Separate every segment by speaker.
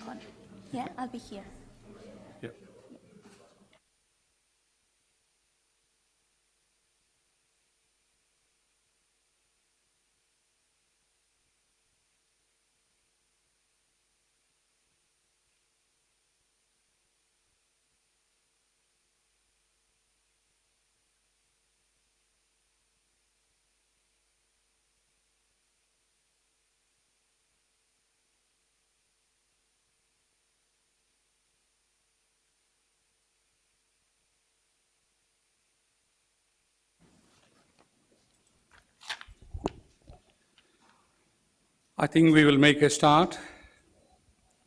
Speaker 1: on. Yeah, I'll be here.
Speaker 2: Yeah. I think we will make a start.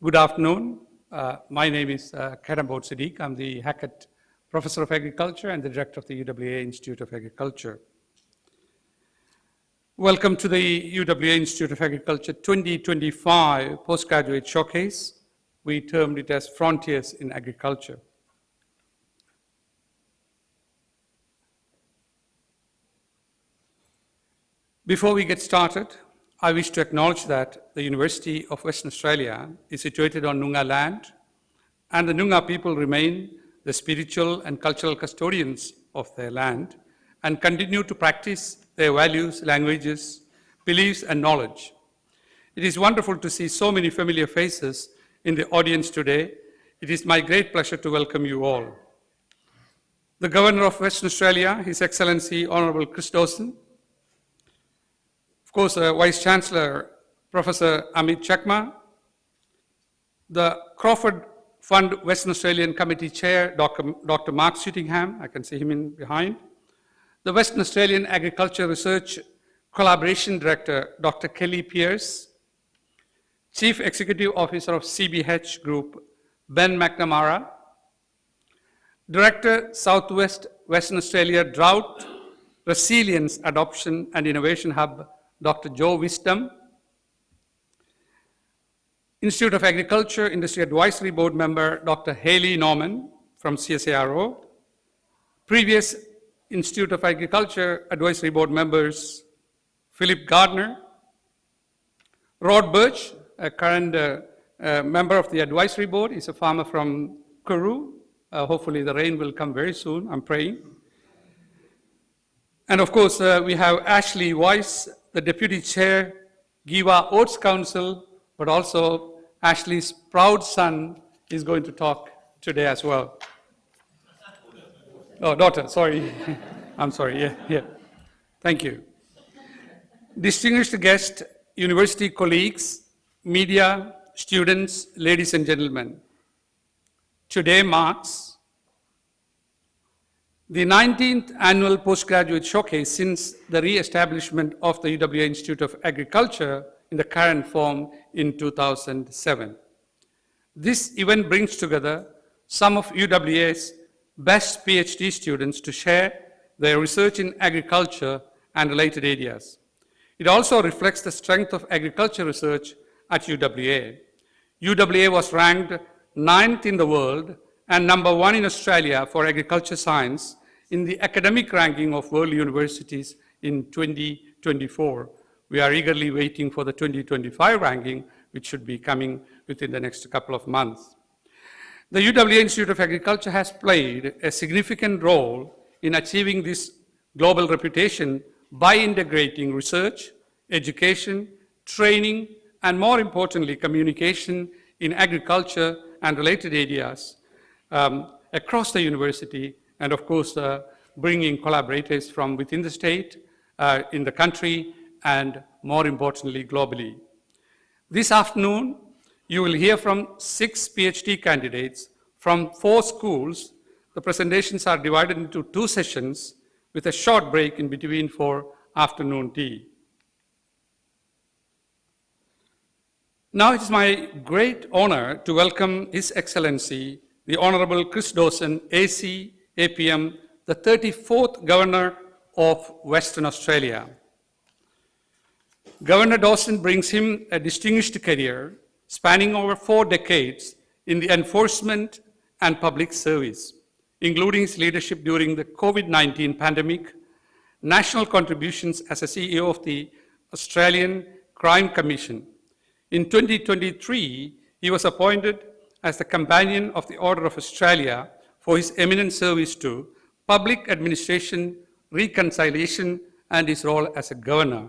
Speaker 2: Good afternoon. My name is Karambod Siddiq. I'm the Hackett Professor of Agriculture and the Director of the UWA Institute of Agriculture. Welcome to the UWA Institute of Agriculture 2025 Postgraduate Showcase. We termed it as Frontiers in Agriculture. Before we get started, I wish to acknowledge that the University of Western Australia is situated on Noongar land, and the Noongar people remain the spiritual and cultural custodians of their land and continue to practice their values, languages, beliefs, and knowledge. It is wonderful to see so many familiar faces in the audience today. It is my great pleasure to welcome you all. The Governor of Western Australia, His Excellency Honourable Chris Dawson, of course, Vice-Chancellor Professor Amit Chakma, the Crawford Fund Western Australian Committee Chair, Dr. Mark Sittingham, I can see him in behind, the Western Australian Agriculture Research Collaboration Director, Dr. Kelly Pierce, Chief Executive Officer of CBH Group, Ben McNamara, Director, Southwest Western Australia Drought, Resilience, Adoption and Innovation Hub, Dr. Joe Wisdom, Institute of Agriculture Industry Advisory Board member, Dr. Haley Norman from CSIRO, previous Institute of Agriculture Advisory Board members, Philip Gardner, Rod Birch, a current member of the Advisory Board. He's a farmer from Kourou. Hopefully the rain will come very soon, I'm praying. And of course, we have Ashley Weiss, the Deputy Chair, Giva Oats Council, but also Ashley's proud son is going to talk today as well. Oh, daughter, sorry. I'm sorry, yeah. Thank you. Distinguished guests, university colleagues, media, students, ladies and gentlemen. Today marks the 19th annual postgraduate showcase since the re-establishment of the UWA Institute of Agriculture in the current form in 2007. This event brings together some of UWA's best PhD students to share their research in agriculture and related areas. It also reflects the strength of agriculture research at UWA. UWA was ranked 9th in the world and number 1 in Australia for agriculture science in the academic ranking of world universities in 2024. We are eagerly waiting for the 2025 ranking, which should be coming within the next couple of months. The UWA Institute of Agriculture has played a significant role in achieving this global reputation by integrating research, education, training, and more importantly, communication in agriculture and related areas across the university, and of course, bringing collaborators from within the state, in the country, and more importantly, globally. This afternoon, you will hear from 6 PhD candidates from 4 schools. The presentations are divided into 2 sessions with a short break in between for afternoon tea. Now it is my great honor to welcome His Excellency, the Honorable Chris Dawson, AC, APM, the 34th Governor of Western Australia. Governor Dawson brings him a distinguished career spanning over 4 decades in the enforcement and public service, including his leadership during the COVID-19 pandemic, national contributions as a CEO of the Australian Crime Commission. In 2023, He was appointed as the Companion of the Order of Australia for his eminent service to public administration, reconciliation, and his role as a governor.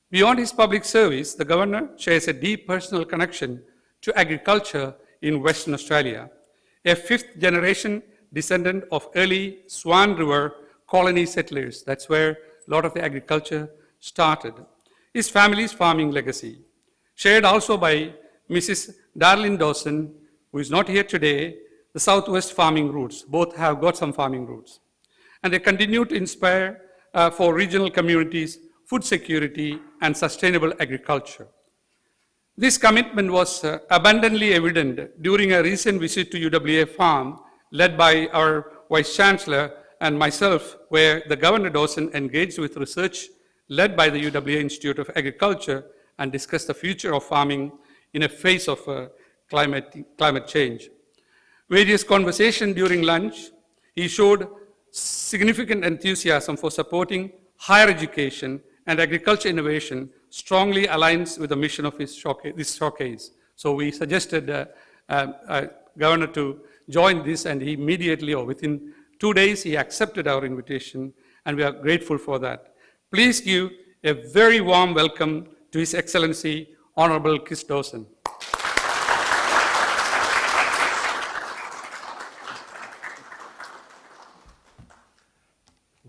Speaker 2: Beyond his public service, the governor shares a deep personal connection to agriculture in Western Australia. A fifth-generation descendant of early Swan River colony settlers, that's where a lot of the agriculture started. His family's farming legacy, shared also by Mrs. Darlene Dawson, who is not here today, the Southwest farming roots. Both have got some farming roots. And they continue to inspire for regional communities, food security, and sustainable agriculture. This commitment was abundantly evident during a recent visit to UWA farm led by our Vice Chancellor and myself, where the Governor Dawson engaged with research led by the UWA Institute of Agriculture and discussed the future of farming in a phase of climate change. Various conversations during lunch, he showed significant enthusiasm for supporting higher education and agriculture innovation strongly aligns with the mission of this showcase. So we suggested Governor to join this, and he immediately, or within 2 days, he accepted our invitation, and we are grateful for that. Please give a very warm welcome to His Excellency, Honorable Chris Dawson.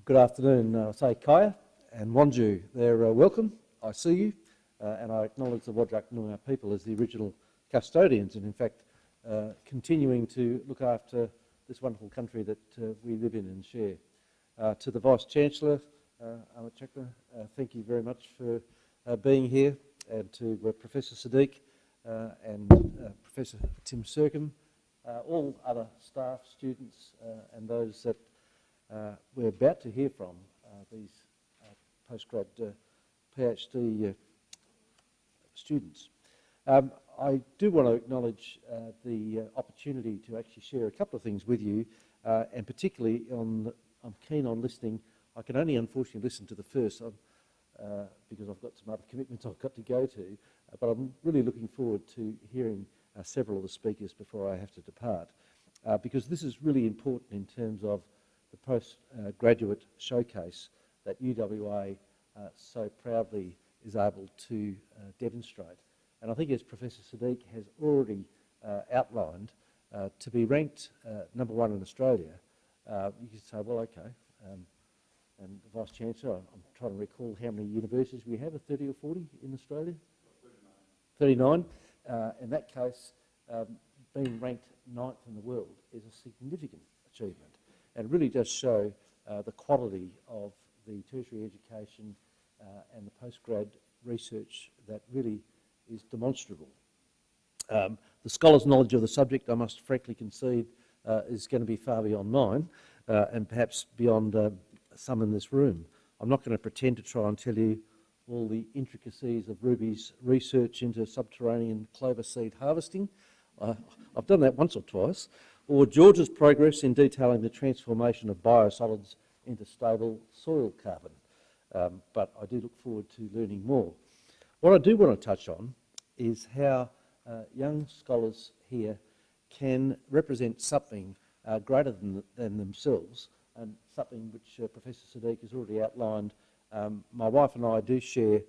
Speaker 3: Good afternoon, say Kaya and Wanju. They're welcome. I see you, and I acknowledge the Whadjuk Noongar people as the original custodians, and in fact, continuing to look after this wonderful country that we live in and share. To the Vice Chancellor, Amit Chakra, thank you very much for being here, and to Professor Sadiq and Professor Tim Sercombe, all other staff, students, and those that we're about to hear from, these postgrad PhD students. I do want to acknowledge the opportunity to actually share a couple of things with you, and particularly I'm keen on listening. I can only unfortunately listen to the first because I've got some other commitments I've got to go to, but I'm really looking forward to hearing several of the speakers before I have to depart, because this is really important in terms of the postgraduate showcase that UWA so proudly is able to demonstrate. And I think, as Professor Sadiq has already outlined, to be ranked #1 in Australia, you could say, well, okay, and the Vice-Chancellor, I'm trying to recall how many universities we have, 30 or 40 in Australia? 39. In that case, being ranked 9th in the world is a significant achievement. And it really does show the quality of the tertiary education and the postgrad research that really is demonstrable. The scholar's knowledge of the subject, I must frankly concede, is going to be far beyond mine, and perhaps beyond some in this room. I'm not going to pretend to try and tell you all the intricacies of Ruby's research into subterranean clover seed harvesting. I've done that once or twice. Or George's progress in detailing the transformation of biosolids into stable soil carbon. But I do look forward to learning more. What I do want to touch on is how young scholars here can represent something greater than themselves, and something which Professor Sadiq has already outlined. My wife and I do share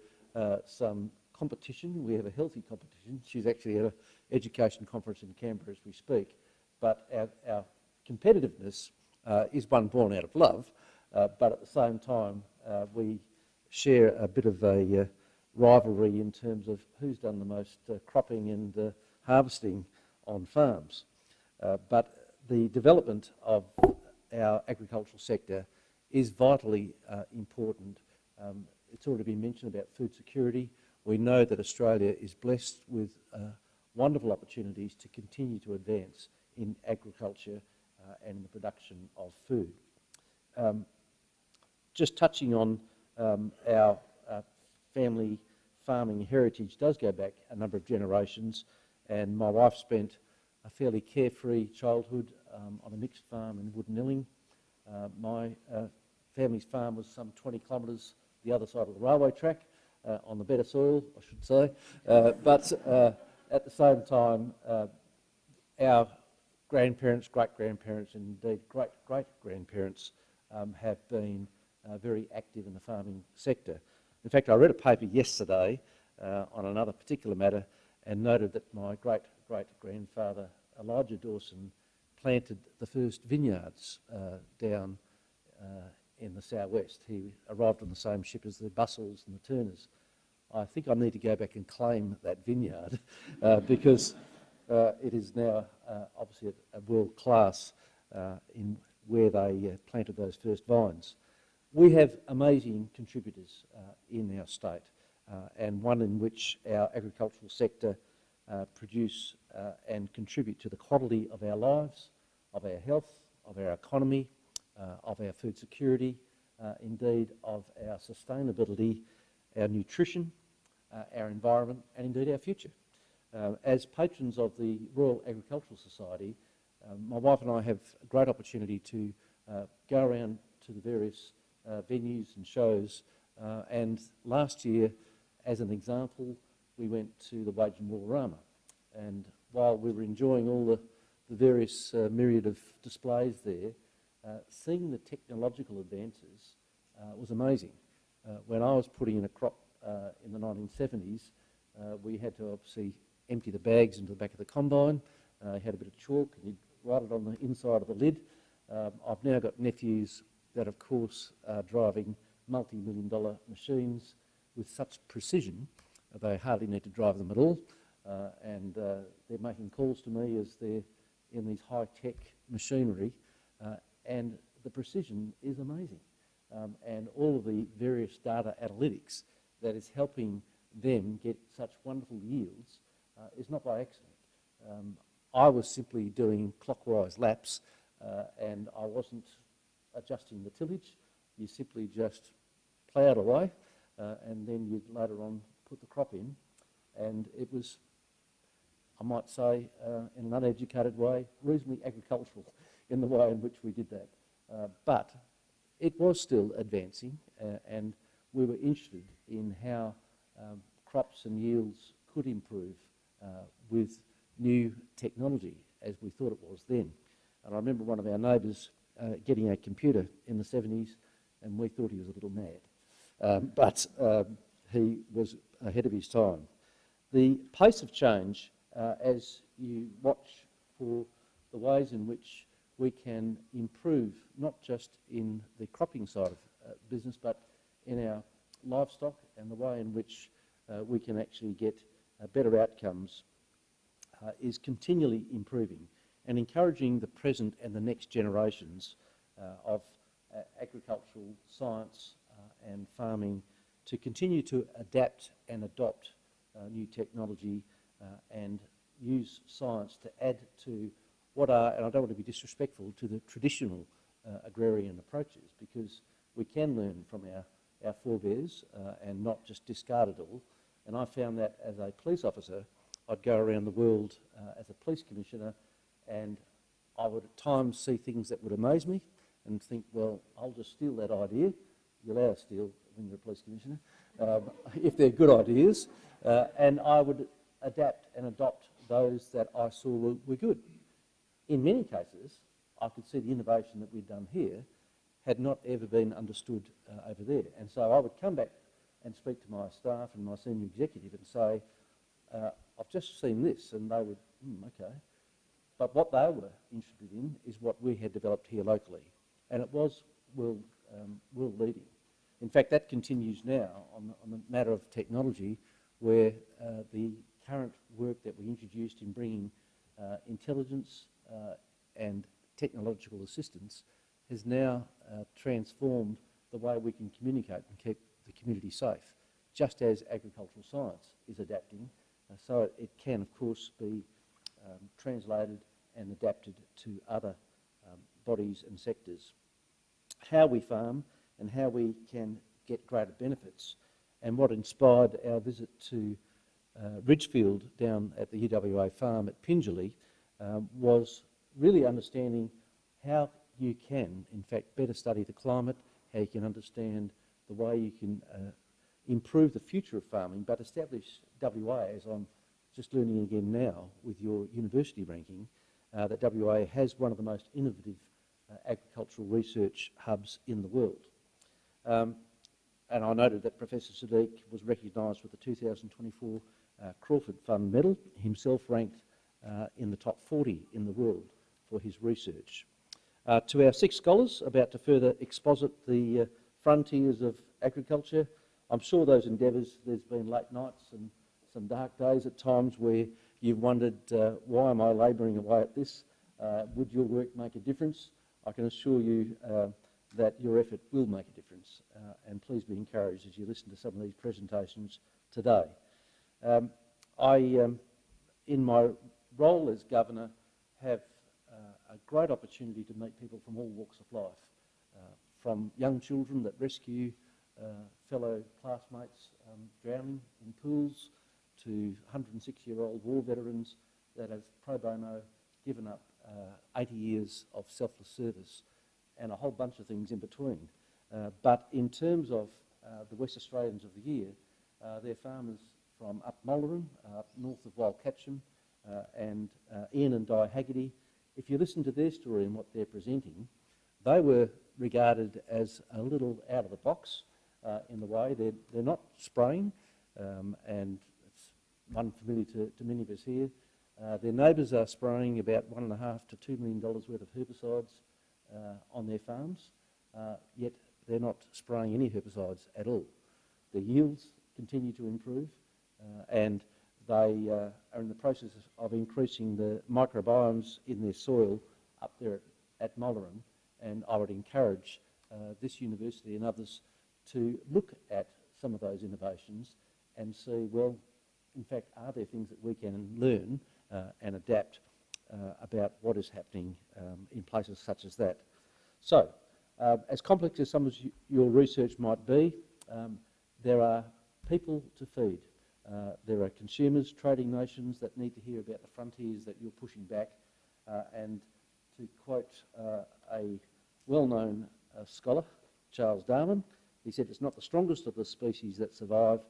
Speaker 3: some competition. We have a healthy competition. She's actually at an education conference in Canberra as we speak. But our competitiveness is one born out of love, but at the same time we share a bit of a rivalry in terms of who's done the most cropping and harvesting on farms. But the development of our agricultural sector is vitally important. It's already been mentioned about food security. We know that Australia is blessed with wonderful opportunities to continue to advance in agriculture and in the production of food. Just touching on our family farming heritage does go back a number of generations, and my wife spent a fairly carefree childhood on a mixed farm in Woodanilling. My family's farm was some 20 kilometres the other side of the railway track, on the better soil, I should say. But at the same time, our grandparents, great-grandparents and indeed great-great-grandparents have been very active in the farming sector. In fact, I read a paper yesterday on another particular matter and noted that my great-great-grandfather, Elijah Dawson, planted the first vineyards down in the southwest. He arrived on the same ship as the Bussells and the Turners. I think I need to go back and claim that vineyard because it is now obviously a world class in where they planted those first vines. We have amazing contributors in our state and one in which our agricultural sector produce and contribute to the quality of our lives, of our health, of our economy, of our food security, indeed of our sustainability, our nutrition, our environment and indeed our future. As patrons of the Royal Agricultural Society, my wife and I have a great opportunity to go around to the various venues and shows and last year, as an example, we went to the Wage and Woolorama, and while we were enjoying all the various myriad of displays there, seeing the technological advances was amazing. When I was putting in a crop in the 1970s, we had to obviously empty the bags into the back of the combine. You had a bit of chalk and you'd write it on the inside of the lid. I've now got nephews that of course are driving multi-million-dollar machines with such precision they hardly need to drive them at all, and they're making calls to me as they're in these high-tech machinery, and the precision is amazing, and all of the various data analytics that is helping them get such wonderful yields is not by accident. I was simply doing clockwise laps and I wasn't adjusting the tillage. You simply just ploughed away and then you'd later on put the crop in, and it was, I might say, in an uneducated way, reasonably agricultural in the way in which we did that. But it was still advancing and we were interested in how crops and yields could improve with new technology as we thought it was then. And I remember one of our neighbours getting a computer in the 70s and we thought he was a little mad. But he was ahead of his time. The pace of change, as you watch for the ways in which we can improve, not just in the cropping side of business, but in our livestock and the way in which we can actually get better outcomes, is continually improving and encouraging the present and the next generations of agricultural science and farming to continue to adapt and adopt new technology and use science to add to what are, and I don't want to be disrespectful, to the traditional agrarian approaches, because we can learn from our forebears and not just discard it all. And I found that as a police officer, I'd go around the world as a police commissioner and I would at times see things that would amaze me and think, well, I'll just steal that idea. You're allowed to steal when you're a police commissioner, if they're good ideas, and I would adapt and adopt those that I saw were good. In many cases, I could see the innovation that we'd done here had not ever been understood over there. And so I would come back and speak to my staff and my senior executive and say, I've just seen this, and they would, okay. But what they were interested in is what we had developed here locally, and it was world leading. In fact, that continues now on the matter of technology, where the current work that we introduced in bringing intelligence and technological assistance has now transformed the way we can communicate and keep the community safe, just as agricultural science is adapting. So it can, of course, be translated and adapted to other bodies and sectors. How we farm and how we can get greater benefits, and what inspired our visit to Ridgefield down at the UWA farm at Pingelly was really understanding how you can, in fact, better study the climate, how you can understand the way you can improve the future of farming, but establish WA, as I'm just learning again now with your university ranking that WA has one of the most innovative agricultural research hubs in the world. And I noted that Professor Sadiq was recognised with the 2024 Crawford Fund Medal, himself ranked in the top 40 in the world for his research. To our 6 scholars about to further exposit the frontiers of agriculture, I'm sure those endeavours, there's been late nights and some dark days at times where you've wondered, why am I labouring away at this? Would your work make a difference? I can assure you that your effort will make a difference, and please be encouraged as you listen to some of these presentations today. In my role as Governor, have a great opportunity to meet people from all walks of life, from young children that rescue fellow classmates drowning in pools, to 106-year-old war veterans that have pro bono given up 80 years of selfless service, and a whole bunch of things in between. But in terms of the West Australians of the year, they're farmers from up Mulleran, up north of Wildcatcham, and Ian and Di Haggerty. If you listen to their story and what they're presenting, they were regarded as a little out of the box in the way. They're not spraying, and it's one familiar to many of us here. Their neighbours are spraying about $1.5 to $2 million worth of herbicides on their farms, yet they're not spraying any herbicides at all. Their yields continue to improve, and they are in the process of increasing the microbiomes in their soil up there at Mulleran, and I would encourage this university and others to look at some of those innovations and see, well, in fact, are there things that we can learn and adapt about what is happening in places such as that. So, as complex as some of your research might be, there are people to feed. There are consumers, trading nations that need to hear about the frontiers that you're pushing back. And to quote a well-known scholar, Charles Darwin, he said, "It's not the strongest of the species that survive,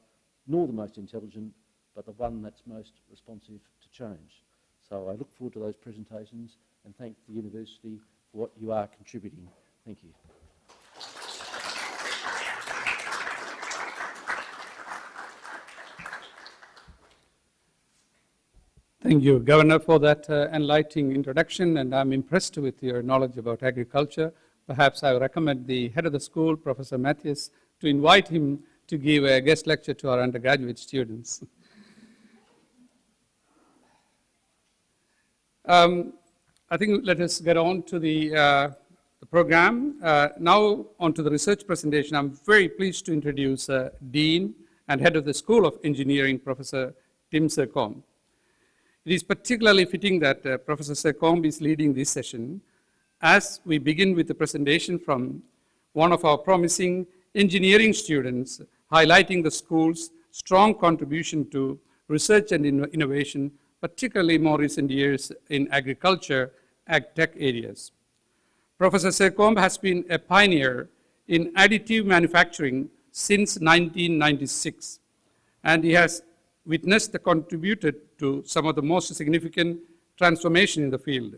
Speaker 3: nor the most intelligent, but the one that's most responsive to change." So I look forward to those presentations and thank the university for what you are contributing. Thank you.
Speaker 2: Thank you, Governor, for that enlightening introduction, and I'm impressed with your knowledge about agriculture. Perhaps I would recommend the head of the school, Professor Mathias, to invite him to give a guest lecture to our undergraduate students. I think let us get on to the program. Now on to the research presentation. I'm very pleased to introduce Dean and Head of the School of Engineering, Professor Tim Sercombe. It is particularly fitting that Professor Sercombe is leading this session as we begin with the presentation from one of our promising engineering students, highlighting the school's strong contribution to research and innovation, particularly more recent years in agriculture, ag-tech areas. Professor Sercombe has been a pioneer in additive manufacturing since 1996, and he has witnessed and contributed to some of the most significant transformation in the field.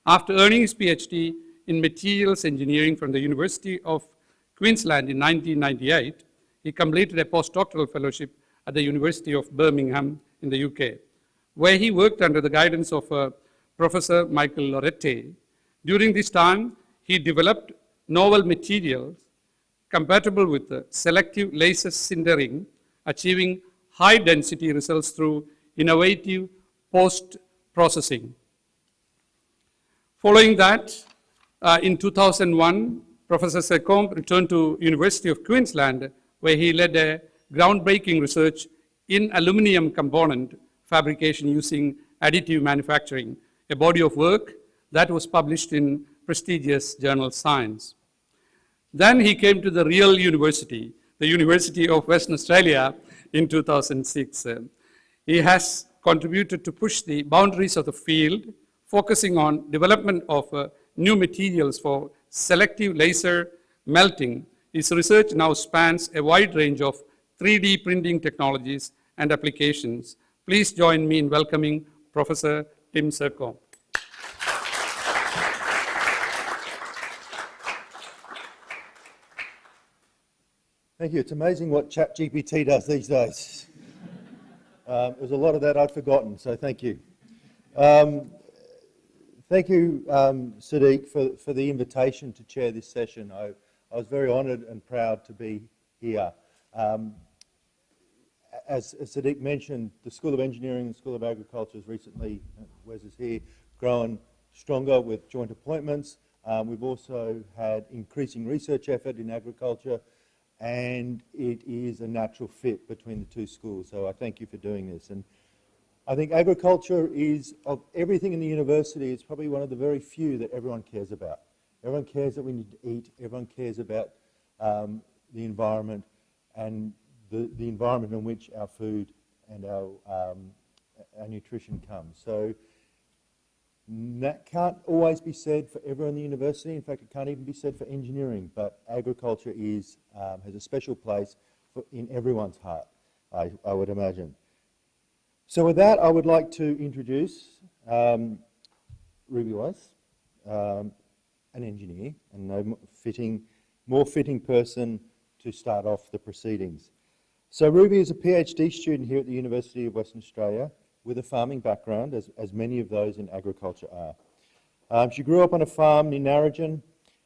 Speaker 2: After earning his PhD in materials engineering from the University of Queensland in 1998, he completed a postdoctoral fellowship at the University of Birmingham in the UK, where he worked under the guidance of Professor Michael Loretti. During this time, he developed novel materials compatible with selective laser sintering, achieving high-density results through innovative post-processing. Following that, in 2001, Professor Sercombe returned to University of Queensland, where he led a groundbreaking research in aluminium component fabrication using additive manufacturing, a body of work that was published in prestigious journal Science. Then he came to the real university, the University of Western Australia, in 2006. He has contributed to push the boundaries of the field, focusing on development of new materials for selective laser melting. His research now spans a wide range of 3D printing technologies and applications, Please join me in welcoming Professor Tim Sercombe.
Speaker 4: Thank you. It's amazing what ChatGPT does these days. There's a lot of that I'd forgotten, so thank you. Thank you, Sadiq, for the invitation to chair this session. I was very honoured and proud to be here. As Sadiq mentioned, the School of Engineering and School of Agriculture has recently, Wes is here, grown stronger with joint appointments. We've also had increasing research effort in agriculture, and it is a natural fit between the two schools. So I thank you for doing this. And I think agriculture is, of everything in the university, it's probably one of the very few that everyone cares about. Everyone cares that we need to eat. Everyone cares about the environment and the environment in which our food and our nutrition comes. So that can't always be said for everyone in the university. In fact, it can't even be said for engineering. But agriculture is has a special place in everyone's heart, I would imagine. So with that, I would like to introduce Ruby Weiss, an engineer, and no more fitting person to start off the proceedings. So Ruby is a PhD student here at the University of Western Australia with a farming background, as many of those in agriculture are. She grew up on a farm near Narrogin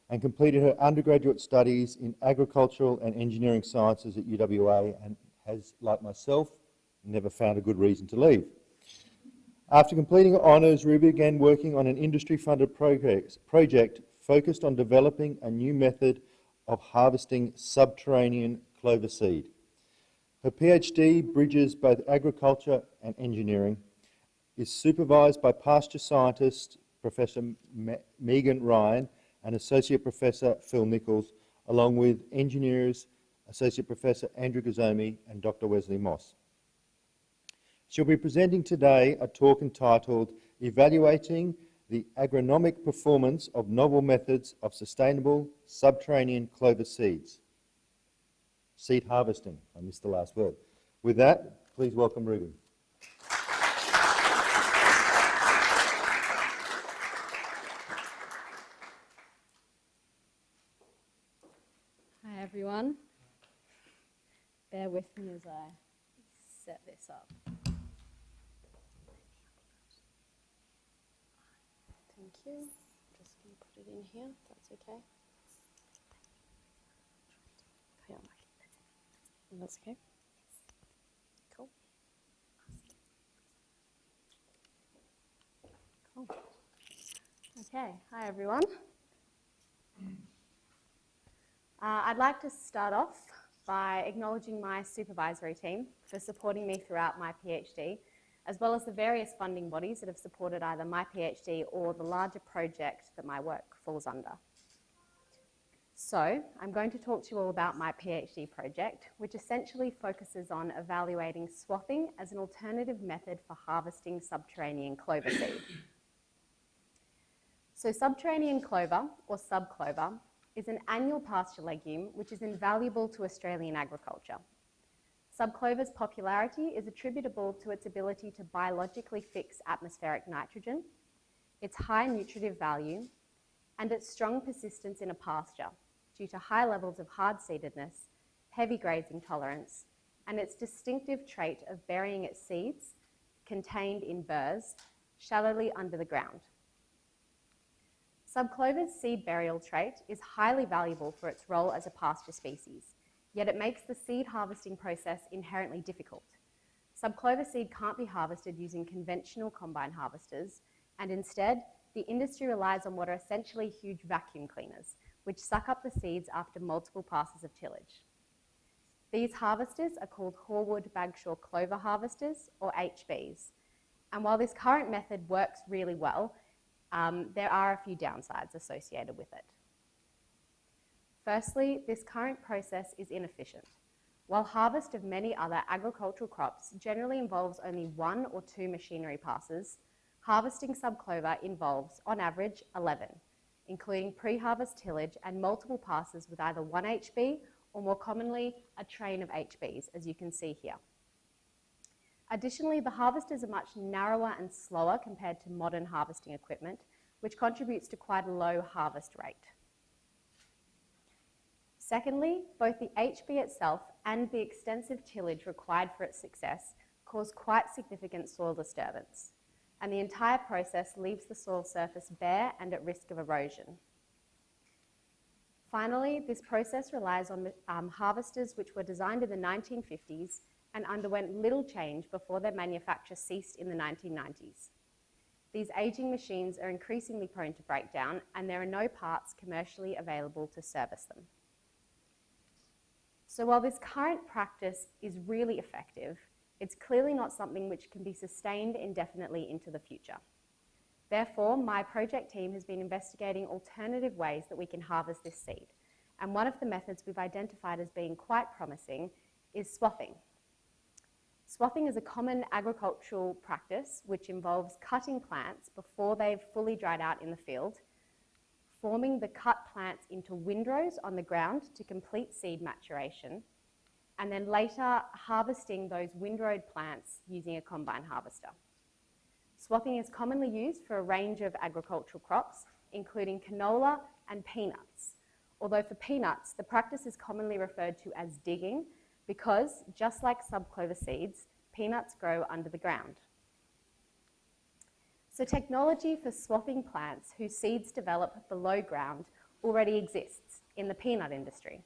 Speaker 4: and completed her undergraduate studies in agricultural and engineering sciences at UWA, and has, like myself, never found a good reason to leave. After completing her honours, Ruby began working on an industry-funded project focused on developing a new method of harvesting subterranean clover seed. Her PhD bridges both agriculture and engineering, is supervised by pasture scientist Professor Megan Ryan and Associate Professor Phil Nichols, along with engineers Associate Professor Andrew Gazomi and Dr. Wesley Moss. She'll be presenting today a talk entitled Evaluating the Agronomic Performance of Novel Methods of Sustainable Subterranean Clover Seeds. Seed harvesting. I missed the last word. With that, please welcome Ruby.
Speaker 5: Hi everyone. Bear with me as I set this up. Thank you. Just going to put it in here, if that's okay. That's okay. Cool. Cool. Okay, hi everyone. I'd like to start off by acknowledging my supervisory team for supporting me throughout my PhD, as well as the various funding bodies that have supported either my PhD or the larger project that my work falls under. So, I'm going to talk to you all about my PhD project, which essentially focuses on evaluating swathing as an alternative method for harvesting subterranean clover seed. So subterranean clover, or subclover, is an annual pasture legume which is invaluable to Australian agriculture. Subclover's popularity is attributable to its ability to biologically fix atmospheric nitrogen, its high nutritive value, and its strong persistence in a pasture due to high levels of hard-seededness, heavy grazing tolerance, and its distinctive trait of burying its seeds contained in burrs shallowly under the ground. Subclover's seed burial trait is highly valuable for its role as a pasture species, yet it makes the seed harvesting process inherently difficult. Subclover seed can't be harvested using conventional combine harvesters, and instead, the industry relies on what are essentially huge vacuum cleaners, which suck up the seeds after multiple passes of tillage. These harvesters are called Horwood Bagshaw Clover harvesters, or HBs. And while this current method works really well, there are a few downsides associated with it. Firstly, this current process is inefficient. While harvest of many other agricultural crops generally involves only 1 or 2 machinery passes, harvesting subclover involves, on average, 11, including pre-harvest tillage and multiple passes with either 1 HB or more commonly, a train of HBs, as you can see here. Additionally, the harvesters are much narrower and slower compared to modern harvesting equipment, which contributes to quite a low harvest rate. Secondly, both the HB itself and the extensive tillage required for its success cause quite significant soil disturbance, and the entire process leaves the soil surface bare and at risk of erosion. Finally, this process relies on harvesters which were designed in the 1950s and underwent little change before their manufacture ceased in the 1990s. These aging machines are increasingly prone to breakdown, and there are no parts commercially available to service them. So while this current practice is really effective, it's clearly not something which can be sustained indefinitely into the future. Therefore, my project team has been investigating alternative ways that we can harvest this seed. And one of the methods we've identified as being quite promising is swathing. Swathing is a common agricultural practice which involves cutting plants before they've fully dried out in the field, forming the cut plants into windrows on the ground to complete seed maturation, and then later harvesting those windrowed plants using a combine harvester. Swathing is commonly used for a range of agricultural crops, including canola and peanuts. Although for peanuts, the practice is commonly referred to as digging because, just like subclover seeds, peanuts grow under the ground. So technology for swathing plants whose seeds develop below ground already exists in the peanut industry.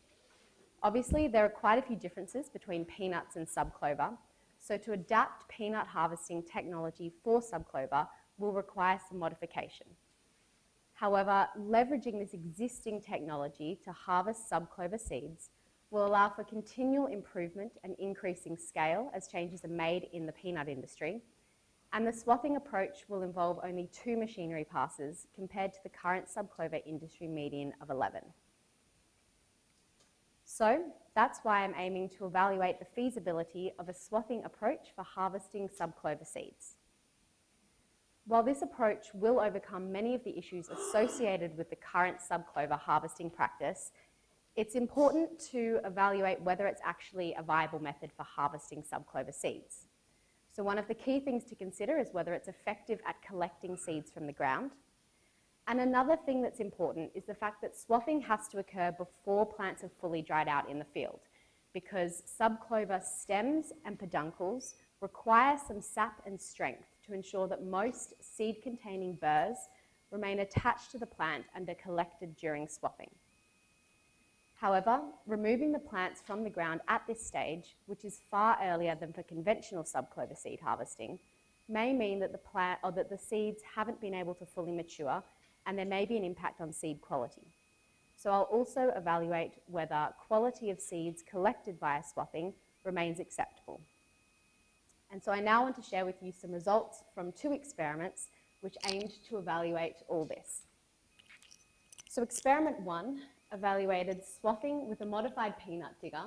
Speaker 5: Obviously, there are quite a few differences between peanuts and subclover, so to adapt peanut harvesting technology for subclover will require some modification. However, leveraging this existing technology to harvest subclover seeds will allow for continual improvement and increasing scale as changes are made in the peanut industry, and the swathing approach will involve only 2 machinery passes compared to the current subclover industry median of 11. So that's why I'm aiming to evaluate the feasibility of a swathing approach for harvesting subclover seeds. While this approach will overcome many of the issues associated with the current subclover harvesting practice, it's important to evaluate whether it's actually a viable method for harvesting subclover seeds. So one of the key things to consider is whether it's effective at collecting seeds from the ground. And another thing that's important is the fact that swathing has to occur before plants have fully dried out in the field, because subclover stems and peduncles require some sap and strength to ensure that most seed-containing burrs remain attached to the plant and are collected during swathing. However, removing the plants from the ground at this stage, which is far earlier than for conventional subclover seed harvesting, may mean that the seeds haven't been able to fully mature, and there may be an impact on seed quality. So I'll also evaluate whether quality of seeds collected via swathing remains acceptable. And so I now want to share with you some results from 2 experiments which aimed to evaluate all this. So experiment 1 evaluated swathing with a modified peanut digger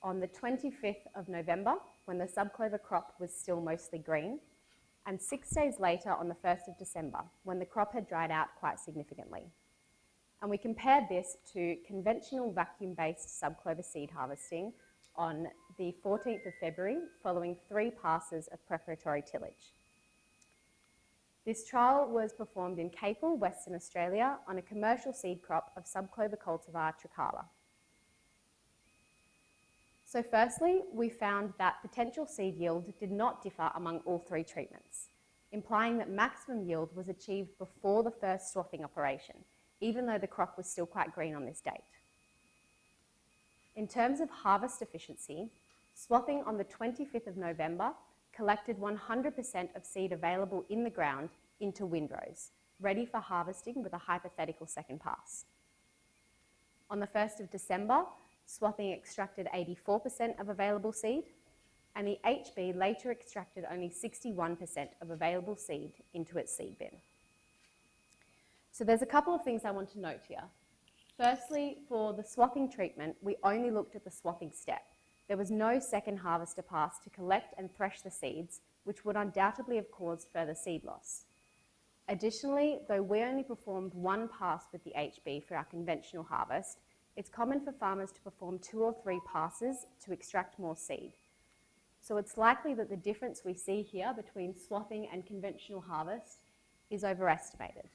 Speaker 5: on the 25th of November, when the subclover crop was still mostly green, and 6 days later on the 1st of December, when the crop had dried out quite significantly. And we compared this to conventional vacuum-based subclover seed harvesting on the 14th of February, following 3 passes of preparatory tillage. This trial was performed in Capel, Western Australia, on a commercial seed crop of subclover cultivar Trikala. So firstly, we found that potential seed yield did not differ among all 3 treatments, implying that maximum yield was achieved before the first swathing operation, even though the crop was still quite green on this date. In terms of harvest efficiency, swathing on the 25th of November collected 100% of seed available in the ground into windrows, ready for harvesting with a hypothetical second pass. On the 1st of December, swathing extracted 84% of available seed, and the HB later extracted only 61% of available seed into its seed bin. So there's a couple of things I want to note here. Firstly, for the swathing treatment, we only looked at the swathing step. There was no second harvester pass to collect and thresh the seeds, which would undoubtedly have caused further seed loss. Additionally, though we only performed 1 pass with the HB for our conventional harvest, it's common for farmers to perform 2 or 3 passes to extract more seed. So it's likely that the difference we see here between swathing and conventional harvest is overestimated.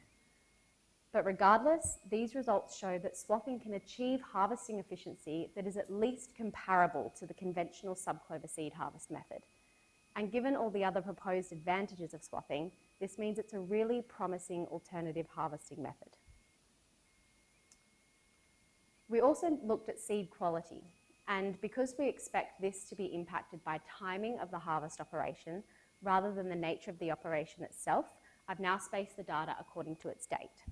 Speaker 5: But regardless, these results show that swathing can achieve harvesting efficiency that is at least comparable to the conventional subclover seed harvest method. And given all the other proposed advantages of swathing, this means it's a really promising alternative harvesting method. We also looked at seed quality, and because we expect this to be impacted by timing of the harvest operation rather than the nature of the operation itself, I've now spaced the data according to its date.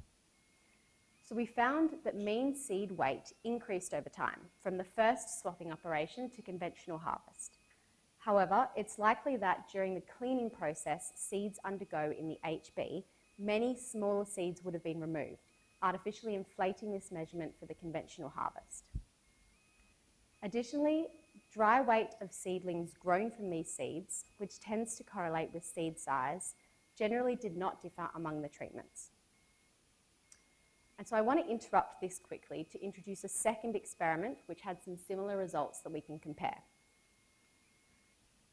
Speaker 5: So we found that mean seed weight increased over time from the first swathing operation to conventional harvest. However, it's likely that during the cleaning process seeds undergo in the HB, many smaller seeds would have been removed, artificially inflating this measurement for the conventional harvest. Additionally, dry weight of seedlings grown from these seeds, which tends to correlate with seed size, generally did not differ among the treatments. And so I want to interrupt this quickly to introduce a second experiment which had some similar results that we can compare.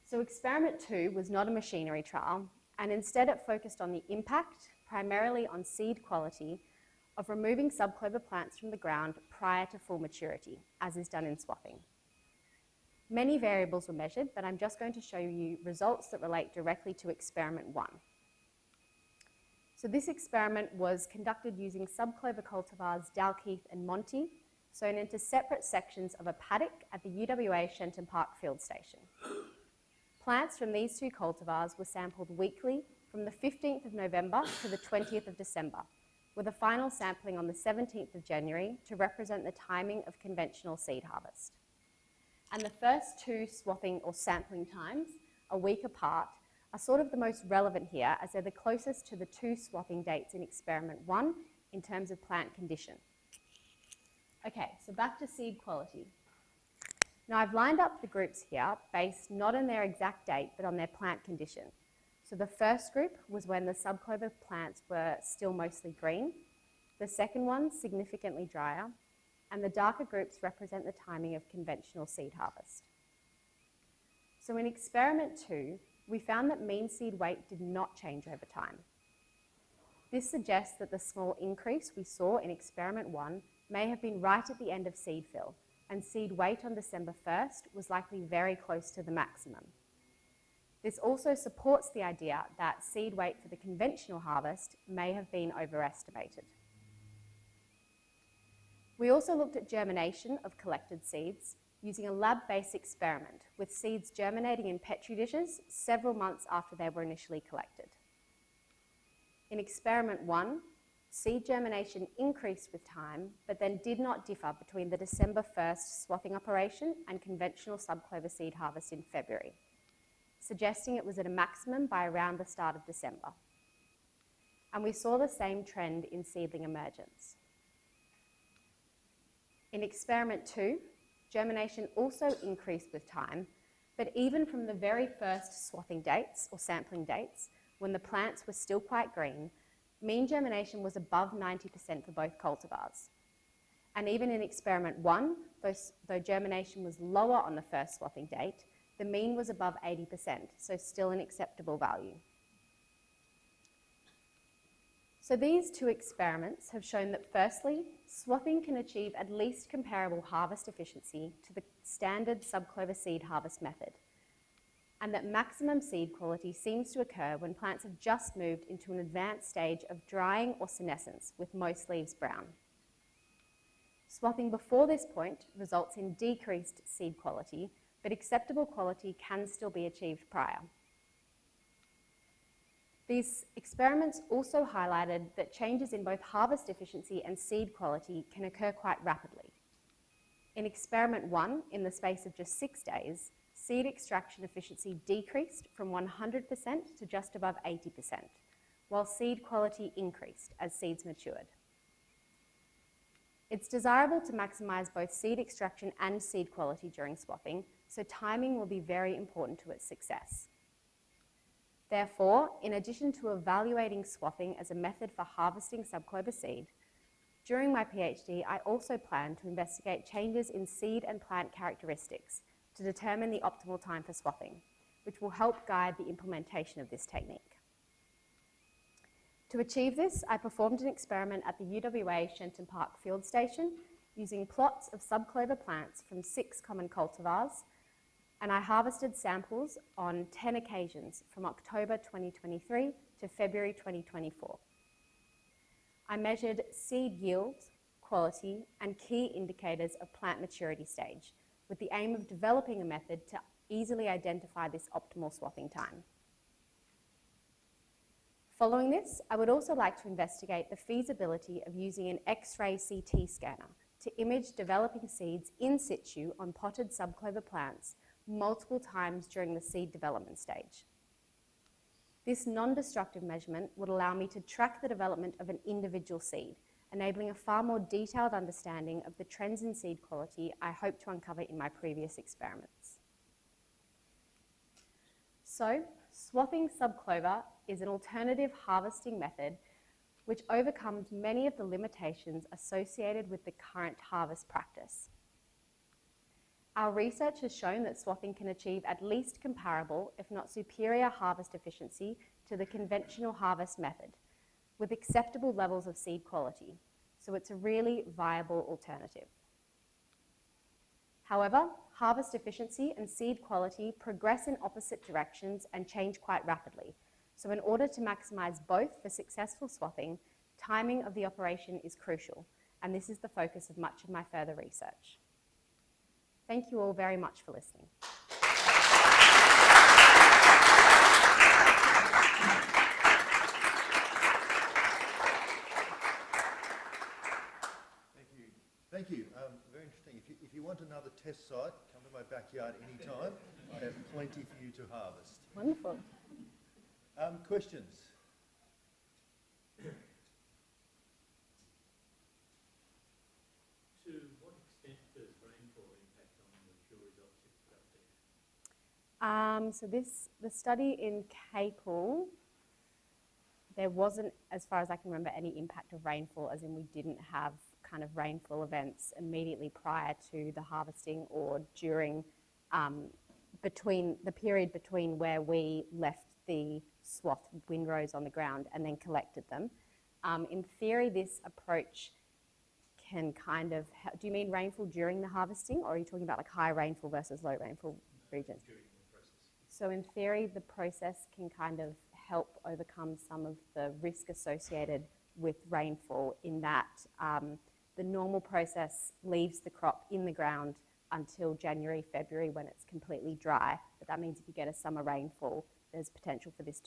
Speaker 5: So experiment 2 was not a machinery trial, and instead it focused on the impact, primarily on seed quality, of removing subclover plants from the ground prior to full maturity, as is done in swathing. Many variables were measured, but I'm just going to show you results that relate directly to experiment 1. So this experiment was conducted using subclover cultivars Dalkeith and Monty, sown into separate sections of a paddock at the UWA Shenton Park field station. Plants from these two cultivars were sampled weekly from the 15th of November to the 20th of December, with a final sampling on the 17th of January to represent the timing of conventional seed harvest. And the first two swathing or sampling times, a week apart, are sort of the most relevant here as they're the closest to the two swathing dates in experiment 1 in terms of plant condition. Okay, so back to seed quality. Now I've lined up the groups here based not on their exact date but on their plant condition. So the first group was when the subclover plants were still mostly green, the second one significantly drier, and the darker groups represent the timing of conventional seed harvest. So in experiment 2, we found that mean seed weight did not change over time. This suggests that the small increase we saw in experiment 1 may have been right at the end of seed fill, and seed weight on December 1st was likely very close to the maximum. This also supports the idea that seed weight for the conventional harvest may have been overestimated. We also looked at germination of collected seeds using a lab-based experiment with seeds germinating in Petri dishes several months after they were initially collected. In experiment 1, seed germination increased with time, but then did not differ between the December 1st swathing operation and conventional subclover seed harvest in February, suggesting it was at a maximum by around the start of December. And we saw the same trend in seedling emergence. In experiment 2, germination also increased with time, but even from the very first swathing dates or sampling dates, when the plants were still quite green, mean germination was above 90% for both cultivars. And even in experiment 1, though germination was lower on the first swathing date, the mean was above 80%, so still an acceptable value. So these two experiments have shown that firstly, swathing can achieve at least comparable harvest efficiency to the standard subclover seed harvest method, and that maximum seed quality seems to occur when plants have just moved into an advanced stage of drying or senescence with most leaves brown. Swathing before this point results in decreased seed quality, but acceptable quality can still be achieved prior. These experiments also highlighted that changes in both harvest efficiency and seed quality can occur quite rapidly. In experiment 1, in the space of just 6 days, seed extraction efficiency decreased from 100% to just above 80%, while seed quality increased as seeds matured. It's desirable to maximise both seed extraction and seed quality during swathing, so timing will be very important to its success. Therefore, in addition to evaluating swathing as a method for harvesting subclover seed, during my PhD I also plan to investigate changes in seed and plant characteristics to determine the optimal time for swathing, which will help guide the implementation of this technique. To achieve this, I performed an experiment at the UWA Shenton Park Field Station using plots of subclover plants from 6 common cultivars, and I harvested samples on 10 occasions from October 2023 to February 2024. I measured seed yield, quality, and key indicators of plant maturity stage, with the aim of developing a method to easily identify this optimal swathing time. Following this, I would also like to investigate the feasibility of using an X-ray CT scanner to image developing seeds in situ on potted subclover plants multiple times during the seed development stage. This non-destructive measurement would allow me to track the development of an individual seed, enabling a far more detailed understanding of the trends in seed quality I hope to uncover in my previous experiments. So, swathing subclover is an alternative harvesting method which overcomes many of the limitations associated with the current harvest practice. Our research has shown that swathing can achieve at least comparable, if not superior, harvest efficiency to the conventional harvest method, with acceptable levels of seed quality, so it's a really viable alternative. However, harvest efficiency and seed quality progress in opposite directions and change quite rapidly. So in order to maximize both for successful swathing, timing of the operation is crucial, and this is the focus of much of my further research. Thank you all very much for listening.
Speaker 4: Thank you. Very interesting. If you want another test site, come to my backyard anytime. I have plenty for you to harvest.
Speaker 5: Wonderful.
Speaker 4: Questions?
Speaker 6: To what extent does rainfall impact on the pure results you've got there?
Speaker 5: The study in Capel, there wasn't, as far as I can remember, any impact of rainfall, as in we didn't have kind of rainfall events immediately prior to the harvesting or during, between the period between where we left the swath windrows on the ground and then collected them. In theory, this approach can kind of, do you mean rainfall during the harvesting, or are you talking about like high rainfall versus low rainfall regions?
Speaker 6: During the process.
Speaker 5: So in theory, the process can kind of help overcome some of the risk associated with rainfall in that the normal process leaves the crop in the ground until January, February when it's completely dry. But that means if you get a summer rainfall, there's potential for this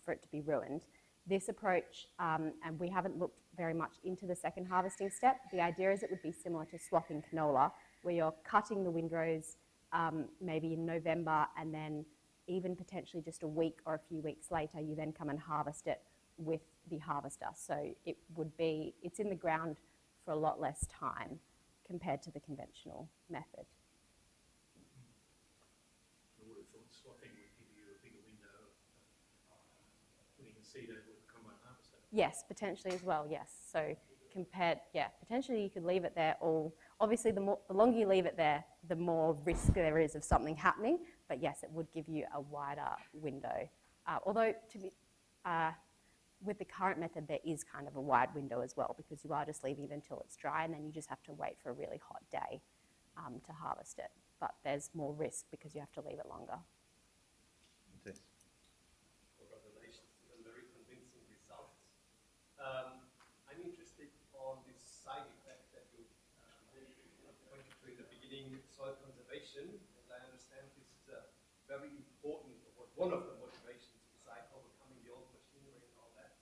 Speaker 5: for it to be ruined. This approach, and we haven't looked very much into the second harvesting step. The idea is it would be similar to swathing canola, where you're cutting the windrows maybe in November, and then even potentially just a week or a few weeks later, you then come and harvest it with the harvester. So it would be, it's in the ground for a lot less time compared to the conventional method.
Speaker 6: I would have thought swathing would give you a bigger window of putting a seed over with a combine harvester.
Speaker 5: Yes, potentially as well, yes. So potentially you could leave it there all. Obviously, the longer you leave it there, the more risk there is of something happening. But yes, it would give you a wider window. Although, with the current method, there is kind of a wide window as well, because you are just leaving it until it's dry, and then you just have to wait for a really hot day to harvest it. But there's more risk because you have to leave it longer.
Speaker 4: Okay.
Speaker 7: Congratulations on very convincing results. I'm interested on this side effect that you pointed to in the beginning, soil conservation. As I understand, this is a very important, or one of the motivations besides overcoming the old machinery and all that.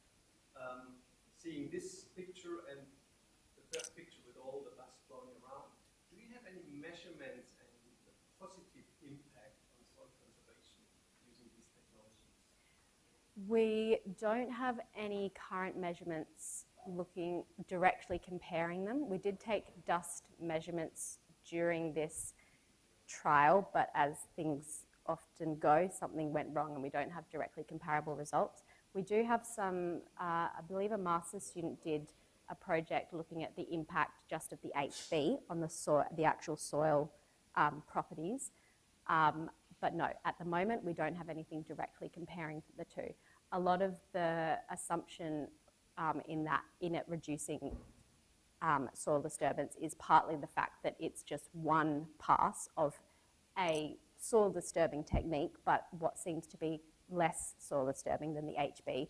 Speaker 7: Seeing this picture and the first picture with all the dust blowing around, do you have any measurements and the positive impact on soil conservation using these technologies?
Speaker 5: We don't have any current measurements looking directly comparing them. We did take dust measurements during this trial, but as things often go, something went wrong and we don't have directly comparable results. We do have some, I believe a master's student did a project looking at the impact just of the HB on the soil, the actual soil properties. But no, at the moment, we don't have anything directly comparing the two. A lot of the assumption in it reducing soil disturbance is partly the fact that it's just one pass of a soil disturbing technique, but what seems to be less soil disturbing than the HB,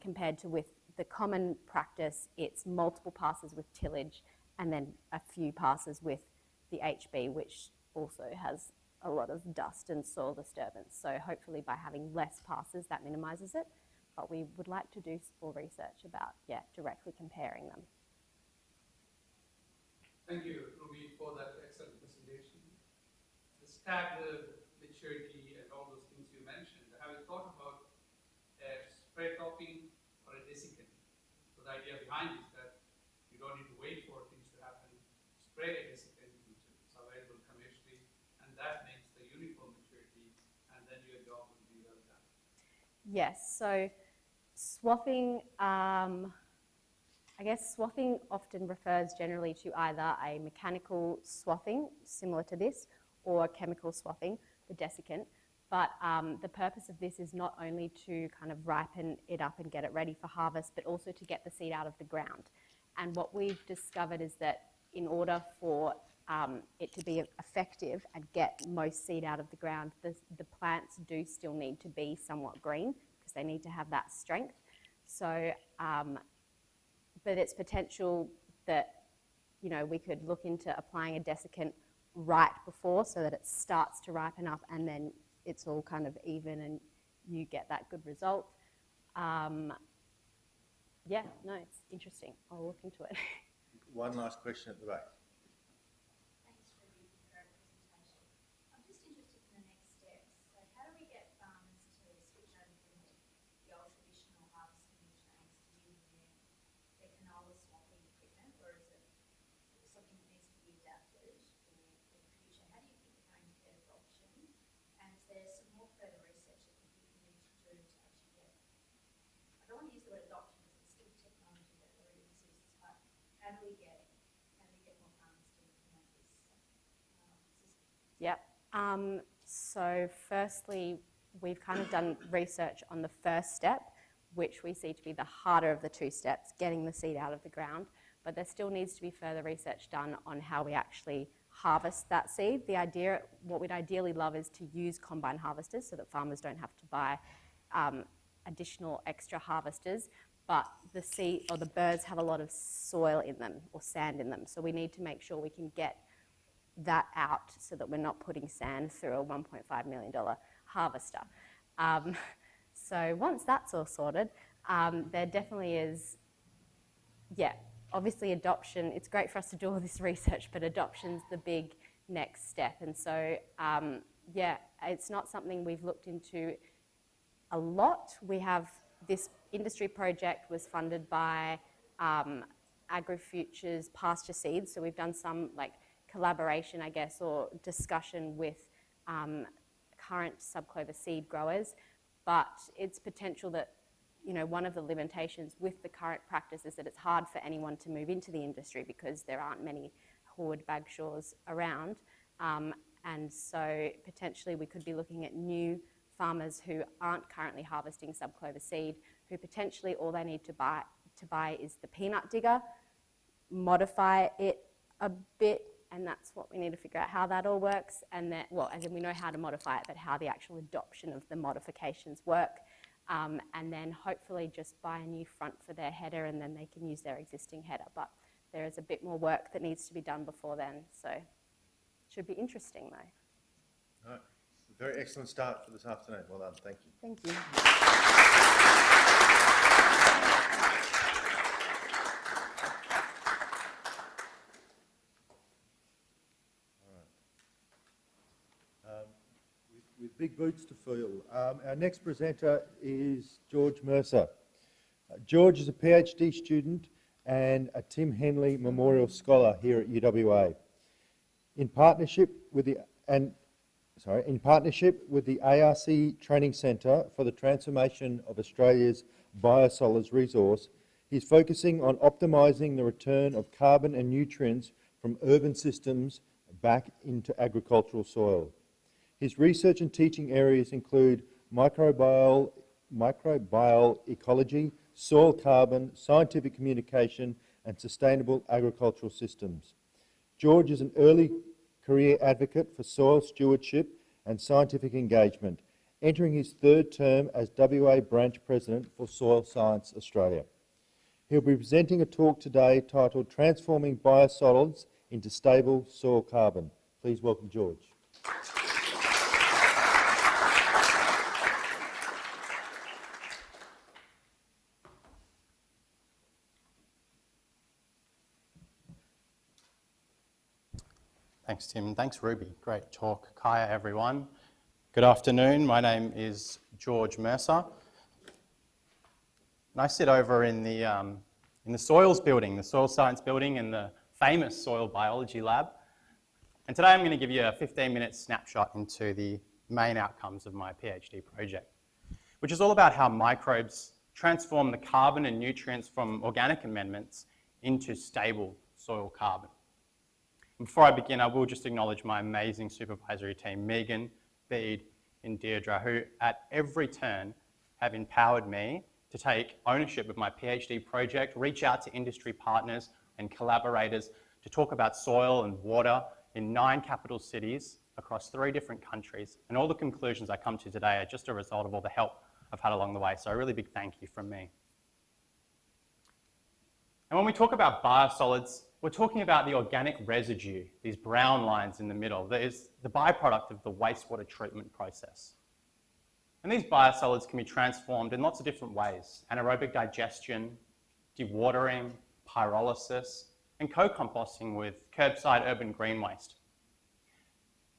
Speaker 5: compared to with the common practice, it's multiple passes with tillage and then a few passes with the HB, which also has a lot of dust and soil disturbance. So hopefully by having less passes, that minimises it. But we would like to do more research about, directly comparing them.
Speaker 2: Thank you, Ruby, for that excellent presentation. The staggered maturity and all those things you mentioned, have you thought about spray topping or a desiccant? So the idea behind is that you don't need to wait for things to happen. Spray a desiccant, which is available commercially, and that makes the uniform maturity, and then your job will be well done.
Speaker 5: Yes, so swathing, I guess swathing often refers generally to either a mechanical swathing, similar to this, or chemical swathing, the desiccant. But the purpose of this is not only to kind of ripen it up and get it ready for harvest, but also to get the seed out of the ground. And what we've discovered is that in order for it to be effective and get most seed out of the ground, the plants do still need to be somewhat green because they need to have that strength. So, but it's potential that, we could look into applying a desiccant right before so that it starts to ripen up and then it's all kind of even and you get that good result. It's interesting. I'll look into it.
Speaker 4: One last question at the back.
Speaker 8: Thanks, Ruby, for our presentation. I'm just interested in the next steps. So how do we get farmers to switch over from the old traditional harvesting machines to using their canola swapping equipment, or is it something that needs to be adapted for the future? How do you think we're going to get adoption? And is there some more further research that you think we need to do to actually get, I don't want to use the word adoption because it's still technology that already exists, but how do we get more farmers to implement this system?
Speaker 5: Yep. So firstly, we've kind of done research on the first step, which we see to be the harder of the two steps, getting the seed out of the ground. But there still needs to be further research done on how we actually harvest that seed. What we'd ideally love is to use combine harvesters so that farmers don't have to buy additional extra harvesters. But the seed or the birds have a lot of soil in them or sand in them. So we need to make sure we can get that out so that we're not putting sand through a $1.5 million harvester. So once that's all sorted, there definitely is, obviously adoption. It's great for us to do all this research, but adoption's the big next step. And so, it's not something we've looked into a lot. We have this industry project was funded by AgriFuture's Pasture Seeds. So we've done some collaboration, I guess, or discussion with current subclover seed growers. But it's potential that, one of the limitations with the current practice is that it's hard for anyone to move into the industry because there aren't many Horde Bagshaws around. And so potentially we could be looking at new farmers who aren't currently harvesting subclover seed, who potentially all they need to buy is the peanut digger, modify it a bit, and that's what we need to figure out how that all works. And that, as in we know how to modify it, but how the actual adoption of the modifications work. And then hopefully just buy a new front for their header and then they can use their existing header. But there is a bit more work that needs to be done before then. So it should be interesting though.
Speaker 4: All right. Very excellent start for this afternoon. Well done. Thank you.
Speaker 5: Thank you.
Speaker 4: With big boots to fill. Our next presenter is George Mercer. George is a PhD student and a Tim Henley Memorial Scholar here at UWA. In partnership with the ARC Training Centre for the Transformation of Australia's Biosolids Resource, he's focusing on optimising the return of carbon and nutrients from urban systems back into agricultural soil. His research and teaching areas include microbial ecology, soil carbon, scientific communication, and sustainable agricultural systems. George is an early career advocate for soil stewardship and scientific engagement, entering his third term as WA Branch President for Soil Science Australia. He'll be presenting a talk today titled Transforming Biosolids into Stable Soil Carbon. Please welcome George.
Speaker 9: Thanks, Tim. Thanks, Ruby. Great talk. Kaya, everyone. Good afternoon. My name is George Mercer. And I sit over in the soils building, the soil science building in the famous soil biology lab. And today I'm going to give you a 15-minute snapshot into the main outcomes of my PhD project, which is all about how microbes transform the carbon and nutrients from organic amendments into stable soil carbon. Before I begin, I will just acknowledge my amazing supervisory team, Megan, Bede, and Deirdre, who at every turn have empowered me to take ownership of my PhD project, reach out to industry partners and collaborators to talk about soil and water in 9 capital cities across 3 different countries. And all the conclusions I come to today are just a result of all the help I've had along the way. So a really big thank you from me. And when we talk about biosolids, we're talking about the organic residue, these brown lines in the middle, that is the byproduct of the wastewater treatment process. And these biosolids can be transformed in lots of different ways: anaerobic digestion, dewatering, pyrolysis, and co-composting with curbside urban green waste.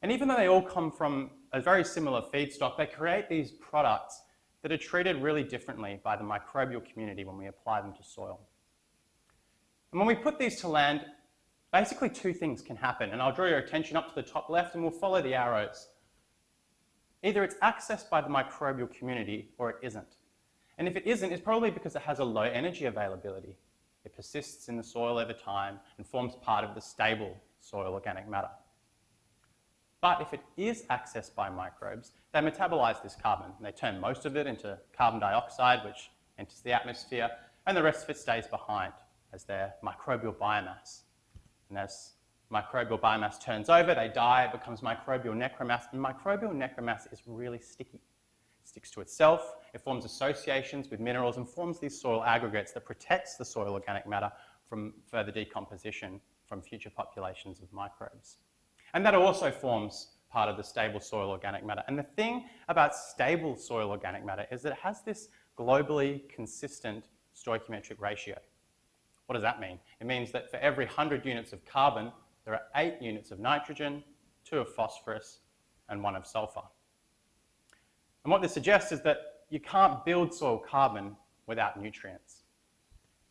Speaker 9: And even though they all come from a very similar feedstock, they create these products that are treated really differently by the microbial community when we apply them to soil. And when we put these to land, basically 2 things can happen. And I'll draw your attention up to the top left and we'll follow the arrows. Either it's accessed by the microbial community or it isn't. And if it isn't, it's probably because it has a low energy availability. It persists in the soil over time and forms part of the stable soil organic matter. But if it is accessed by microbes, they metabolize this carbon. They turn most of it into carbon dioxide, which enters the atmosphere, and the rest of it stays behind as their microbial biomass. And as microbial biomass turns over, they die, it becomes microbial necromass, and microbial necromass is really sticky. It sticks to itself, it forms associations with minerals and forms these soil aggregates that protects the soil organic matter from further decomposition from future populations of microbes. And that also forms part of the stable soil organic matter. And the thing about stable soil organic matter is that it has this globally consistent stoichiometric ratio. What does that mean? It means that for every 100 units of carbon, there are 8 units of nitrogen, 2 of phosphorus, and 1 of sulfur. And what this suggests is that you can't build soil carbon without nutrients.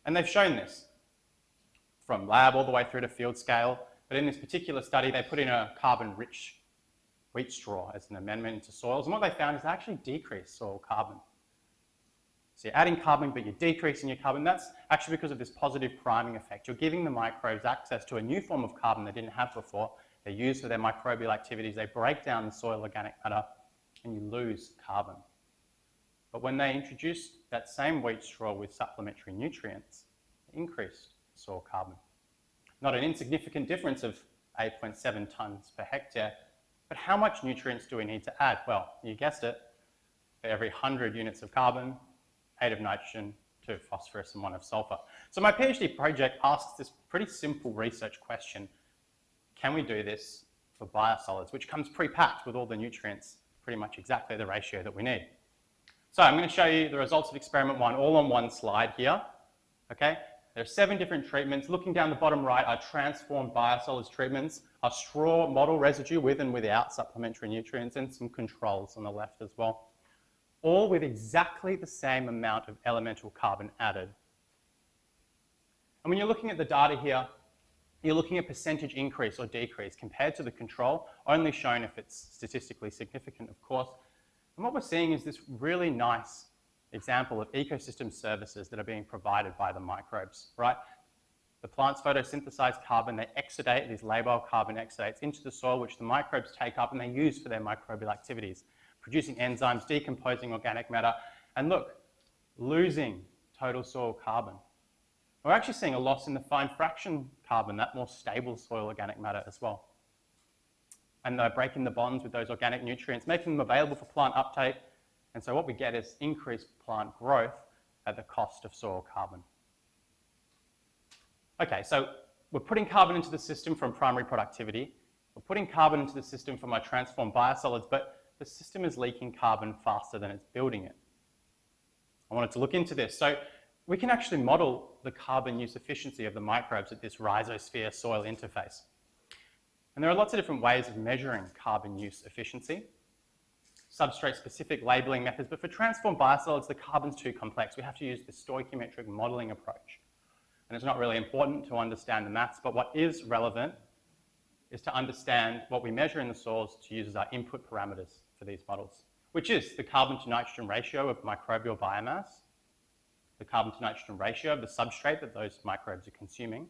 Speaker 9: And they've shown this from lab all the way through to field scale. But in this particular study, they put in a carbon-rich wheat straw as an amendment into soils. And what they found is they actually decreased soil carbon. So you're adding carbon, but you're decreasing your carbon. That's actually because of this positive priming effect. You're giving the microbes access to a new form of carbon they didn't have before. They're used for their microbial activities. They break down the soil organic matter, and you lose carbon. But when they introduced that same wheat straw with supplementary nutrients, it increased soil carbon. Not an insignificant difference of 8.7 tonnes per hectare, but how much nutrients do we need to add? Well, you guessed it, for every 100 units of carbon, 8 of nitrogen, 2 of phosphorus, and 1 of sulfur. So my PhD project asks this pretty simple research question: can we do this for biosolids, which comes pre-packed with all the nutrients, pretty much exactly the ratio that we need? So I'm going to show you the results of experiment 1 all on one slide here. Okay? There are 7 different treatments. Looking down the bottom right are transformed biosolids treatments, a straw model residue with and without supplementary nutrients, and some controls on the left as well, all with exactly the same amount of elemental carbon added. And when you're looking at the data here, you're looking at percentage increase or decrease compared to the control, only shown if it's statistically significant, of course. And what we're seeing is this really nice example of ecosystem services that are being provided by the microbes, right? The plants photosynthesize carbon, they exudate these labile carbon exudates into the soil, which the microbes take up and they use for their microbial activities, producing enzymes, decomposing organic matter, and look, losing total soil carbon. We're actually seeing a loss in the fine fraction carbon, that more stable soil organic matter as well. And they're breaking the bonds with those organic nutrients, making them available for plant uptake. And so what we get is increased plant growth at the cost of soil carbon. Okay, so we're putting carbon into the system from primary productivity. We're putting carbon into the system from our transformed biosolids, but the system is leaking carbon faster than it's building it. I wanted to look into this. So we can actually model the carbon use efficiency of the microbes at this rhizosphere soil interface. And there are lots of different ways of measuring carbon use efficiency. Substrate-specific labeling methods, but for transformed biosolids, the carbon's too complex. We have to use the stoichiometric modeling approach. And it's not really important to understand the maths, but what is relevant is to understand what we measure in the soils to use as our input parameters for these models, which is the carbon to nitrogen ratio of microbial biomass, the carbon to nitrogen ratio of the substrate that those microbes are consuming,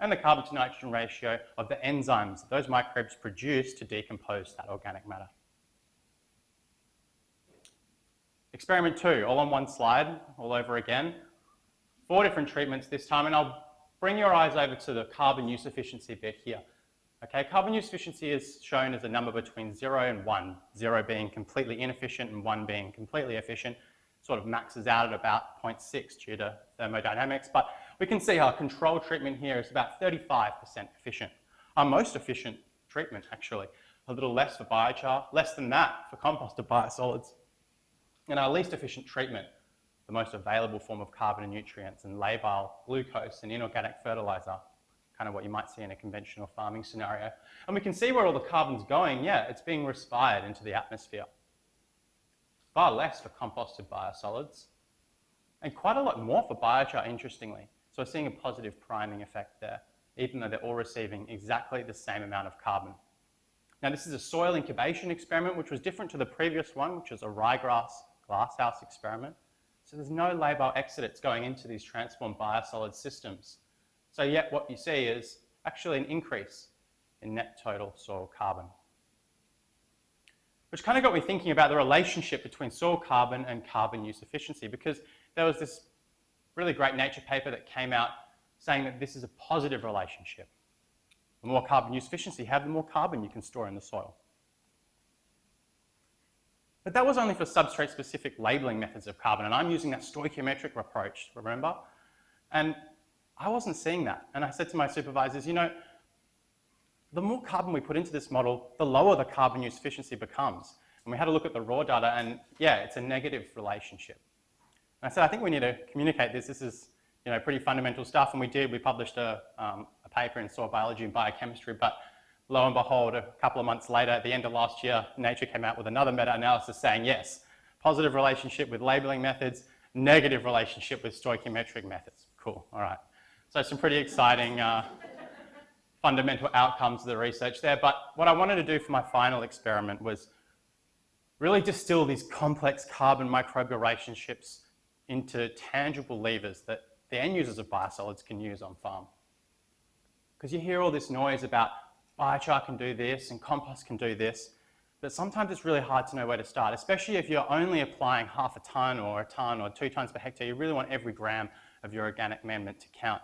Speaker 9: and the carbon to nitrogen ratio of the enzymes that those microbes produce to decompose that organic matter. Experiment 2, all on one slide, all over again. 4 different treatments this time, and I'll bring your eyes over to the carbon use efficiency bit here. Okay, carbon use efficiency is shown as a number between 0 and 1, 0 being completely inefficient and 1 being completely efficient. Sort of maxes out at about 0.6 due to thermodynamics, but we can see our control treatment here is about 35% efficient. Our most efficient treatment, actually, a little less for biochar, less than that for composted biosolids. And our least efficient treatment, the most available form of carbon and nutrients and labile, glucose and inorganic fertilizer, kind of what you might see in a conventional farming scenario. And we can see where all the carbon's going. Yeah, it's being respired into the atmosphere. Far less for composted biosolids, and quite a lot more for biochar, interestingly. So we're seeing a positive priming effect there, even though they're all receiving exactly the same amount of carbon. Now, this is a soil incubation experiment, which was different to the previous one, which was a ryegrass glasshouse experiment. So there's no labile exudates going into these transformed biosolid systems. So yet what you see is actually an increase in net total soil carbon, which kind of got me thinking about the relationship between soil carbon and carbon use efficiency, because there was this really great Nature paper that came out saying that this is a positive relationship. The more carbon use efficiency you have, the more carbon you can store in the soil. But that was only for substrate-specific labeling methods of carbon, and I'm using that stoichiometric approach, remember? And I wasn't seeing that. And I said to my supervisors, you know, the more carbon we put into this model, the lower the carbon use efficiency becomes. And we had a look at the raw data, and yeah, it's a negative relationship. And I said, I think we need to communicate this. This is, you know, pretty fundamental stuff, and we did. We published a paper in Soil Biology and Biochemistry, but lo and behold, a couple of months later, at the end of last year, Nature came out with another meta-analysis saying, yes, positive relationship with labeling methods, negative relationship with stoichiometric methods. Cool, all right. So some pretty exciting fundamental outcomes of the research there. But what I wanted to do for my final experiment was really distill these complex carbon microbial relationships into tangible levers that the end users of biosolids can use on farm. Because you hear all this noise about biochar can do this and compost can do this, but sometimes it's really hard to know where to start, especially if you're only applying half a tonne or 2 tonnes per hectare. You really want every gram of your organic amendment to count.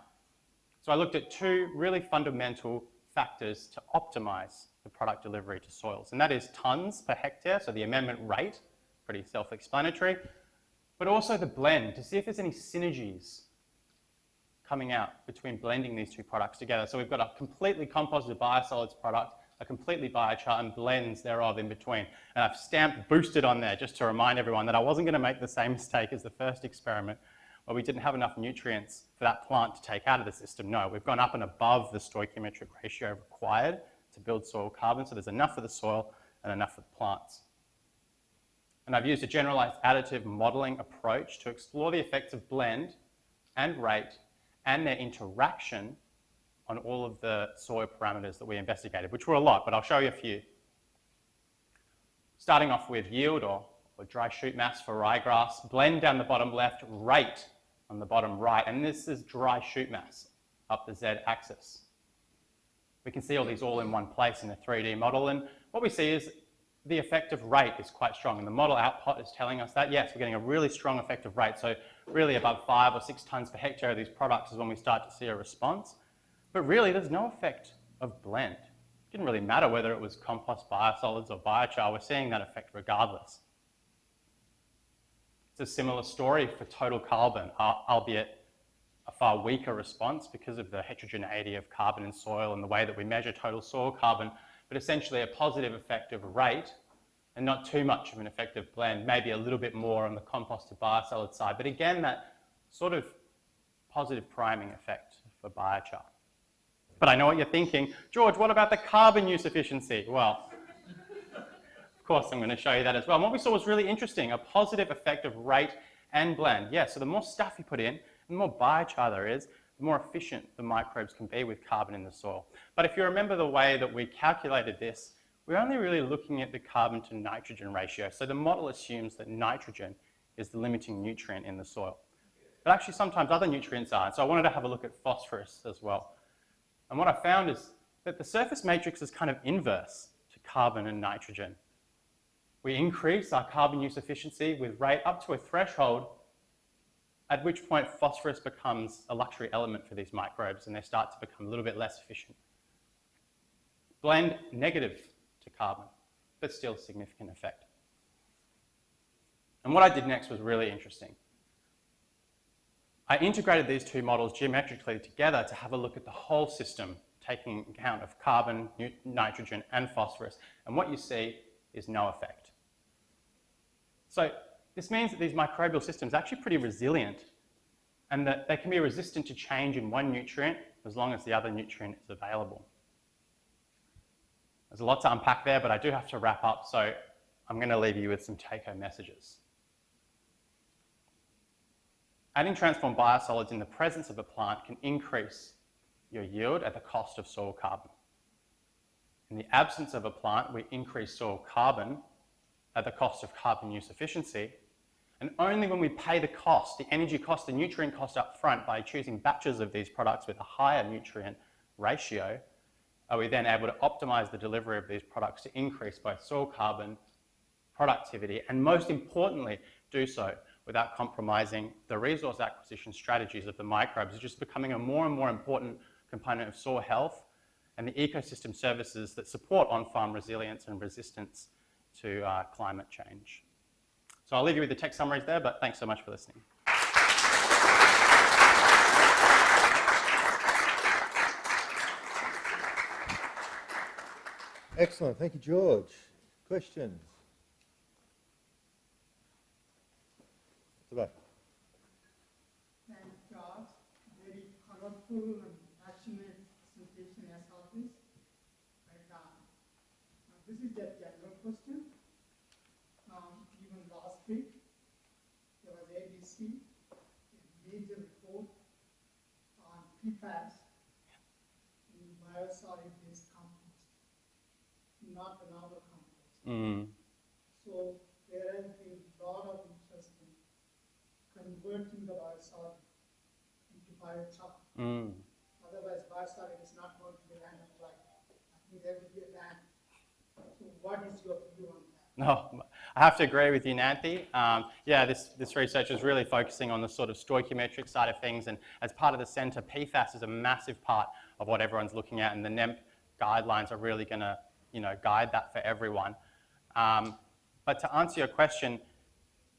Speaker 9: So I looked at 2 really fundamental factors to optimise the product delivery to soils, and that is tonnes per hectare, so the amendment rate, pretty self-explanatory, but also the blend, to see if there's any synergies coming out between blending these 2 products together. So we've got a completely composted biosolids product, a completely biochar, and blends thereof in between. And I've stamped boosted on there just to remind everyone that I wasn't going to make the same mistake as the first experiment where we didn't have enough nutrients for that plant to take out of the system. No, we've gone up and above the stoichiometric ratio required to build soil carbon, so there's enough for the soil and enough for the plants. And I've used a generalized additive modeling approach to explore the effects of blend and rate and their interaction on all of the soil parameters that we investigated, which were a lot, but I'll show you a few. Starting off with yield or dry shoot mass for ryegrass, blend down the bottom left, rate on the bottom right, and this is dry shoot mass. up the z-axis. We can see all these all in one place in the 3D model, and what we see is the effective rate is quite strong, and the model output is telling us that, yes, we're getting a really strong effective rate, so really above 5 or 6 tonnes per hectare of these products is when we start to see a response. But really, there's no effect of blend. It didn't really matter whether it was compost, biosolids, or biochar, we're seeing that effect regardless. It's a similar story for total carbon, albeit a far weaker response because of the heterogeneity of carbon in soil and the way that we measure total soil carbon, but essentially a positive effective rate and not too much of an effective blend, maybe a little bit more on the compost to biosolid side, but again, that sort of positive priming effect for biochar. But I know what you're thinking, George, what about the carbon use efficiency? Well, of course, I'm going to show you that as well. And what we saw was really interesting, a positive effective rate and blend. Yeah, so the more stuff you put in, the more biochar there is, the more efficient the microbes can be with carbon in the soil. But if you remember the way that we calculated this, we're only really looking at the carbon to nitrogen ratio. So the model assumes that nitrogen is the limiting nutrient in the soil. But actually sometimes other nutrients are. So I wanted to have a look at phosphorus as well. And what I found is that the surface matrix is kind of inverse to carbon and nitrogen. We increase our carbon use efficiency with rate up to a threshold, at which point phosphorus becomes a luxury element for these microbes and they start to become a little bit less efficient. Blend negative to carbon, but still significant effect. And what I did next was really interesting. I integrated these two models geometrically together to have a look at the whole system, taking account of carbon, nitrogen, and phosphorus. And what you see is no effect. So this means that these microbial systems are actually pretty resilient and that they can be resistant to change in one nutrient as long as the other nutrient is available. There's a lot to unpack there, but I do have to wrap up, so I'm going to leave you with some take-home messages. Adding transformed biosolids in the presence of a plant can increase your yield at the cost of soil carbon. In the absence of a plant, we increase soil carbon at the cost of carbon use efficiency, and only when we pay the cost, the energy cost, the nutrient cost up front by choosing batches of these products with a higher nutrient ratio, are we then able to optimize the delivery of these products to increase both soil carbon, productivity, and most importantly, do so without compromising the resource acquisition strategies of the microbes. It's just becoming a more and more important component of soil health and the ecosystem services that support on-farm resilience and resistance to climate change. So I'll leave you with the text summaries there, but thanks so much for listening.
Speaker 4: Excellent, thank you, George. Questions? Today.
Speaker 10: Thanks, George. Very colorful and passionate presentation as always. This is a general question. Even last week, there was ABC, a major report on PFAS in biosolid-based compost, not the normal compost. So there has been a lot of interest in converting the biosolid into biochar. Otherwise, biosolid is not going to be land of life. I think there will be a ban. So what is your view on that?
Speaker 9: No, I have to agree with you, Nanthi. Yeah, this research is really focusing on the sort of stoichiometric side of things, and as part of the centre, PFAS is a massive part of what everyone's looking at, and the NEMP guidelines are really going to, guide that for everyone. But to answer your question,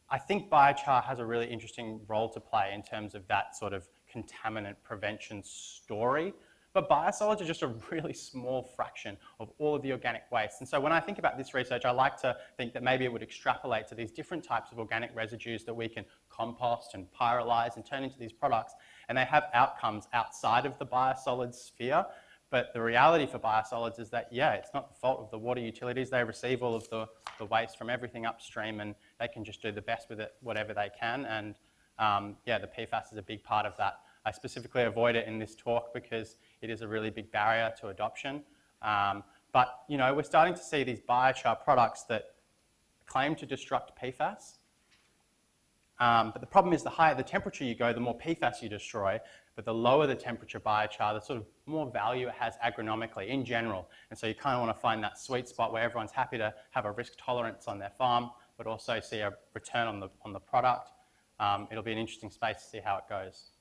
Speaker 9: I think biochar has a really interesting role to play in terms of that sort of contaminant prevention story. But biosolids are just a really small fraction of all of the organic waste. And so when I think about this research, I like to think that maybe it would extrapolate to these different types of organic residues that we can compost and pyrolyze and turn into these products. And they have outcomes outside of the biosolid sphere. But the reality for biosolids is that, yeah, it's not the fault of the water utilities. They receive all of the waste from everything upstream, and they can just do the best with it, whatever they can. And yeah, the PFAS is a big part of that. I specifically avoid it in this talk because it is a really big barrier to adoption. But we're starting to see these biochar products that claim to destruct PFAS, But the problem is the higher the temperature you go, the more PFAS you destroy, but the lower the temperature biochar, the sort of more value it has agronomically in general. And so you kind of want to find that sweet spot where everyone's happy to have a risk tolerance on their farm, but also see a return on the product. It'll be an interesting space to see how it goes.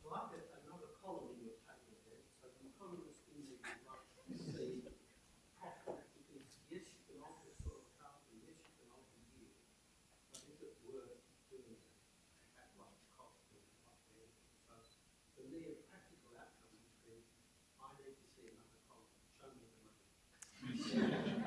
Speaker 6: Well, I've got another column in your paper there. So the economist in the see profit because yes, you can alter soil carbon, yes, you can alter yield, but is it worth doing it at what cost or what benefit? So for me, a practical outcome would be I need to see another column. Show me the money.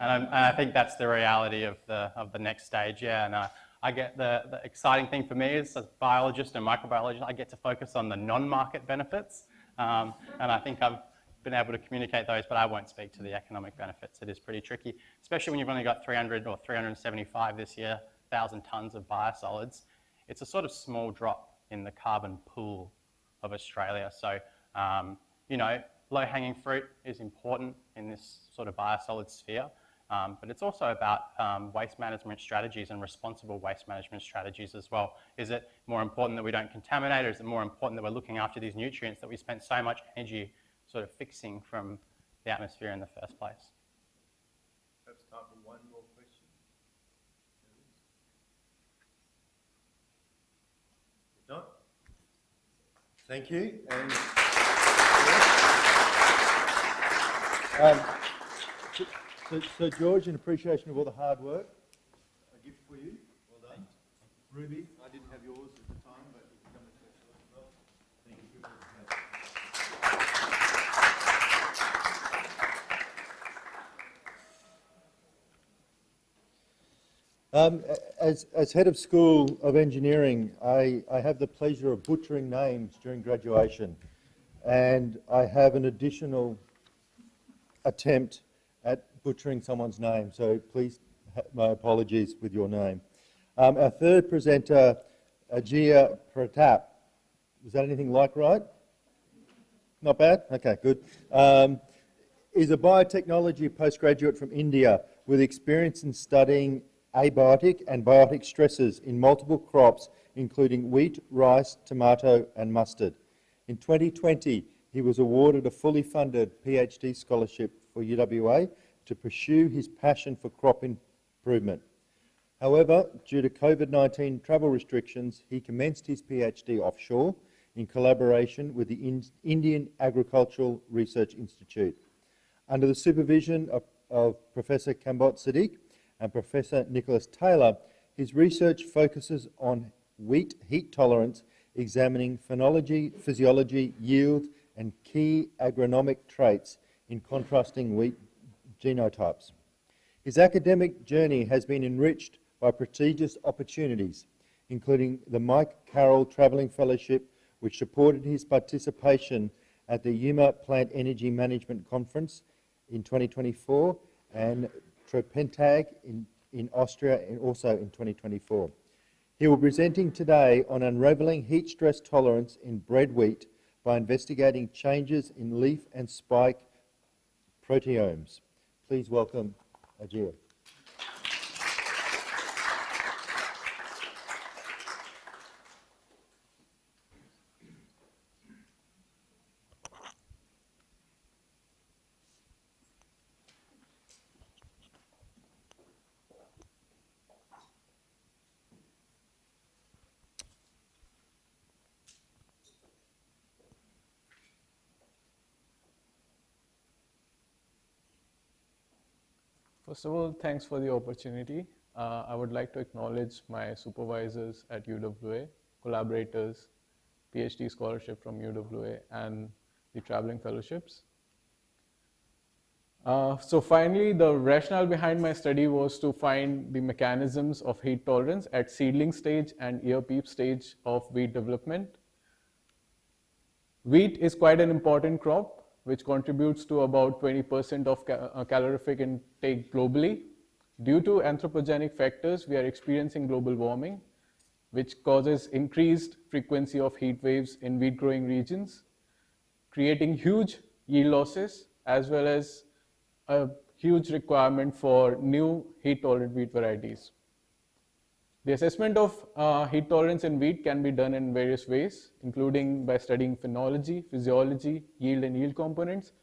Speaker 9: And I think that's the reality of the next stage, yeah. And I get the exciting thing for me is as a biologist and microbiologist, I get to focus on the non-market benefits. And I think I've been able to communicate those, but I won't speak to the economic benefits. It is pretty tricky, especially when you've only got 300 or 375 this year, 1,000 tonnes of biosolids. It's a sort of small drop in the carbon pool of Australia. So, you know, low-hanging fruit is important in this sort of biosolid sphere. But it's also about waste management strategies and responsible waste management strategies as well. Is it more important that we don't contaminate, or is it more important that we're looking after these nutrients that we spent so much energy sort of fixing from the atmosphere in the first place?
Speaker 4: Perhaps time for one more question. If not, thank you. And So George, in appreciation of all the hard work, a gift for you. Well done. Ruby, I didn't have yours at the time, but you can come and fetch yours as well. Thank you. As head of School of Engineering, I have the pleasure of butchering names during graduation, and I have an additional attempt at butchering someone's name, so please, my apologies with your name. Our third presenter, Ajia Pratap. Was that anything like right? Not bad? Okay, good. Is a biotechnology postgraduate from India with experience in studying abiotic and biotic stresses in multiple crops, including wheat, rice, tomato, and mustard. In 2020, he was awarded a fully funded PhD scholarship for UWA to pursue his passion for crop improvement. However, due to COVID-19 travel restrictions, he commenced his PhD offshore in collaboration with the Indian Agricultural Research Institute. Under the supervision of Professor Kambot Siddique and Professor Nicholas Taylor, his research focuses on wheat heat tolerance, examining phenology, physiology, yield, and key agronomic traits in contrasting wheat genotypes. His academic journey has been enriched by prestigious opportunities, including the Mike Carroll Travelling Fellowship, which supported his participation at the Yuma Plant Energy Management Conference in 2024, and Tropentag in Austria also in 2024. He will be presenting today on unravelling heat stress tolerance in bred wheat by investigating changes in leaf and spike proteomes. Please welcome Ajia.
Speaker 11: First of all, thanks for the opportunity. I would like to acknowledge my supervisors at UWA, collaborators, PhD scholarship from UWA, and the traveling fellowships. So finally, the rationale behind my study was to find the mechanisms of heat tolerance at seedling stage and ear peep stage of wheat development. Wheat is quite an important crop, which contributes to about 20% of calorific intake globally. Due to anthropogenic factors, we are experiencing global warming, which causes increased frequency of heat waves in wheat growing regions, creating huge yield losses, as well as a huge requirement for new heat tolerant wheat varieties. The assessment of heat tolerance in wheat can be done in various ways, including by studying phenology, physiology, yield and yield components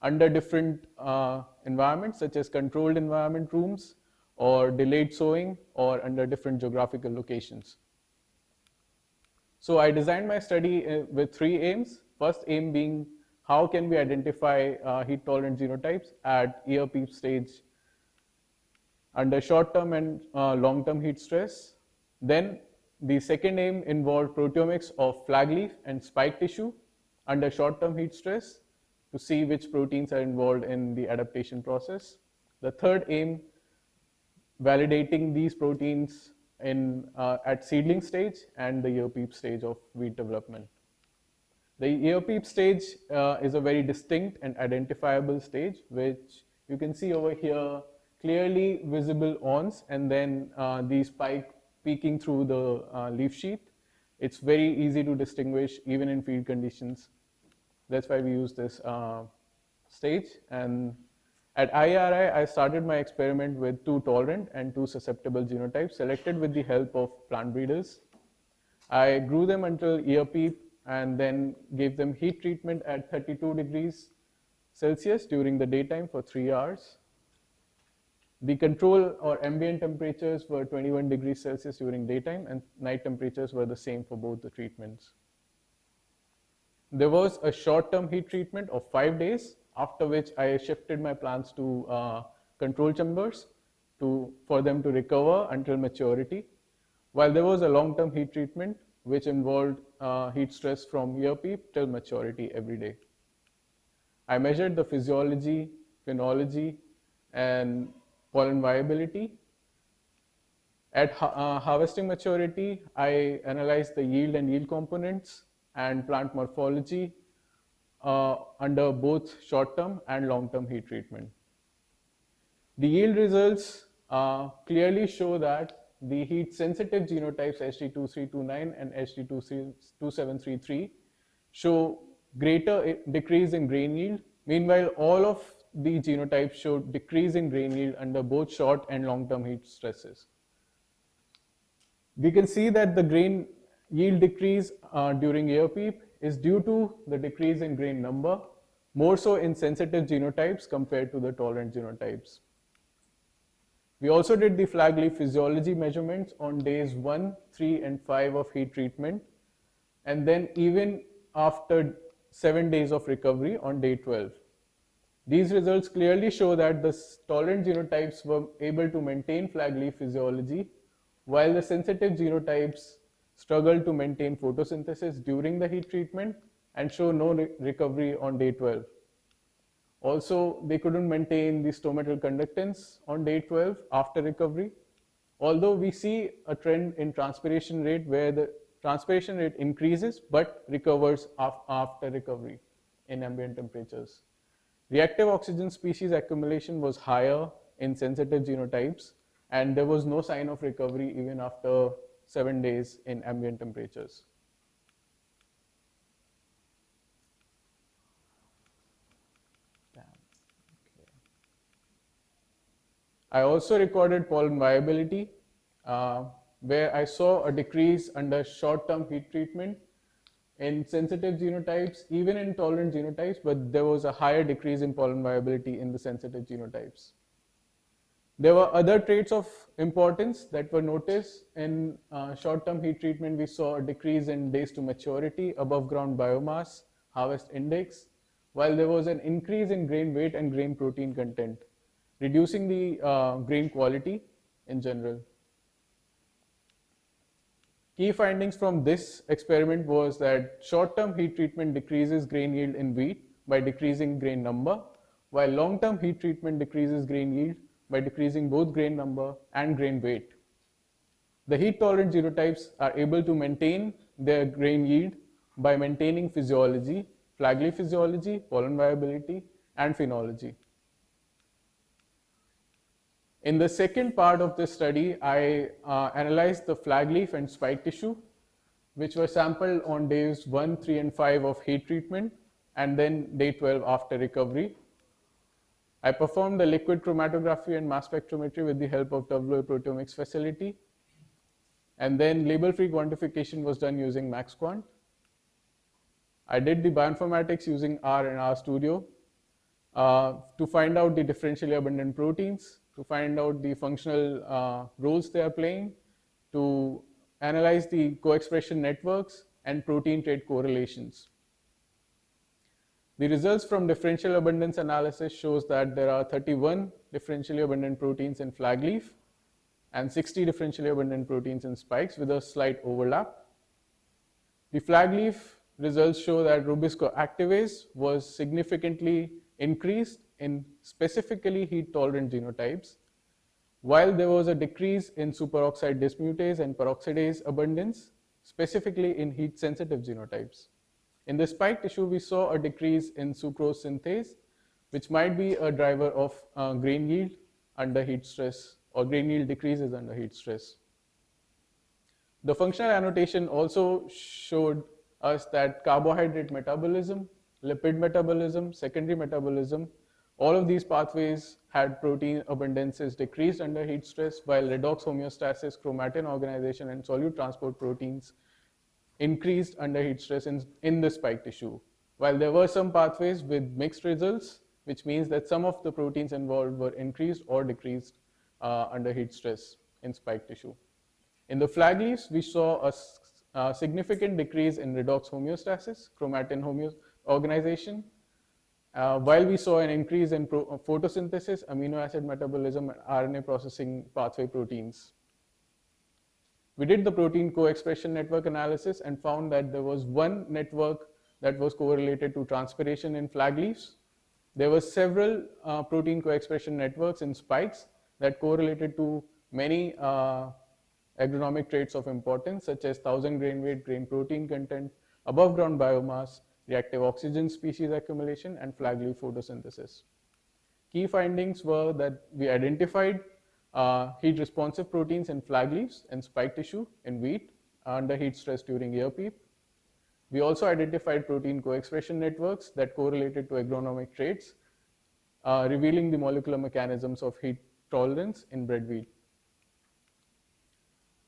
Speaker 11: under different environments such as controlled environment rooms or delayed sowing or under different geographical locations. So I designed my study with 3 aims. First aim being how can we identify heat tolerant genotypes at ear peep stage under short-term and long-term heat stress. Then the second aim involved proteomics of flag leaf and spike tissue under short-term heat stress to see which proteins are involved in the adaptation process. The third aim, validating these proteins at seedling stage and the ear peep stage of wheat development. The ear peep stage is a very distinct and identifiable stage, which you can see over here, clearly visible awns and then the spike peeking through the leaf sheath. It's very easy to distinguish even in field conditions. That's why we use this stage. And at IRI, I started my experiment with 2 tolerant and 2 susceptible genotypes selected with the help of plant breeders. I grew them until ear peep and then gave them heat treatment at 32 degrees Celsius during the daytime for 3 hours. The control or ambient temperatures were 21 degrees Celsius during daytime, and night temperatures were the same for both the treatments. There was a short-term heat treatment of 5 days, after which I shifted my plants to control chambers for them to recover until maturity, while there was a long-term heat treatment which involved heat stress from ear peep till maturity every day. I measured the physiology, phenology, and pollen viability. At harvesting maturity, I analyzed the yield and yield components and plant morphology under both short-term and long-term heat treatment. The yield results clearly show that the heat-sensitive genotypes HD2329 and HD2733 show greater decrease in grain yield. Meanwhile, all of the genotypes showed decrease in grain yield under both short and long-term heat stresses. We can see that the grain yield decrease during ear peep is due to the decrease in grain number, more so in sensitive genotypes compared to the tolerant genotypes. We also did the flag leaf physiology measurements on days 1, 3, and 5 of heat treatment, and then even after 7 days of recovery on day 12. These results clearly show that the tolerant genotypes were able to maintain flag leaf physiology, while the sensitive genotypes struggled to maintain photosynthesis during the heat treatment and show no recovery on day 12. Also, they couldn't maintain the stomatal conductance on day 12 after recovery, although we see a trend in transpiration rate where the transpiration rate increases but recovers after recovery in ambient temperatures. Reactive oxygen species accumulation was higher in sensitive genotypes, and there was no sign of recovery even after 7 days in ambient temperatures. I also recorded pollen viability, where I saw a decrease under short-term heat treatment in sensitive genotypes, even in tolerant genotypes, but there was a higher decrease in pollen viability in the sensitive genotypes. There were other traits of importance that were noticed. In short-term heat treatment, we saw a decrease in days to maturity, above ground biomass, harvest index, while there was an increase in grain weight and grain protein content, reducing the grain quality in general. Key findings from this experiment was that short-term heat treatment decreases grain yield in wheat by decreasing grain number, while long-term heat treatment decreases grain yield by decreasing both grain number and grain weight. The heat-tolerant genotypes are able to maintain their grain yield by maintaining physiology, flag leaf physiology, pollen viability, and phenology. In the second part of this study, I analyzed the flag leaf and spike tissue, which were sampled on days 1, 3, and 5 of heat treatment, and then day 12 after recovery. I performed the liquid chromatography and mass spectrometry with the help of WA proteomics facility. And then label-free quantification was done using MaxQuant. I did the bioinformatics using R and RStudio to find out the differentially abundant proteins, to find out the functional roles they are playing, to analyze the co-expression networks and protein trait correlations. The results from differential abundance analysis shows that there are 31 differentially abundant proteins in flag leaf and 60 differentially abundant proteins in spikes with a slight overlap. The flag leaf results show that Rubisco activase was significantly increased in specifically heat-tolerant genotypes, while there was a decrease in superoxide dismutase and peroxidase abundance, specifically in heat-sensitive genotypes. In the spike tissue, we saw a decrease in sucrose synthase, which might be a driver of grain yield under heat stress, or grain yield decreases under heat stress. The functional annotation also showed us that carbohydrate metabolism, lipid metabolism, secondary metabolism, all of these pathways had protein abundances decreased under heat stress, while redox homeostasis, chromatin organization, and solute transport proteins increased under heat stress in the spike tissue. While there were some pathways with mixed results, which means that some of the proteins involved were increased or decreased under heat stress in spike tissue. In the flag leaves, we saw a significant decrease in redox homeostasis, chromatin organization, while we saw an increase in photosynthesis, amino acid metabolism, and RNA processing pathway proteins. We did the protein co-expression network analysis and found that there was one network that was correlated to transpiration in flag leaves. There were several protein co-expression networks in spikes that correlated to many agronomic traits of importance, such as 1000 grain weight grain protein content, above ground biomass, reactive oxygen species accumulation, and flag leaf photosynthesis. Key findings were that we identified heat responsive proteins in flag leaves and spike tissue in wheat under heat stress during ear peep. We also identified protein co-expression networks that correlated to agronomic traits, revealing the molecular mechanisms of heat tolerance in bred wheat.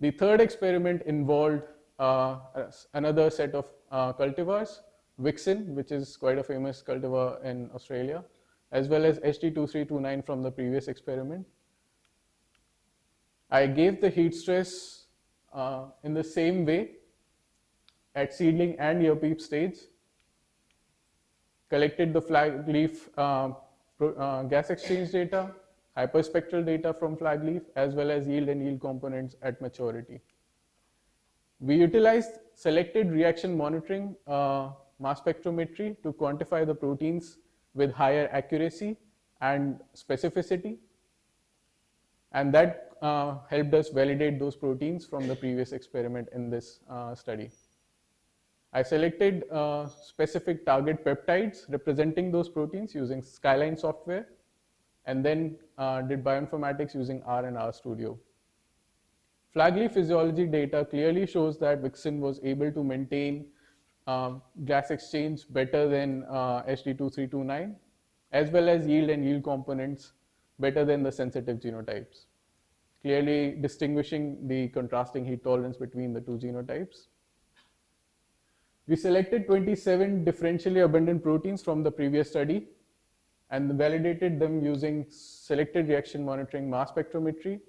Speaker 11: The third experiment involved another set of cultivars, Vixen, which is quite a famous cultivar in Australia, as well as HT2329 from the previous experiment. I gave the heat stress in the same way at seedling and ear peep stage, collected the flag leaf gas exchange data, hyperspectral data from flag leaf, as well as yield and yield components at maturity. We utilized selected reaction monitoring mass spectrometry to quantify the proteins with higher accuracy and specificity, and that helped us validate those proteins from the previous experiment in this study. I selected specific target peptides representing those proteins using Skyline software, and then did bioinformatics using R and RStudio. Flag leaf physiology data clearly shows that Vixen was able to maintain gas exchange better than HD2329, as well as yield and yield components better than the sensitive genotypes, clearly distinguishing the contrasting heat tolerance between the two genotypes. We selected 27 differentially abundant proteins from the previous study and validated them using selected reaction monitoring mass spectrometry.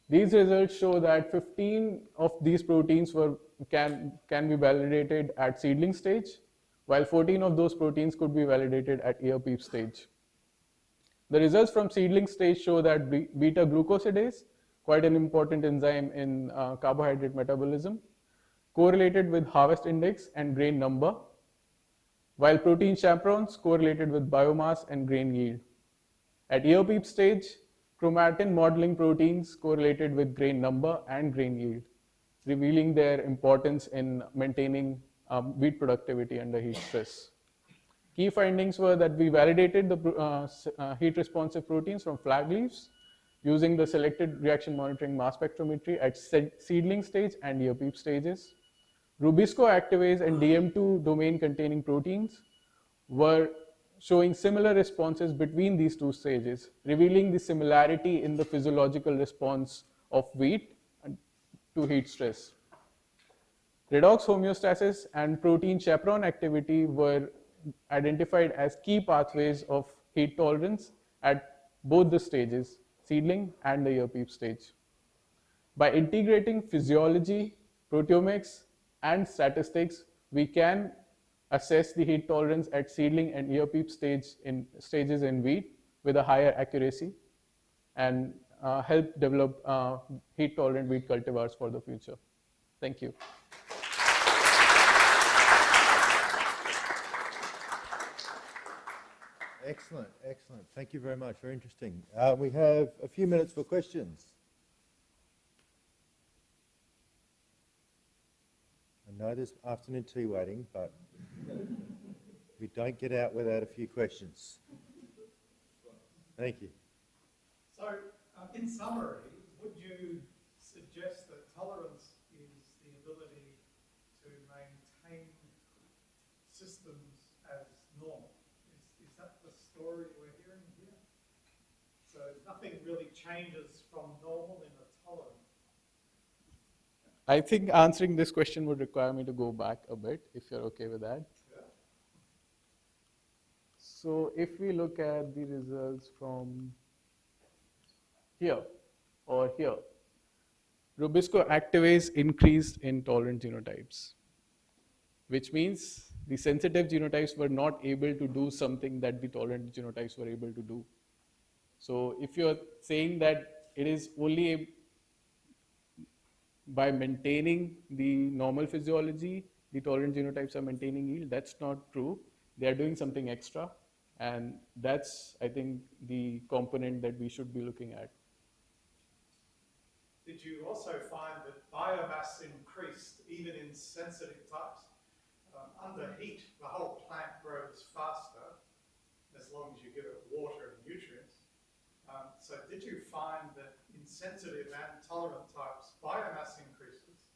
Speaker 11: These results show that 15 of these proteins can be validated at seedling stage, while 14 of those proteins could be validated at ear peep stage. The results from seedling stage show that beta glucosidase, quite an important enzyme in carbohydrate metabolism, correlated with harvest index and grain number, while protein chaperones correlated with biomass and grain yield. At ear peep stage, chromatin modeling proteins correlated with grain number and grain yield, revealing their importance in maintaining wheat productivity under heat stress. Key findings were that we validated the heat responsive proteins from flag leaves using the selected reaction monitoring mass spectrometry at seedling stage and ear peep stages. Rubisco activase and DM2 domain containing proteins were showing similar responses between these two stages, revealing the similarity in the physiological response of wheat to heat stress. Redox homeostasis and protein chaperone activity were identified as key pathways of heat tolerance at both the stages, seedling and the ear peep stage. By integrating physiology, proteomics, and statistics, we can assess the heat tolerance at seedling and ear peep stages in wheat with a higher accuracy and help develop heat tolerant wheat cultivars for the future. Thank you.
Speaker 4: Excellent, excellent. Thank you very much. Very interesting. We have a few minutes for questions. I know there's afternoon tea waiting, but we don't get out without a few questions. Thank you.
Speaker 6: So, in summary, would you suggest that tolerance is the ability to maintain systems as normal? Is that the story we're hearing here? So nothing really changes from normal in a tolerance.
Speaker 11: I think answering this question would require me to go back a bit, if you're okay with that.
Speaker 6: Yeah.
Speaker 11: So if we look at the results from here or here, Rubisco activase increased in tolerant genotypes, which means the sensitive genotypes were not able to do something that the tolerant genotypes were able to do. So if you're saying that it is only by maintaining the normal physiology, the tolerant genotypes are maintaining yield, that's not true. They are doing something extra, and that's, I think, the component that we should be looking at.
Speaker 6: Did you also find that biomass increased even in sensitive types? Under heat, the whole plant grows faster as long as you give it water and nutrients. So did you find that in sensitive and tolerant types, biomass increases?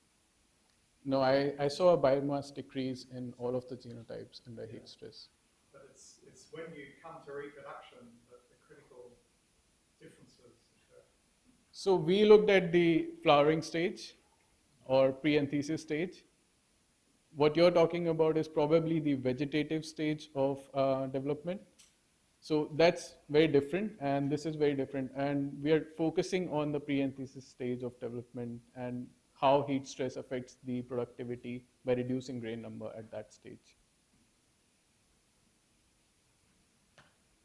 Speaker 11: No, I saw a biomass decrease in all of the genotypes under heat stress.
Speaker 6: But it's when you come to reproduction that the critical differences occur.
Speaker 11: So we looked at the flowering stage or pre-anthesis stage. What you're talking about is probably the vegetative stage of development. So that's very different, and this is very different. And we are focusing on the pre-anthesis stage of development and how heat stress affects the productivity by reducing grain number at that stage.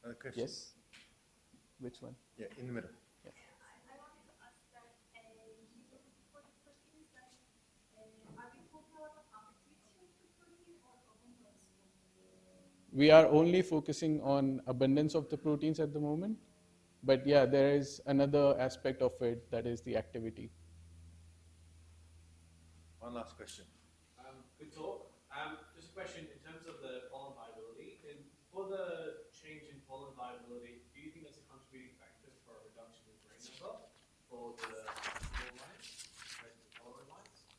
Speaker 4: Another question?
Speaker 11: Yes? Which one?
Speaker 4: Yeah, in the middle.
Speaker 8: I wanted to ask that for the proteins that are we talking about abundance of protein or abundance of
Speaker 11: We are only focusing on abundance of the proteins at the moment. But yeah, there is another aspect of it, that is the activity.
Speaker 4: One last question.
Speaker 7: Good talk. Just a question in terms of the pollen viability. For the change in pollen viability, do you think that's a contributing factor for a reduction in grain number for the small lines, the tolerant lines?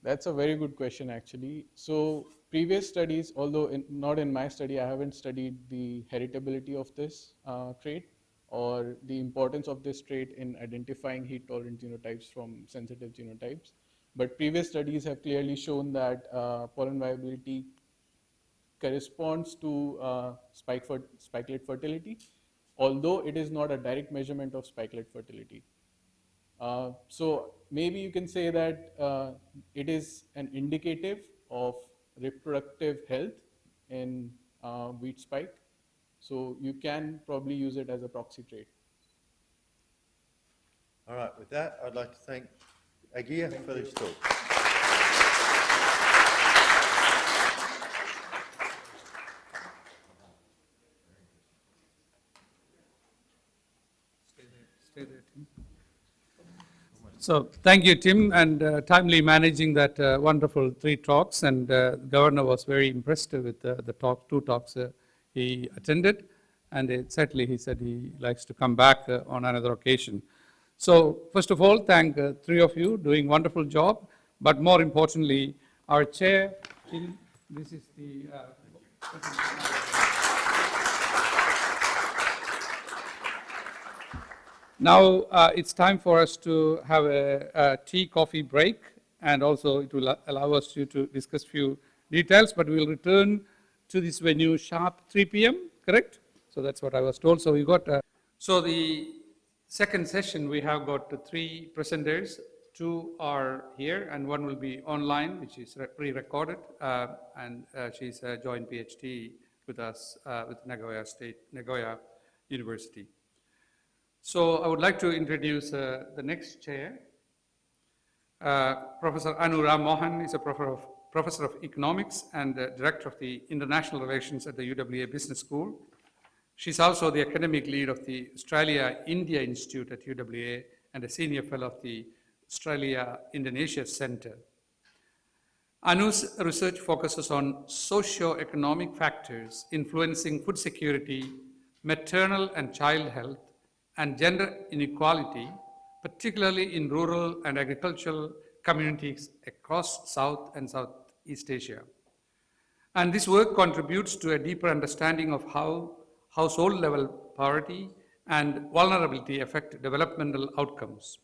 Speaker 11: That's a very good question, actually. So previous studies, although not in my study, I haven't studied the heritability of this trait or the importance of this trait in identifying heat-tolerant genotypes from sensitive genotypes. But previous studies have clearly shown that pollen viability corresponds to spikelet fertility, although it is not a direct measurement of spikelet fertility. So maybe you can say that it is an indicative of reproductive health in wheat spike. So you can probably use it as a proxy trait.
Speaker 4: All right, with that, I'd like to thank Agir for this talk.
Speaker 2: Stay there, Tim. So thank you, Tim, and timely managing that wonderful 3 talks. And the governor was very impressed with the two talks he attended. And certainly he said he likes to come back on another occasion. So first of all, thank 3 of you doing wonderful job. But more importantly, our chair, Tim, this is the Now it's time for us to have a tea coffee break, and also it will allow us to discuss few details, but we will return to this venue sharp 3 p.m., correct? So that's what I was told. So we got, so the second session, we have got 3 presenters. 2 are here and 1 will be online, which is pre-recorded, and she's a joint PhD with us with Nagoya University. So I would like to introduce the next chair. Professor Anu Ram Mohan is a professor of economics and director of the international relations at the UWA Business School. She's also the academic lead of the Australia-India Institute at UWA and a senior fellow of the Australia-Indonesia Center. Anu's research focuses on socio-economic factors influencing food security, maternal and child health, and gender inequality, particularly in rural and agricultural communities across South and Southeast Asia. And this work contributes to a deeper understanding of how household-level poverty and vulnerability affect developmental outcomes.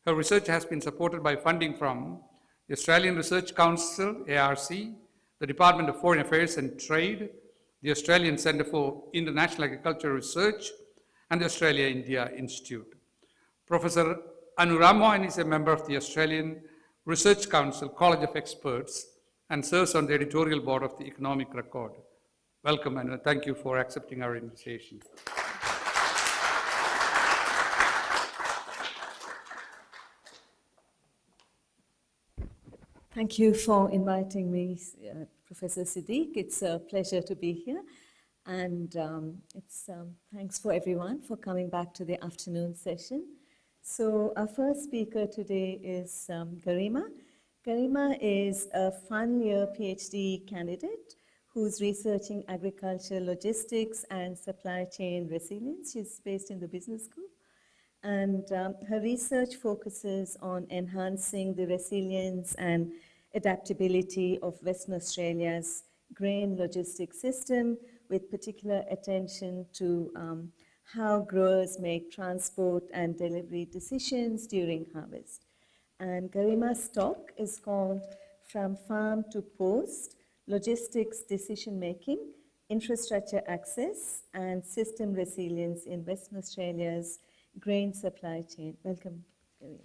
Speaker 2: Her research has been supported by funding from the Australian Research Council, ARC, the Department of Foreign Affairs and Trade, the Australian Centre for International Agricultural Research, and the Australia-India Institute. Professor Anu Ram Mohan is a member of the Australian Research Council College of Experts and serves on the editorial board of the Economic Record. Welcome, and thank you for accepting our invitation.
Speaker 12: Thank you for inviting me, Professor Siddique. It's a pleasure to be here. And thanks for everyone for coming back to the afternoon session. So our first speaker today is Garima. Garima is a final year PhD candidate who's researching agriculture, logistics, and supply chain resilience. She's based in the business school. And her research focuses on enhancing the resilience and adaptability of Western Australia's grain logistics system, with particular attention to how growers make transport and delivery decisions during harvest. And Garima's talk is called From Farm to Post: Logistics Decision Making, Infrastructure Access, and System Resilience in Western Australia's Grain Supply Chain. Welcome, Garima.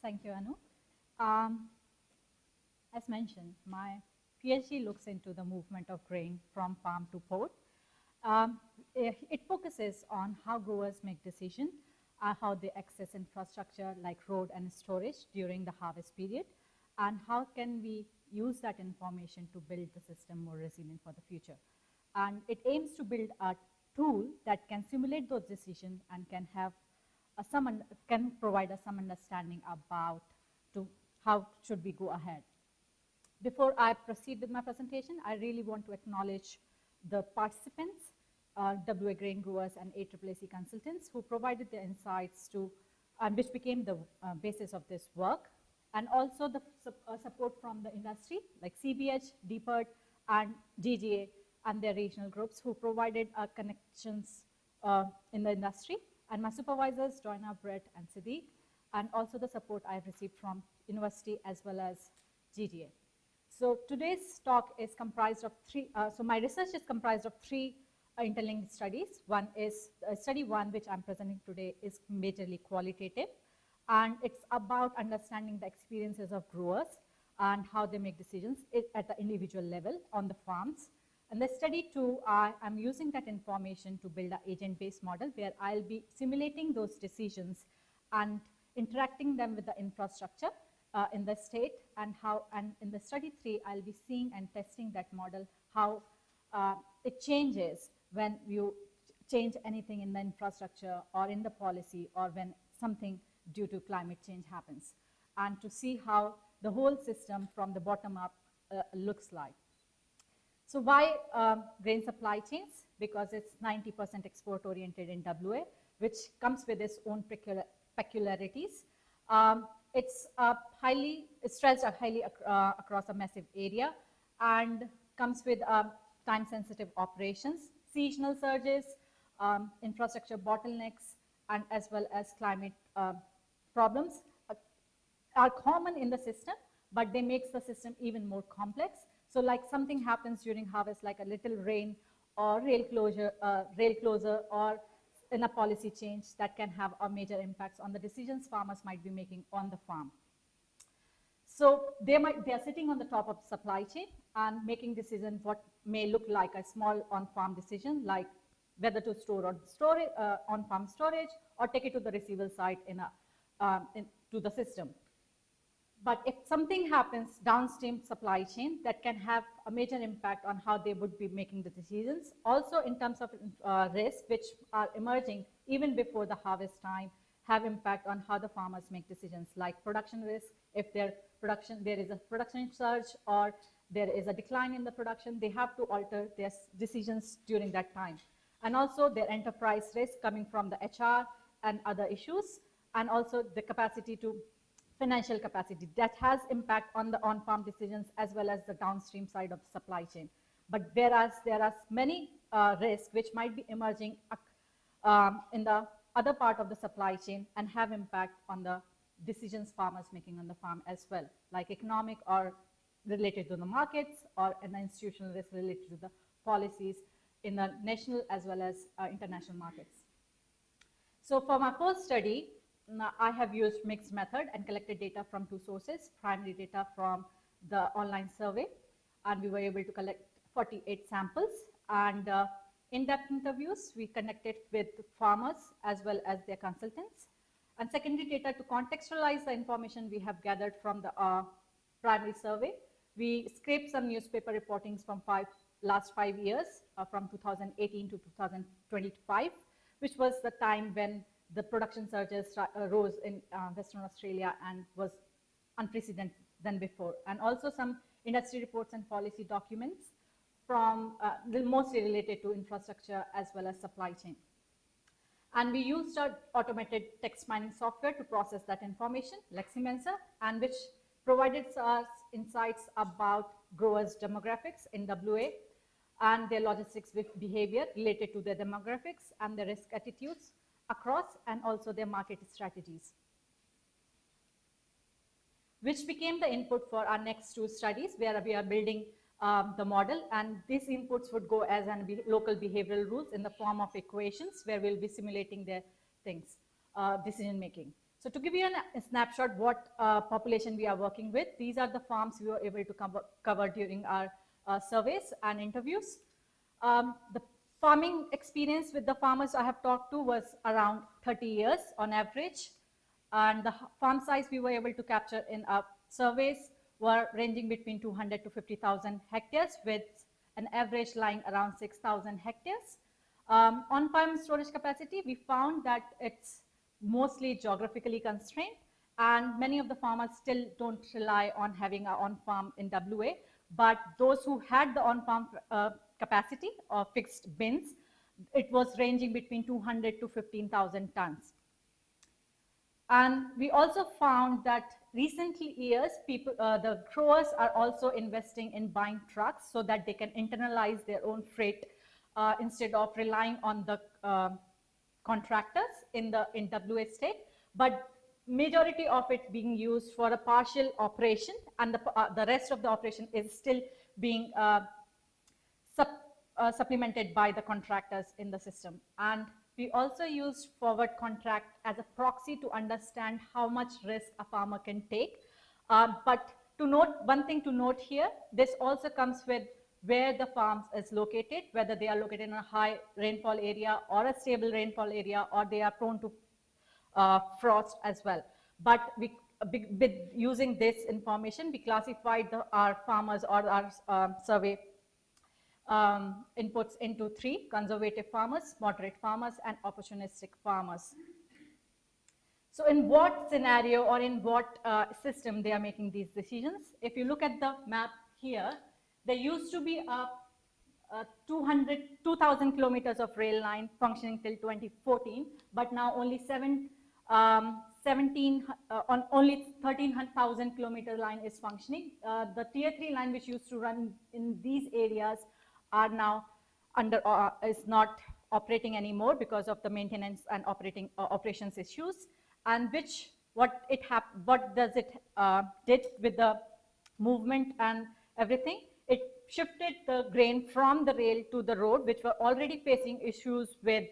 Speaker 13: Thank you, Anu. As mentioned, my PhD looks into the movement of grain from farm to port. It focuses on how growers make decisions, how they access infrastructure like road and storage during the harvest period, and how can we use that information to build the system more resilient for the future. And it aims to build a tool that can simulate those decisions and can have can provide us some understanding about how should we go ahead. Before I proceed with my presentation, I really want to acknowledge the participants, WA Grain Growers and ACCC consultants who provided the insights which became the basis of this work, and also the support from the industry like CBH, DPERT, and GGA and their regional groups who provided connections in the industry, and my supervisors, Joanna, Brett, and Siddique, and also the support I've received from university as well as GGA. So today's talk is comprised of my research is comprised of 3 interlinked studies. One is study 1, which I'm presenting today, is majorly qualitative, and it's about understanding the experiences of growers and how they make decisions at the individual level on the farms. And the study 2, I'm using that information to build an agent-based model where I'll be simulating those decisions and interacting them with the infrastructure in the state, and in the study 3, I'll be seeing and testing that model, how it changes when you change anything in the infrastructure or in the policy, or when something due to climate change happens, and to see how the whole system from the bottom up looks like. So why grain supply chains? Because it's 90% export oriented in WA, which comes with its own peculiarities. It's stretched highly across a massive area, and comes with time-sensitive operations, seasonal surges, infrastructure bottlenecks, and as well as climate problems are common in the system, but they make the system even more complex. So like something happens during harvest, like a little rain or rail closure, or in a policy change that can have a major impacts on the decisions farmers might be making on the farm. So they are sitting on the top of the supply chain and making decisions what may look like a small on-farm decision, like whether to store on-farm storage or take it to the receival site to the system. But if something happens downstream supply chain, that can have a major impact on how they would be making the decisions. Also in terms of risks, which are emerging even before the harvest time, have impact on how the farmers make decisions, like production risk. If there is a production surge or there is a decline in the production, they have to alter their decisions during that time. And also their enterprise risk coming from the HR and other issues, and also the financial capacity that has impact on the on-farm decisions as well as the downstream side of the supply chain. But whereas there are many risks which might be emerging in the other part of the supply chain and have impact on the decisions farmers making on the farm as well, like economic or related to the markets, or an institutional risk related to the policies in the national as well as international markets. So for my first study, I have used mixed method and collected data from two sources, primary data from the online survey, and we were able to collect 48 samples, and in-depth interviews we conducted with farmers as well as their consultants, and secondary data to contextualize the information we have gathered from the primary survey. We scraped some newspaper reportings from last 5 years, from 2018 to 2025, which was the time when the production surges rose in Western Australia and was unprecedented than before. And also some industry reports and policy documents from mostly related to infrastructure as well as supply chain. And we used our automated text mining software to process that information, Leximensa, and which provided us insights about growers' demographics in WA and their logistics behavior related to their demographics and their risk attitudes across, and also their market strategies, which became the input for our next two studies, where we are building the model, and these inputs would go as local behavioral rules in the form of equations, where we'll be simulating their decision making. So to give you a snapshot what population we are working with, these are the farms we were able to cover during our surveys and interviews. The farming experience with the farmers I have talked to was around 30 years on average, and the farm size we were able to capture in our surveys were ranging between 200 to 50,000 hectares, with an average lying around 6,000 hectares. On-farm storage capacity, we found that it's mostly geographically constrained, and many of the farmers still don't rely on having an on-farm in WA, but those who had the on-farm capacity or fixed bins, it was ranging between 200 to 15,000 tons. And we also found that recent years, the growers are also investing in buying trucks so that they can internalize their own freight instead of relying on the contractors in WA state. But majority of it being used for a partial operation, and the rest of the operation is still being supplemented by the contractors in the system. And we also used forward contract as a proxy to understand how much risk a farmer can take. But to note, one thing to note here, this also comes with where the farms is located, whether they are located in a high rainfall area or a stable rainfall area, or they are prone to frost as well. But using this information, we classified our farmers or our survey inputs into three: conservative farmers, moderate farmers, and opportunistic farmers. So in what scenario or in what system they are making these decisions? If you look at the map here, there used to be a 2,000 kilometers of rail line functioning till 2014, but now only 13,000 kilometer line is functioning. The tier 3 line which used to run in these areas are now is not operating anymore because of the maintenance and operations issues, and what does it did with the movement and everything. It shifted the grain from the rail to the road, which were already facing issues with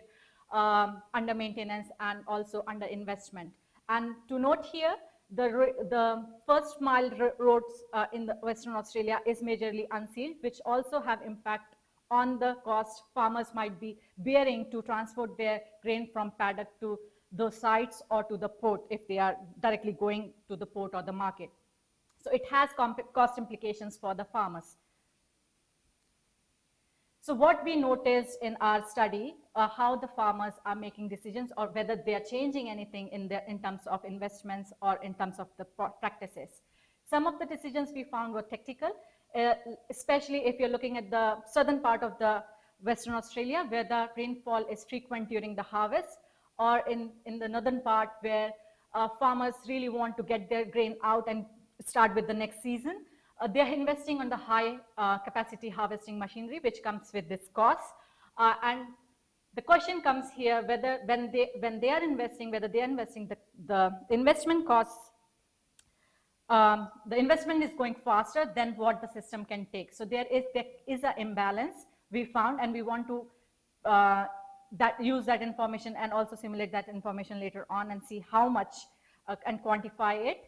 Speaker 13: under maintenance and also under investment. And to note here, the first mile roads in the Western Australia is majorly unsealed, which also have impact on the cost farmers might be bearing to transport their grain from paddock to those sites or to the port if they are directly going to the port or the market. So it has cost implications for the farmers. So what we noticed in our study, how the farmers are making decisions or whether they are changing anything in terms of investments or in terms of the practices. Some of the decisions we found were tactical, especially if you're looking at the southern part of the Western Australia, where the rainfall is frequent during the harvest, or in the northern part where farmers really want to get their grain out and start with the next season. They're investing on the high capacity harvesting machinery, which comes with this cost. And the question comes here whether when they are investing, whether they are investing the investment costs, the investment is going faster than what the system can take. So there is an imbalance we found, and we want to use that information and also simulate that information later on and see how much and quantify it.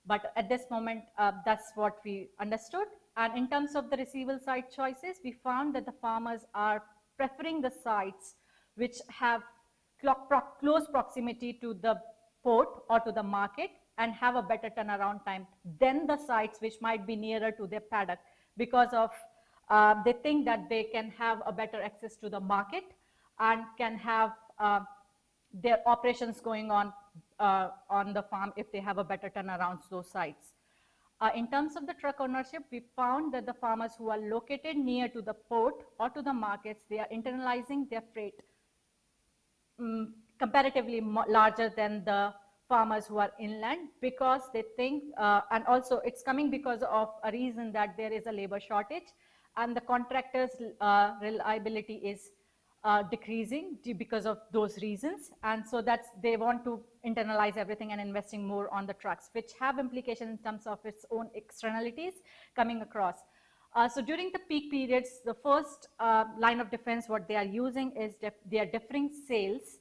Speaker 13: But at this moment, that's what we understood. And in terms of the receivable site choices, we found that the farmers are preferring the sites which have close proximity to the port or to the market and have a better turnaround time than the sites which might be nearer to their paddock, because of they think that they can have a better access to the market and can have their operations going on the farm if they have a better turnaround to those sites. In terms of the truck ownership, we found that the farmers who are located near to the port or to the markets, they are internalizing their freight comparatively larger than the farmers who are inland, because they think, and also it's coming because of a reason that there is a labor shortage and the contractors' reliability is decreasing because of those reasons, and so they want to internalize everything and investing more on the trucks, which have implications in terms of its own externalities coming across. So during the peak periods, the first line of defense what they are using is they are deferring sales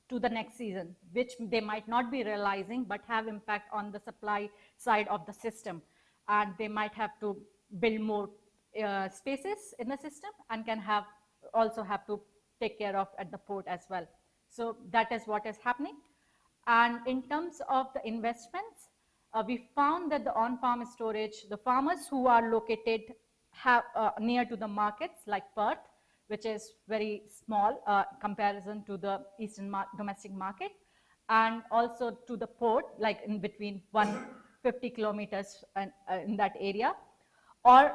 Speaker 13: to the next season, which they might not be realizing but have impact on the supply side of the system, and they might have to build more spaces in the system and can also have to take care of at the port as well. So that is what is happening. And in terms of the investments, we found that the on-farm storage, the farmers who are located near to the markets like Perth, which is very small comparison to the eastern domestic market, and also to the port, like in between 150 kilometers in that area, or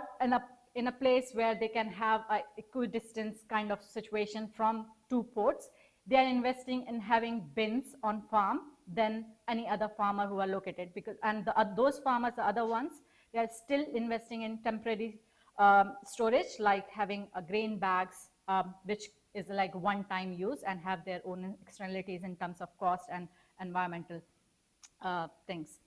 Speaker 13: in a place where they can have a equidistance kind of situation from two ports. They are investing in having bins on farm than any other farmer who are located, and those farmers, the other ones, they are still investing in temporary storage, like having grain bags, which is like one-time use and have their own externalities in terms of cost and environmental things.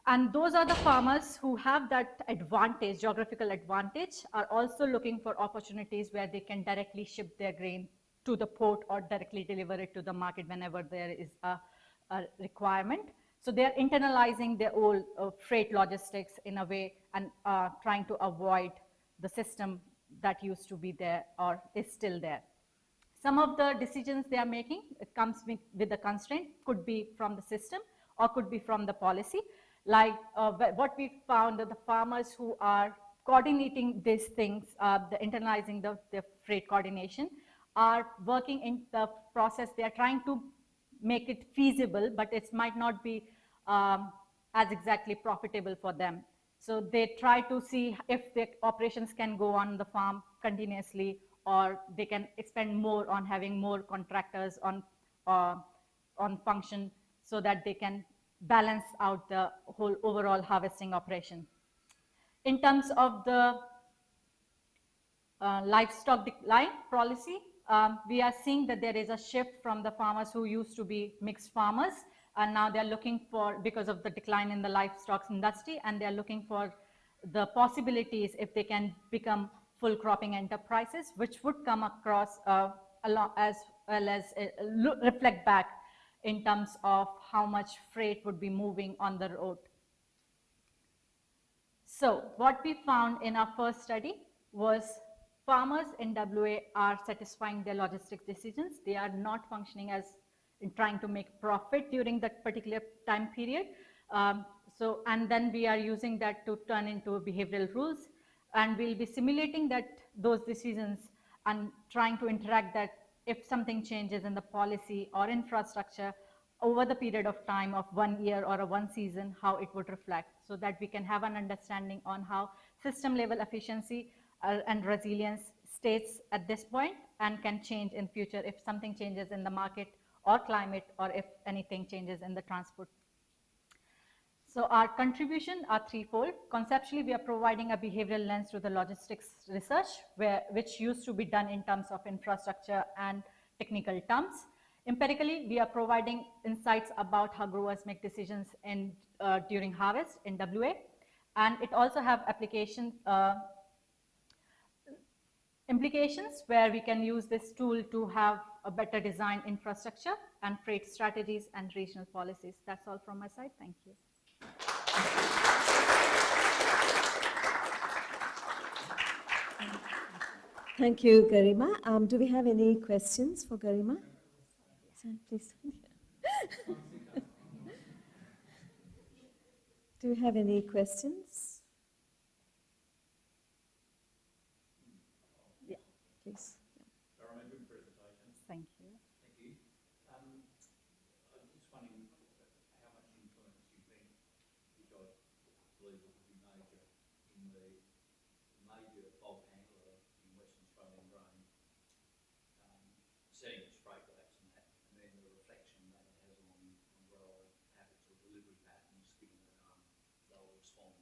Speaker 13: And those are the farmers who have that advantage, geographical advantage, are also looking for opportunities where they can directly ship their grain to the port or directly deliver it to the market whenever there is a requirement. So they are internalizing their own freight logistics in a way and trying to avoid the system that used to be there or is still there. Some of the decisions they are making, it comes with the constraint, could be from the system or could be from the policy. Like what we found that the farmers who are coordinating these things, the internalizing the freight coordination, are working in the process. They are trying to make it feasible, but it might not be as exactly profitable for them. So they try to see if their operations can go on the farm continuously, or they can spend more on having more contractors on function so that they can balance out the whole overall harvesting operation. In terms of the livestock decline policy, we are seeing that there is a shift from the farmers who used to be mixed farmers, and now they're looking for, because of the decline in the livestock industry, and they're looking for the possibilities if they can become full cropping enterprises, which would come across as well as reflect back in terms of how much freight would be moving on the road. So what we found in our first study was farmers in WA are satisfying their logistics decisions. They are not functioning as in trying to make profit during that particular time period. And then we are using that to turn into behavioral rules, and we'll be simulating those decisions and trying to interact that if something changes in the policy or infrastructure over the period of time of 1 year or a 1 season, how it would reflect, so that we can have an understanding on how system level efficiency and resilience states at this point and can change in future if something changes in the market or climate, or if anything changes in the transport. So our contribution are threefold. Conceptually, we are providing a behavioral lens to the logistics research, which used to be done in terms of infrastructure and technical terms. Empirically, we are providing insights about how growers make decisions during harvest in WA, and it also have implications where we can use this tool to have a better design infrastructure and freight strategies and regional policies. That's all from my side. Thank you.
Speaker 12: Thank you, Garima. Do we have any questions for Garima? Sorry, please. Do you have any questions?
Speaker 13: Yeah,
Speaker 12: please.
Speaker 6: Garima, good presentation.
Speaker 13: Thank you.
Speaker 6: Thank you. I'm just wondering how much influence you think, which I believe will be major, in the major bulk handler in Western Australian grain, setting its freight rates and that, and then the reflection that it has on grower habits or delivery patterns, given that they'll respond,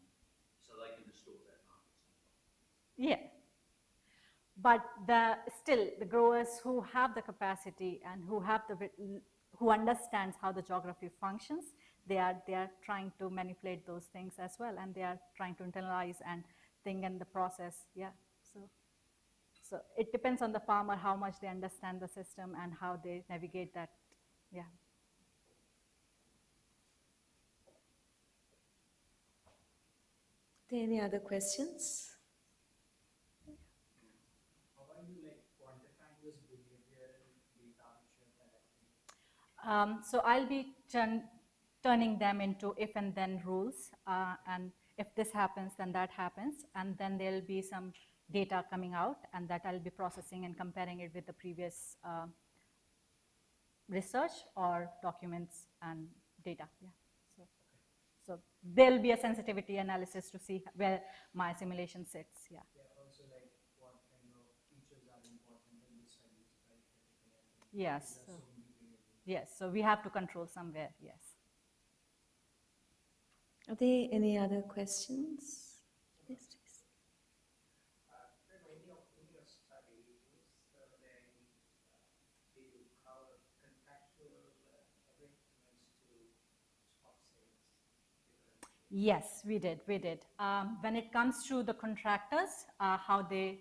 Speaker 6: so they can distort that market sometimes.
Speaker 13: Yeah. But still, the growers who have the capacity and who understands how the geography functions, they are trying to manipulate those things as well, and they are trying to internalize and think in the process. Yeah. So it depends on the farmer how much they understand the system and how they navigate that. Yeah.
Speaker 12: Are there any other questions?
Speaker 13: So I'll be turning them into if and then rules, and if this happens, then that happens, and then there'll be some data coming out, and that I'll be processing and comparing it with the previous research or documents and data. Yeah. So there'll be a sensitivity analysis to see where my simulation sits. Yeah.
Speaker 6: Also, like what kind of features are important in this study, right?
Speaker 13: Yes. Yes, so we have to control somewhere, yes.
Speaker 12: Are there any other questions? Yes, please.
Speaker 6: In your study, did you cover contractual arrangements to spot sales?
Speaker 13: Yes, we did. When it comes to the contractors, how they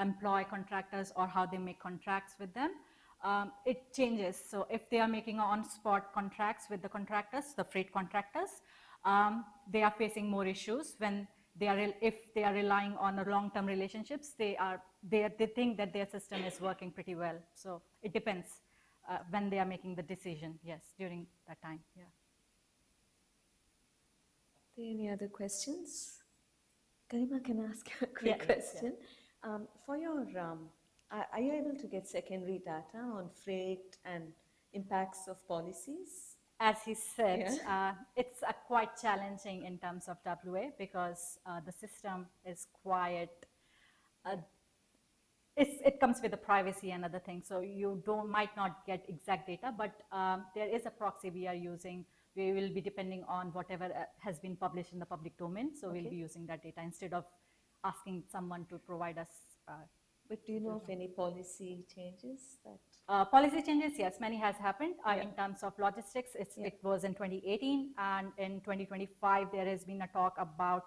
Speaker 13: employ contractors or how they make contracts with them, it changes. So if they are making on-spot contracts with the contractors, the freight contractors, they are facing more issues when if they are relying on a long-term relationships. They think that their system is working pretty well. So it depends when they are making the decision. Yes, during that time. Yeah.
Speaker 12: Are there any other questions? Garima, can I ask you a quick question? Yeah. For your are you able to get secondary data on freight and impacts of policies?
Speaker 13: As he said, it's quite challenging in terms of WA because the system is quite, it comes with the privacy and other things, so you might not get exact data, but there is a proxy we are using. We will be depending on whatever has been published in the public domain, so we'll be using that data instead of asking someone to provide us
Speaker 12: But do you know of any policy changes that?
Speaker 13: Policy changes, yes, many has happened in terms of logistics. It was in 2018, and in 2025 there has been a talk about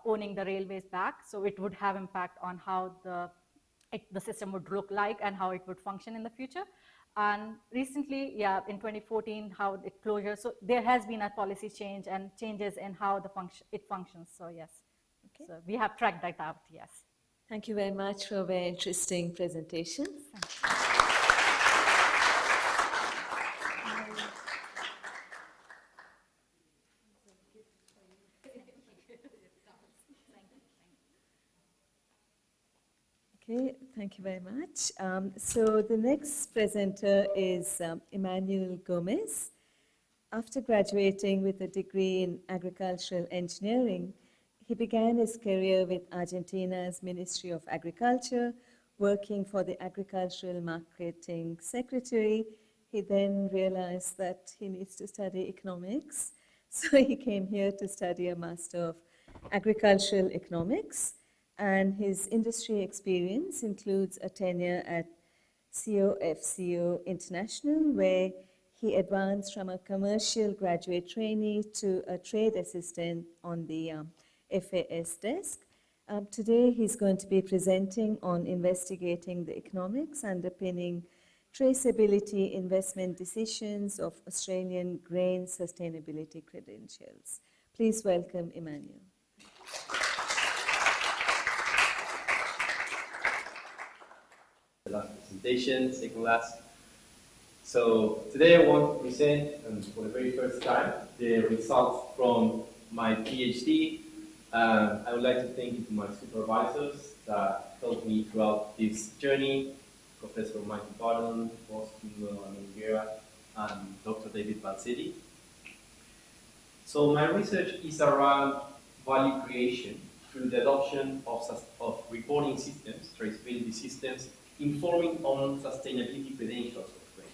Speaker 13: owning the railways back. So it would have impact on how the system would look like and how it would function in the future. And recently, in 2014, how it closure. So there has been a policy change and changes in how it functions. So yes, so we have tracked that out. Yes.
Speaker 12: Thank you very much for a very interesting presentation. Okay, thank you very much. So the next presenter is Emmanuel Gomez. After graduating with a degree in agricultural engineering, he began his career with Argentina's Ministry of Agriculture, working for the Agricultural Marketing Secretary. He then realized that he needs to study economics, so he came here to study a Master of Agricultural Economics. And his industry experience includes a tenure at COFCO International, where he advanced from a commercial graduate trainee to a trade assistant on the FAS desk. Today he's going to be presenting on investigating the economics underpinning traceability investment decisions of Australian grain sustainability credentials. Please welcome Emmanuel.
Speaker 14: The last presentation, second last. So today I want to present, for the very first time, the results from my PhD. I would like to thank you to my supervisors that helped me throughout this journey, Professor Michael Barton, Boss Kingo Amiguera, and Dr. David Vanzetti. So my research is around value creation through the adoption of reporting systems, traceability systems, informing on sustainability credentials of grain.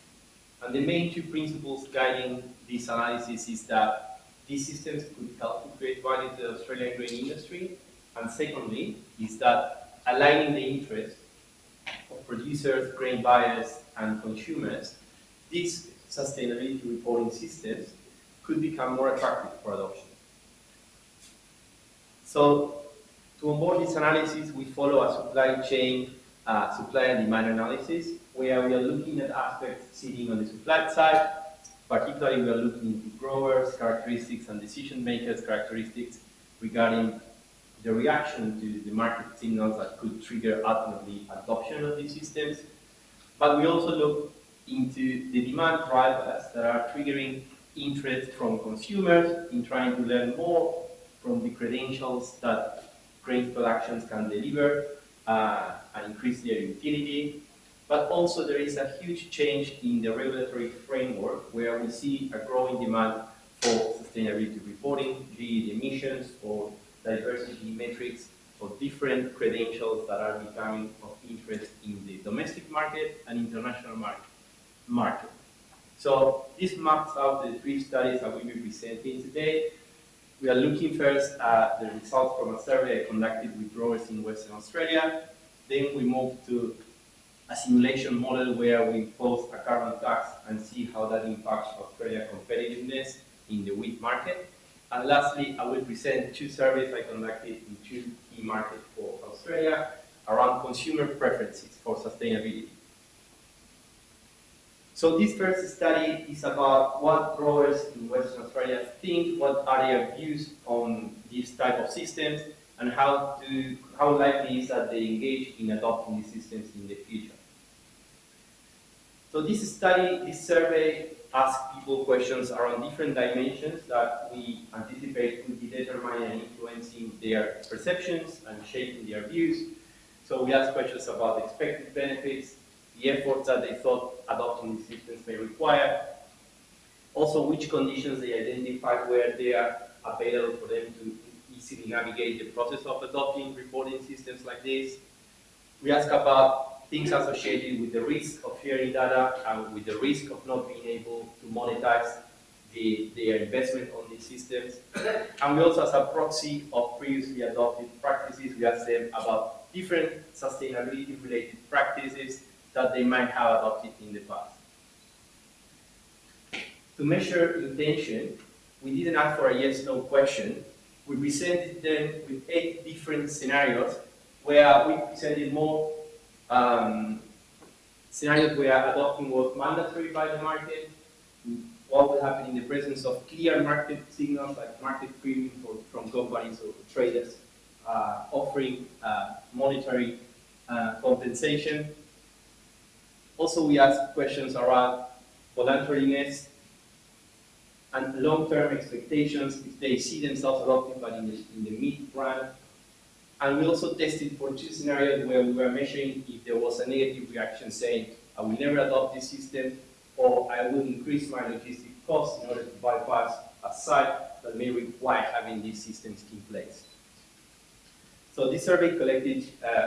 Speaker 14: And the main two principles guiding this analysis is that these systems could help to create value to the Australian grain industry, and secondly, is that aligning the interests of producers, grain buyers, and consumers, these sustainability reporting systems could become more attractive for adoption. So, to onboard this analysis, we follow a supply chain supply and demand analysis, where we are looking at aspects sitting on the supply side. Particularly, we are looking into growers' characteristics and decision makers' characteristics regarding the reaction to the market signals that could trigger ultimately adoption of these systems. But we also look into the demand drivers that are triggering interest from consumers in trying to learn more from the credentials that grain productions can deliver and increase their utility. But also there is a huge change in the regulatory framework where we see a growing demand for sustainability reporting, be it emissions or diversity metrics or different credentials that are becoming of interest in the domestic market and international market. So this maps out the three studies that we will be presenting today. We are looking first at the results from a survey I conducted with growers in Western Australia. Then we move to a simulation model where we impose a carbon tax and see how that impacts Australia's competitiveness in the wheat market. And lastly, I will present two surveys I conducted in two key markets for Australia around consumer preferences for sustainability. So this first study is about what growers in Western Australia think, what are their views on these type of systems, and how likely is that they engage in adopting these systems in the future. So this survey asks people questions around different dimensions that we anticipate could be determining and influencing their perceptions and shaping their views. So we ask questions about expected benefits, the efforts that they thought adopting these systems may require, also which conditions they identified where they are available for them to easily navigate the process of adopting reporting systems like this. We ask about things associated with the risk of sharing data and with the risk of not being able to monetize their investment on these systems. And we also, as a proxy of previously adopted practices, we ask them about different sustainability-related practices that they might have adopted in the past. To measure intention, we didn't ask for a yes-no question. We presented them with 8 different scenarios where we presented more scenarios where adopting was mandatory by the market, what would happen in the presence of clear market signals like market premium from companies or traders offering monetary compensation. Also, we asked questions around voluntariness and long-term expectations if they see themselves adopting, but in the mid-run. And we also tested for 2 scenarios where we were measuring if there was a negative reaction saying, I will never adopt this system, or I will increase my logistic costs in order to bypass a site that may require having these systems in place. So this survey collected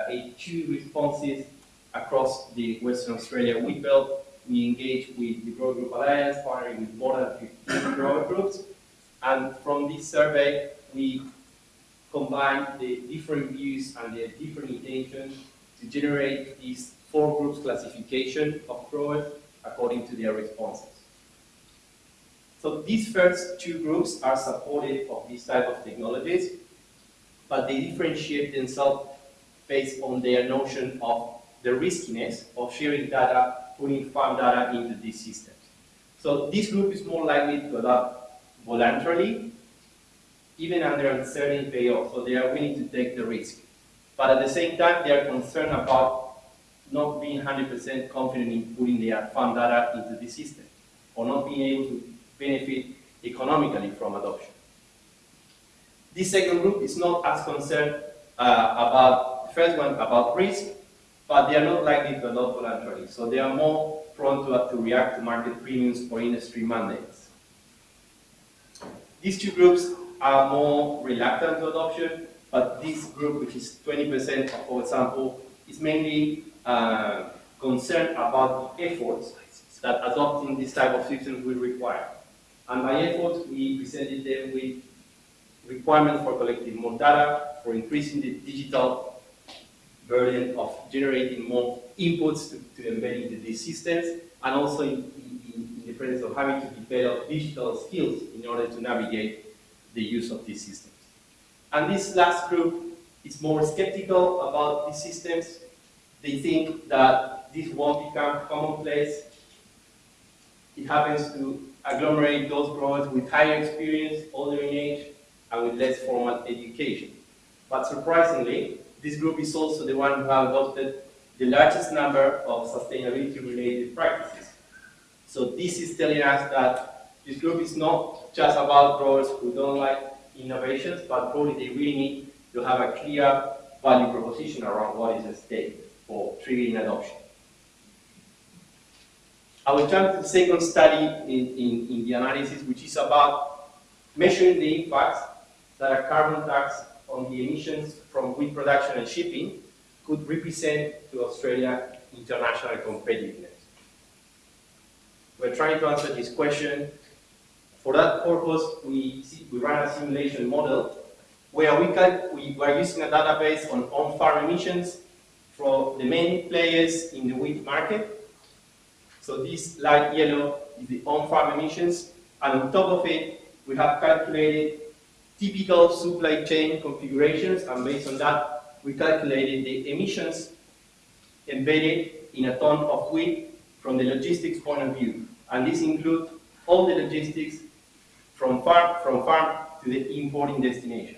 Speaker 14: 82 responses across the Western Australia wheat belt. We engaged with the Grower Group Alliance, partnering with more than 15 grower groups. And from this survey, we combined the different views and the different intentions to generate these 4 groups classification of growers according to their responses. So these first 2 groups are supportive of this type of technologies, but they differentiate themselves based on their notion of the riskiness of sharing data, putting farm data into these systems. So this group is more likely to adopt voluntarily, even under uncertain payoff, so they are willing to take the risk. But at the same time, they are concerned about not being 100% confident in putting their farm data into the system, or not being able to benefit economically from adoption. This second group is not as concerned about the first one, about risk, but they are not likely to adopt voluntarily. So they are more prone to react to market premiums or industry mandates. These 2 groups are more reluctant to adoption, but this group, which is 20% of our sample, is mainly concerned about the efforts that adopting this type of systems will require. And by efforts, we presented them with requirements for collecting more data, for increasing the digital burden of generating more inputs to embed into these systems, and also in the presence of having to develop digital skills in order to navigate the use of these systems. And this last group is more skeptical about these systems. They think that this won't become commonplace. It happens to agglomerate those growers with higher experience, older in age, and with less formal education. But surprisingly, this group is also the one who have adopted the largest number of sustainability-related practices. So this is telling us that this group is not just about growers who don't like innovations, but probably they really need to have a clear value proposition around what is at stake for triggering adoption. I will turn to the second study in the analysis, which is about measuring the impacts that a carbon tax on the emissions from wheat production and shipping could represent to Australia's international competitiveness. We're trying to answer this question. For that purpose, we ran a simulation model where we were using a database on on-farm emissions from the main players in the wheat market. So this light yellow is the on-farm emissions, and on top of it, we have calculated typical supply chain configurations, and based on that, we calculated the emissions embedded in a ton of wheat from the logistics point of view. And this includes all the logistics from farm to the importing destination.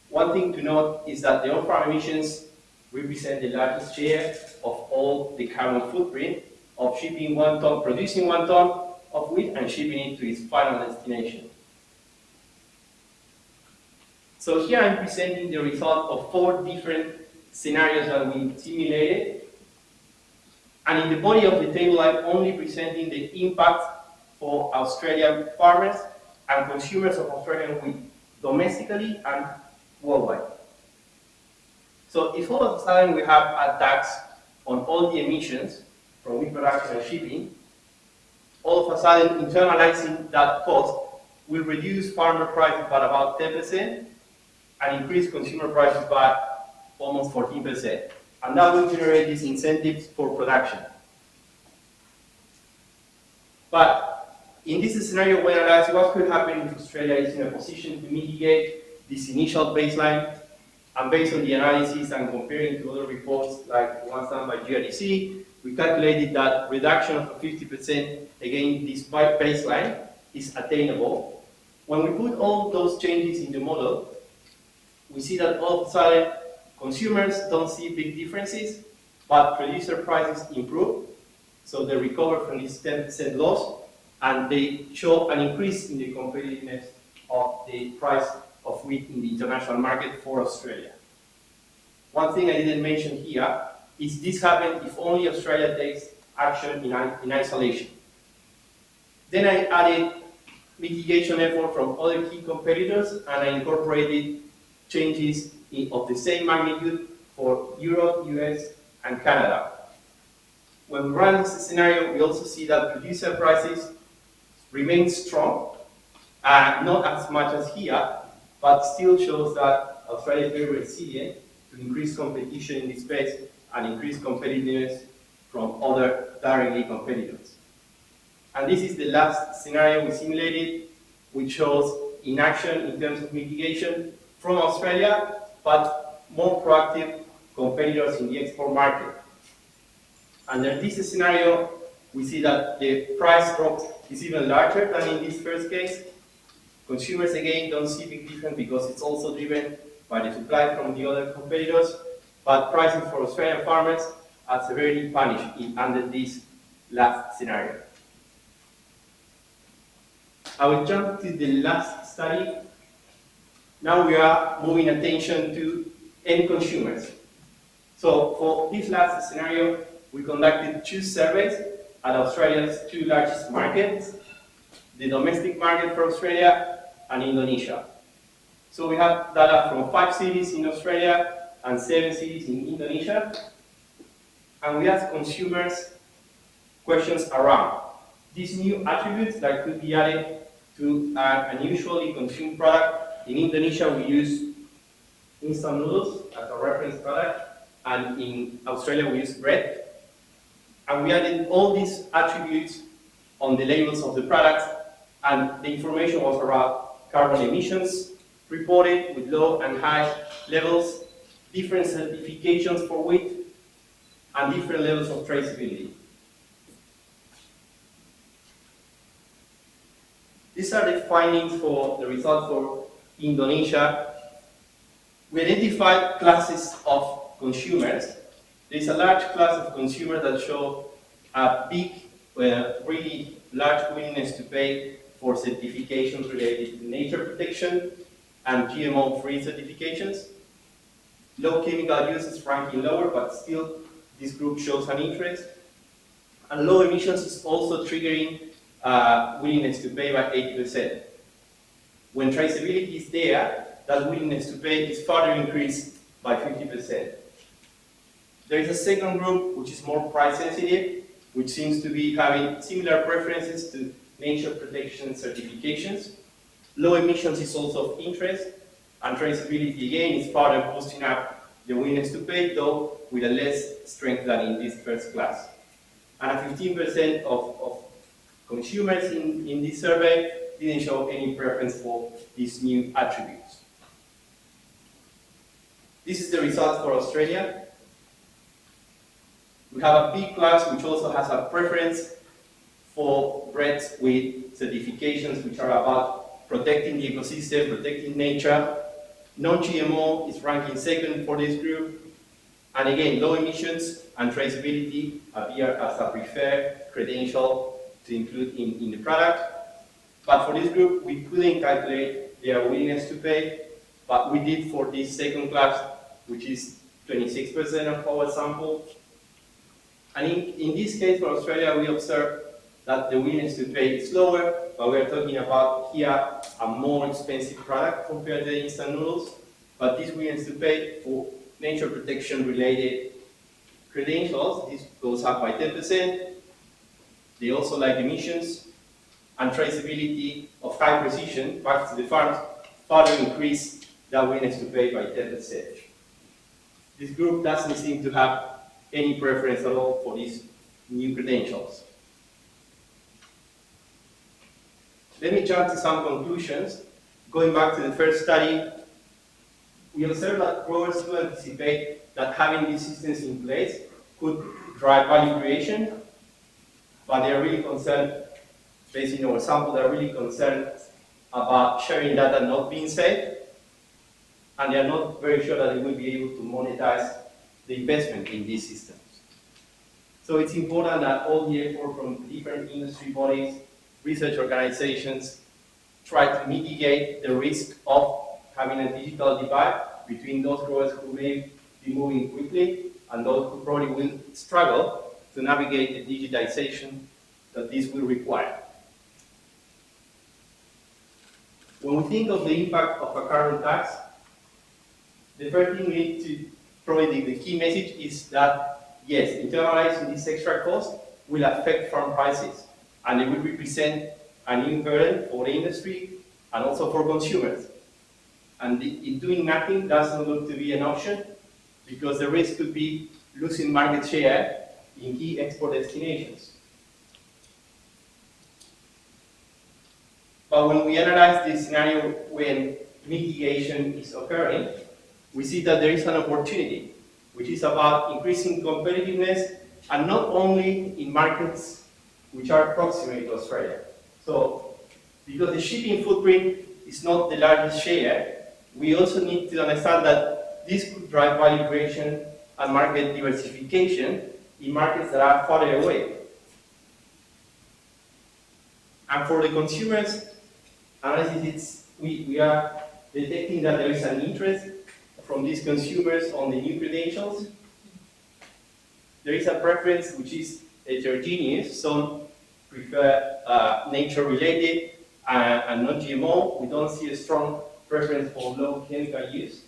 Speaker 14: One thing to note is that the on-farm emissions represent the largest share of all the carbon footprint of shipping 1 ton, producing 1 ton of wheat and shipping it to its final destination. So here I'm presenting the result of 4 different scenarios that we simulated. And in the body of the table, I'm only presenting the impact for Australian farmers and consumers of Australian wheat, domestically and worldwide. So if all of a sudden we have a tax on all the emissions from wheat production and shipping, all of a sudden internalizing that cost will reduce farmer prices by about 10% and increase consumer prices by almost 14%. And that will generate these incentives for production. But in this scenario, we analyze what could happen if Australia is in a position to mitigate this initial baseline. And based on the analysis and comparing to other reports like the ones done by GRDC, we calculated that reduction of 50% against this baseline is attainable. When we put all those changes in the model, we see that all of a sudden consumers don't see big differences, but producer prices improve. So they recover from this 10% loss, and they show an increase in the competitiveness of the price of wheat in the international market for Australia. One thing I didn't mention here is this happened if only Australia takes action in isolation. Then I added mitigation effort from other key competitors, and I incorporated changes of the same magnitude for Europe, US, and Canada. When we run this scenario, we also see that producer prices remain strong, not as much as here, but still shows that Australia is very resilient to increase competition in this space and increase competitiveness from other directly competitors. And this is the last scenario we simulated, which shows inaction in terms of mitigation from Australia, but more proactive competitors in the export market. Under this scenario, we see that the price drop is even larger than in this first case. Consumers, again, don't see big difference because it's also driven by the supply from the other competitors, but prices for Australian farmers are severely punished under this last scenario. I will jump to the last study. Now we are moving attention to end consumers. So for this last scenario, we conducted 2 surveys at Australia's 2 largest markets, the domestic market for Australia and Indonesia. So we have data from 5 cities in Australia and 7 cities in Indonesia. And we asked consumers questions around these new attributes that could be added to an unusually consumed product. In Indonesia, we use instant noodles as a reference product, and in Australia, we use bread. And we added all these attributes on the labels of the products, and the information was around carbon emissions reported with low and high levels, different certifications for wheat, and different levels of traceability. These are the findings for the results for Indonesia. We identified classes of consumers. There's a large class of consumers that show a big, really large willingness to pay for certifications related to nature protection and GMO-free certifications. Low chemical use is ranking lower, but still this group shows an interest. And low emissions is also triggering willingness to pay by 80%. When traceability is there, that willingness to pay is further increased by 50%. There is a second group which is more price sensitive, which seems to be having similar preferences to nature protection certifications. Low emissions is also of interest, and traceability again is further boosting up the willingness to pay, though with a less strength than in this first class. And a 15% of consumers in this survey didn't show any preference for these new attributes. This is the result for Australia. We have a big class which also has a preference for breads with certifications which are about protecting the ecosystem, protecting nature. Non-GMO is ranking second for this group. And again, low emissions and traceability appear as a preferred credential to include in the product. But for this group, we couldn't calculate their willingness to pay, but we did for this second class, which is 26% of our sample. And in this case for Australia, we observed that the willingness to pay is lower, but we're talking about here a more expensive product compared to the instant noodles. But this willingness to pay for nature protection related credentials, this goes up by 10%. They also like emissions and traceability of high precision back to the farms, further increase that willingness to pay by 10%. this group doesn't seem to have any preference at all for these new credentials. Let me jump to some conclusions. Going back to the first study, we observed that growers do anticipate that having these systems in place could drive value creation, but they are really concerned, based on our sample, they are really concerned about sharing data not being safe, and they are not very sure that they will be able to monetize the investment in these systems. So it's important that all the effort from different industry bodies, research organizations, try to mitigate the risk of having a digital divide between those growers who may be moving quickly and those who probably will struggle to navigate the digitization that this will require. When we think of the impact of a carbon tax, the first thing we need to, probably the key message is that, yes, internalizing this extra cost will affect farm prices, and it will represent a new burden for the industry and also for consumers. And in doing nothing doesn't look to be an option, because the risk could be losing market share in key export destinations. But when we analyze this scenario when mitigation is occurring, we see that there is an opportunity, which is about increasing competitiveness, and not only in markets which are proximate to Australia. So, because the shipping footprint is not the largest share, we also need to understand that this could drive value creation and market diversification in markets that are farther away. And for the consumers analysis, we are detecting that there is an interest from these consumers on the new credentials. There is a preference which is heterogeneous. Some prefer nature-related and not GMO. We don't see a strong preference for low chemical use.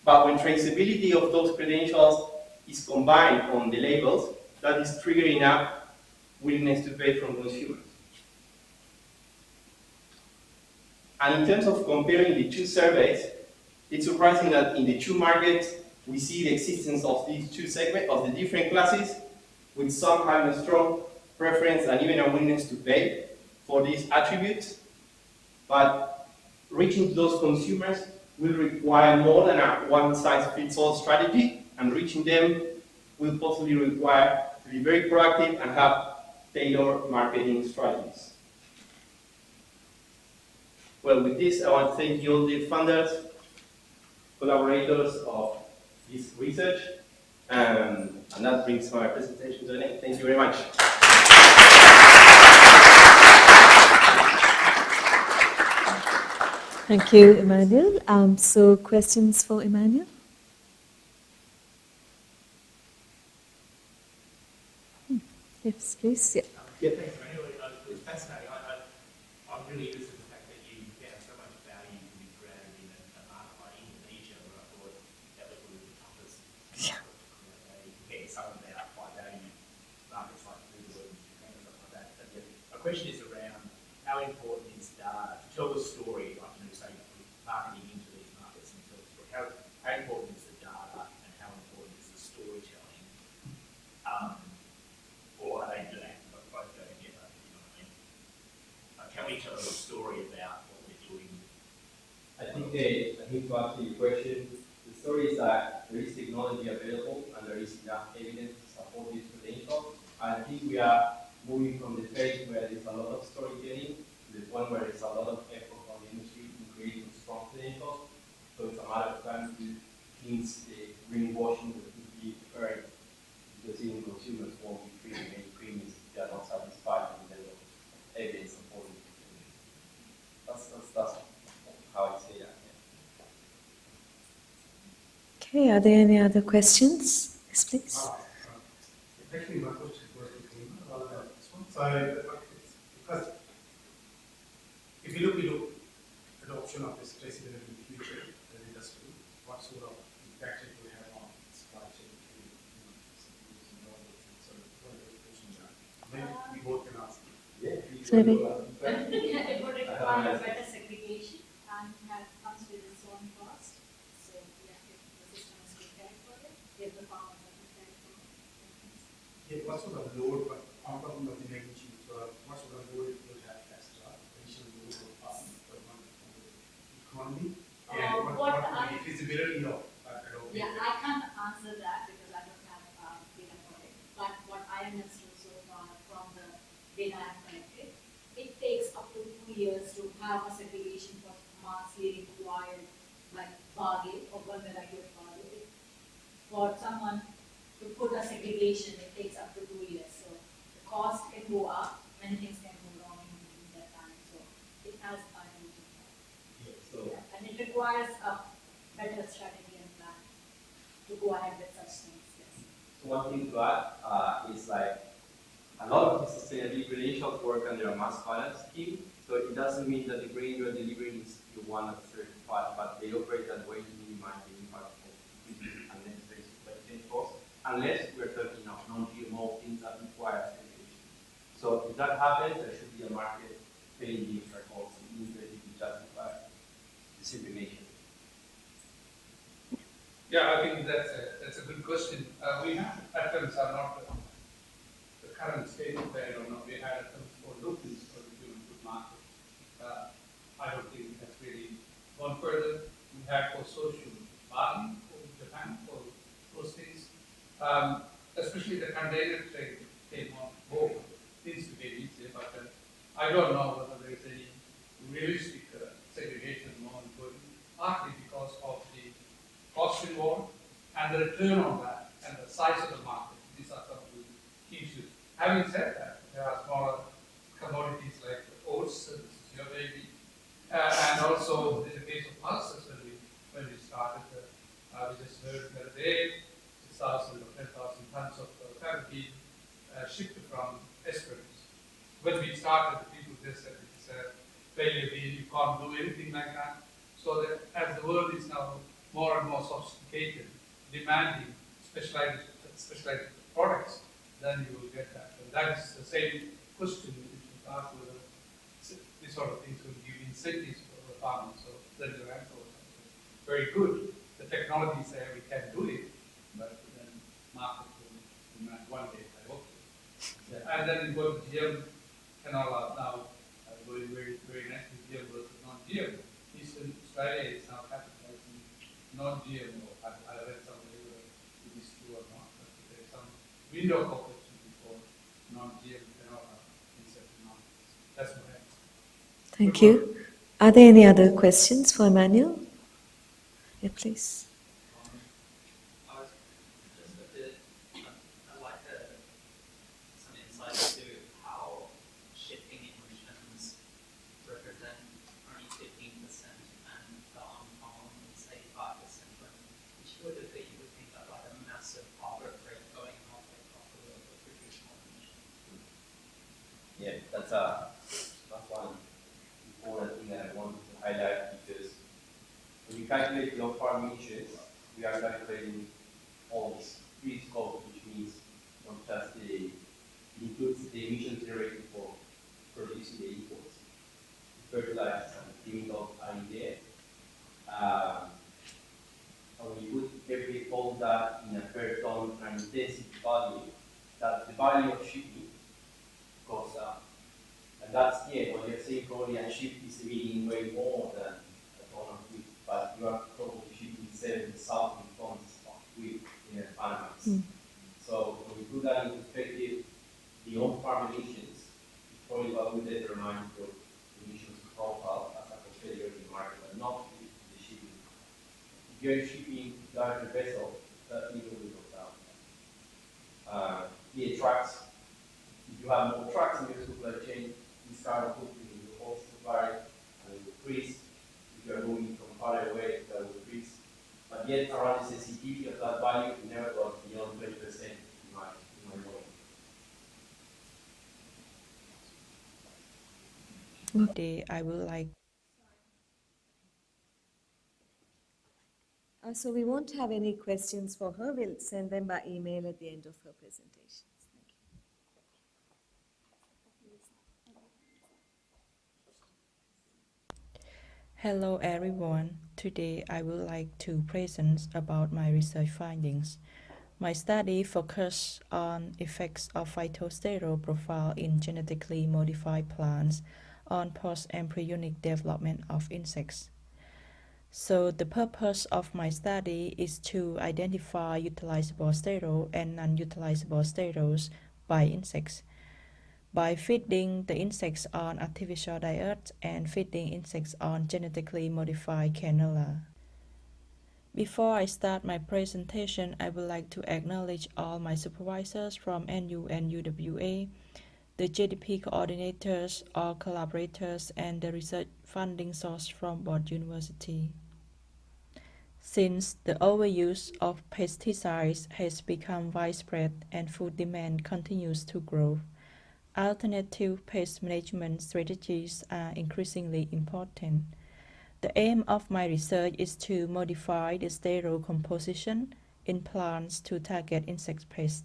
Speaker 14: But when traceability of those credentials is combined on the labels, that is triggering up willingness to pay from consumers. And in terms of comparing the two surveys, it's surprising that in the two markets, we see the existence of these two segments, of the different classes, with some having a strong preference and even a willingness to pay for these attributes. But reaching those consumers will require more than a one-size-fits-all strategy, and reaching them will possibly require to be very proactive and have tailored marketing strategies. Well, with this, I want to thank you all the funders, collaborators of this research, and that brings my presentation to an end. Thank you very much.
Speaker 12: Thank you, Emmanuel. So questions for Emmanuel? Yes, please. Yeah.
Speaker 6: Yeah, thanks, Emmanuel. It's fascinating. I'm really interested in the fact that you found so much value to be created in a market like Indonesia, where I thought that was one of the toughest. Yeah. Compared to some of our high value markets like Google and Japan and stuff like that. But yeah, my question is around how important is data to tell the story, like, you know, say, marketing into these markets and tell the story. How important is the data and how important is the storytelling? Or are they both go together, you know what I mean? Can we tell a story about what we're doing?
Speaker 14: I think to answer your question, the story is that there is technology available and there is enough evidence to support these credentials. I think we are moving from the phase where there's a lot of storytelling to the point where there's a lot of effort from the industry in creating strong credentials. So it's a matter of time to cleanse the greenwashing that could be occurring, because even consumers won't be treating any premiums if they are not satisfied with the level of evidence supporting it. That's how I say that. Yeah.
Speaker 12: Okay, are there any other questions? Yes, please.
Speaker 6: Actually, my question is working for me. So, because if you look at adoption of this traceability in the future in the industry, what sort of impact it will have on supply chain? So, what are the questions are? Maybe we both can answer.
Speaker 14: Yeah.
Speaker 12: Maybe.
Speaker 8: It would require better segregation and comes with its own cost. So, yeah, if the system is
Speaker 6: Yeah, what sort of load, I'm talking about the magnitude, what sort of load it will have as additional load of economy? And what would be feasibility of adopting?
Speaker 8: Yeah, I can't answer that because I don't have data for it. But what I understood so far from the data I've collected, it takes up to 2 years to have a segregation for massively required, like bargain or one variety of bargain. For someone to put a segregation, it takes up to 2 years. So the cost can go up, many things can go wrong in that time. So it has a huge impact. And it requires a better strategy and plan to go ahead with such things. Yes.
Speaker 14: So one thing to add is like a lot of the sustainability credentials work under a mass balance scheme. So it doesn't mean that the grain you're delivering is the one that's certified, but they operate that way to minimize the impact of unnecessary supply chain costs, unless we're talking of non-GMO things that require certification. So if that happens, there should be a market paying the extra costs in order to justify this information.
Speaker 2: Yeah, I think that's a good question. We have attempts are not the current state of play or not. We had attempts for locals for the human food market. I don't think it has really gone further. We had for social bargaining for Japan for those things. Especially the container trade came on board. Seems to be easier, but I don't know whether there is any realistic segregation movement going, partly because of the cost involved and the return on that and the size of the market. These are some of the issues. Having said that, there are smaller commodities like oats, this is your baby, and also in the case of pulses when we started, we just heard the other day, 6,000 or 10,000 tons of fabric shipped from Esperance. When we started, the people just said it's a failure, you can't do anything like that. So that as the world is now more and more sophisticated, demanding specialized products, then you will get that. And that is the same question which was asked whether this sort of things will give incentives for the farmers. So then your answer was very good. The technology is there, we can do it, but then market will demand one day, I hope. Yeah. And then you go to GM canola now, going very, very nicely, GM versus non-GM. Eastern Australia is now capitalizing non-GMO. I read somewhere whether it is true or not, but there is some window of opportunity for non-GM canola in certain markets. That's my answer.
Speaker 12: Thank you. Are there any other questions for Emmanuel? Yeah, please.
Speaker 15: I was just a bit, I'd like some insight into how shipping emissions represent only 15% and the on-farm is 85%. Which would it be? You would think that like a massive corporate rate going off the traditional emissions.
Speaker 14: Yeah, that's one important thing that I wanted to highlight, because when you calculate the on-farm emissions, we are calculating all these three scopes, which means not just it includes the emissions generated for producing the inputs, fertilizers and chemicals are in there. And when you put all that in a per ton and intensity value, that the value of shipping goes up. And that's what you're saying, probably a ship is emitting way more than a ton of wheat, but you are probably shipping 70,000 tons of wheat in a Panamax. So when you put that in perspective, the on-farm emissions is probably what will determine your emissions profile as a competitor in the market, but not the shipping. If you're shipping larger vessels, that even will go down. Trucks. If you have more trucks in your supply chain, this carbon footprint will also vary and will increase. If you are moving from far away, that will increase. But yet, around the sensitivity of that value, it never goes beyond 20% in my model.
Speaker 16: Today, I would like.
Speaker 12: So we won't have any questions for her. We'll send them by email at the end of her presentation.
Speaker 16: Hello everyone. Today I would like to present about my research findings. My study focused on effects of phytosterol profile in genetically modified plants on post-embryonic development of insects. So the purpose of my study is to identify utilizable sterol and non-utilizable sterols by insects. By feeding the insects on artificial diet and feeding insects on genetically modified canola. Before I start my presentation, I would like to acknowledge all my supervisors from NU and UWA, the GDP coordinators, all collaborators, and the research funding source from both universities. Since the overuse of pesticides has become widespread and food demand continues to grow, alternative pest management strategies are increasingly important. The aim of my research is to modify the sterol composition in plants to target insect pests.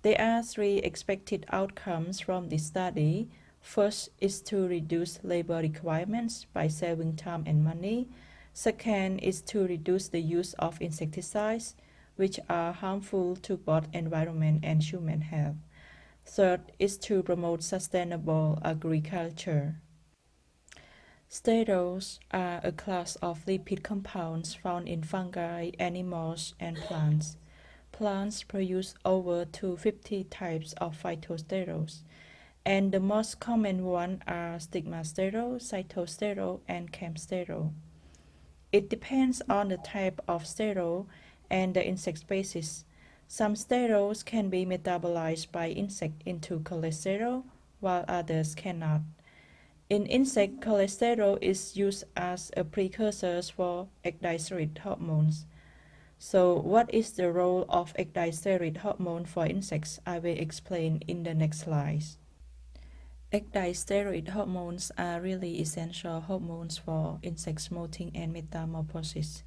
Speaker 16: There are three expected outcomes from this study. First is to reduce labor requirements by saving time and money. Second is to reduce the use of insecticides, which are harmful to both environment and human health. Third is to promote sustainable agriculture. Sterols are a class of lipid compounds found in fungi, animals, and plants. Plants produce over 250 types of phytosterols, and the most common ones are stigmasterol, cytosterol, and chemsterol. It depends on the type of sterol and the insect species. Some sterols can be metabolized by insect into cholesterol, while others cannot. In insect, cholesterol is used as a precursor for ecdysteroid hormones. So what is the role of ecdysteroid hormone for insects? I will explain in the next slides. Ecdysteroid hormones are really essential hormones for insects molting and metamorphosis.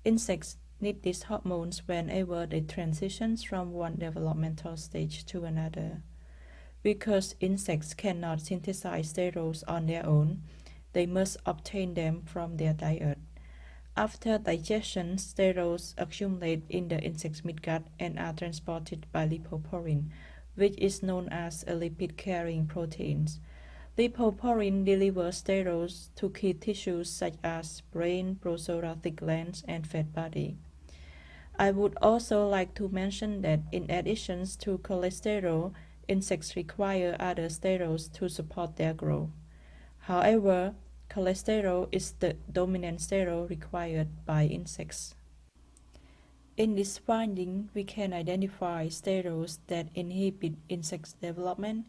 Speaker 16: Insects need these hormones whenever they transition from one developmental stage to another. Because insects cannot synthesize sterols on their own, they must obtain them from their diet. After digestion, sterols accumulate in the insect's midgut and are transported by lipoporin, which is known as a lipid-carrying protein. Lipoporin delivers sterols to key tissues such as brain, prosothoracic glands, and fat body. I would also like to mention that in addition to cholesterol, insects require other sterols to support their growth. However, cholesterol is the dominant sterol required by insects. In this finding, we can identify sterols that inhibit insect development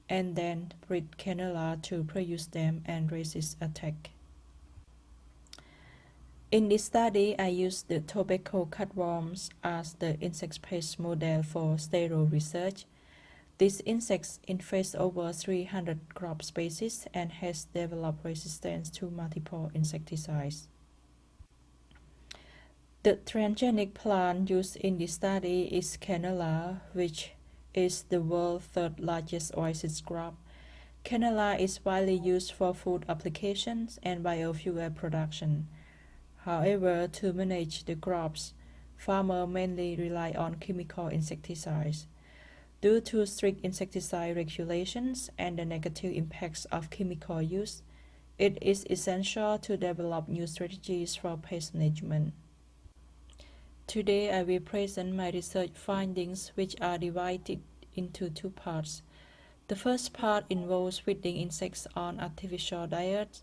Speaker 16: and then breed canola to produce them and resist attack. In this study, I used the tobacco cutworms as the insect pest model for sterol research. These insects infest over 300 crop species and has developed resistance to multiple insecticides. The transgenic plant used in this study is canola, which is the world's third largest oasis crop. Canola is widely used for food applications and biofuel production. However, to manage the crops, farmers mainly rely on chemical insecticides. Due to strict insecticide regulations and the negative impacts of chemical use, it is essential to develop new strategies for pest management. Today, I will present my research findings, which are divided into two parts. The first part involves feeding insects on artificial diets,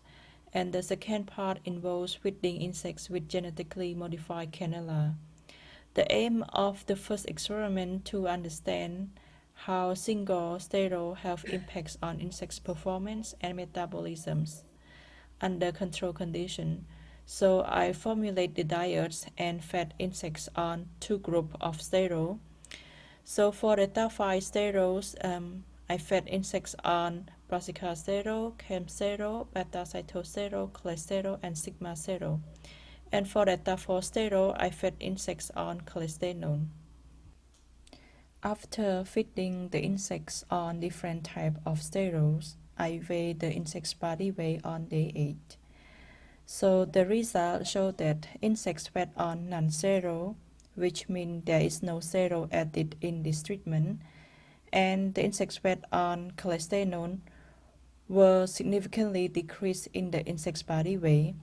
Speaker 16: and the second part involves feeding insects with genetically modified canola. The aim of the first experiment to understand how single sterol have impacts on insects' performance and metabolisms under control conditions. So I formulate the diets and fed insects on two groups of sterol. So for the top 5 sterols, I fed insects on brassicasterol, chemsterol, beta-cytosterol, cholesterol, and stigmasterol. And for the top 4 sterol, I fed insects on cholestanol. After feeding the insects on different types of sterols, I weigh the insect's body weight on day 8. So the results show that insects fed on non-sterol which means there is no zero added in this treatment, and the insects fed on cholesterol were significantly decreased in the insect's body weight,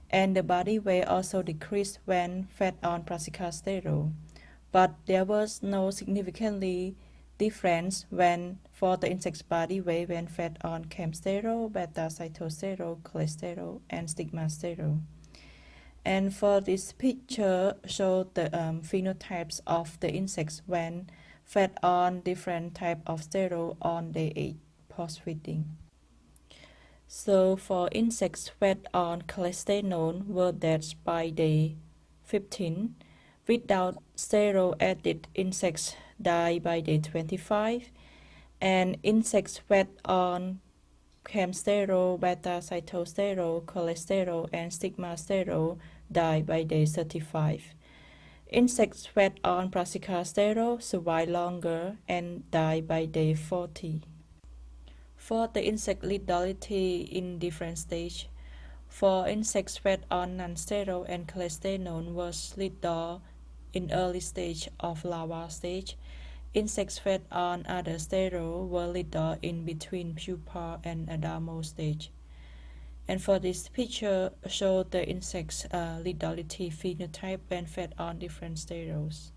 Speaker 16: and the body weight also decreased when fed on brassicas-sterol. But there was no significantly difference for the insect's body weight when fed on camsterol, beta-cytosterol, cholesterol, and stigmasterol. And for this picture, show the phenotypes of the insects when fed on different type of sterol on day 8 post-feeding. So for insects fed on cholesterol were dead by day 15. Without sterol added insects die by day 25. And insects fed on camsterol, beta-cytosterol, cholesterol, and stigmasterol die by day 35. Insects fed on brassicas-sterol survive longer and die by day 40. For the insect lethality in different stages, for insects fed on non-sterol and cholesterol was lethal in early stage of larva stage. Insects fed on other sterol were lethal in between pupa and adamo stage. And for this picture, show the insects' lethality phenotype when fed on different sterols.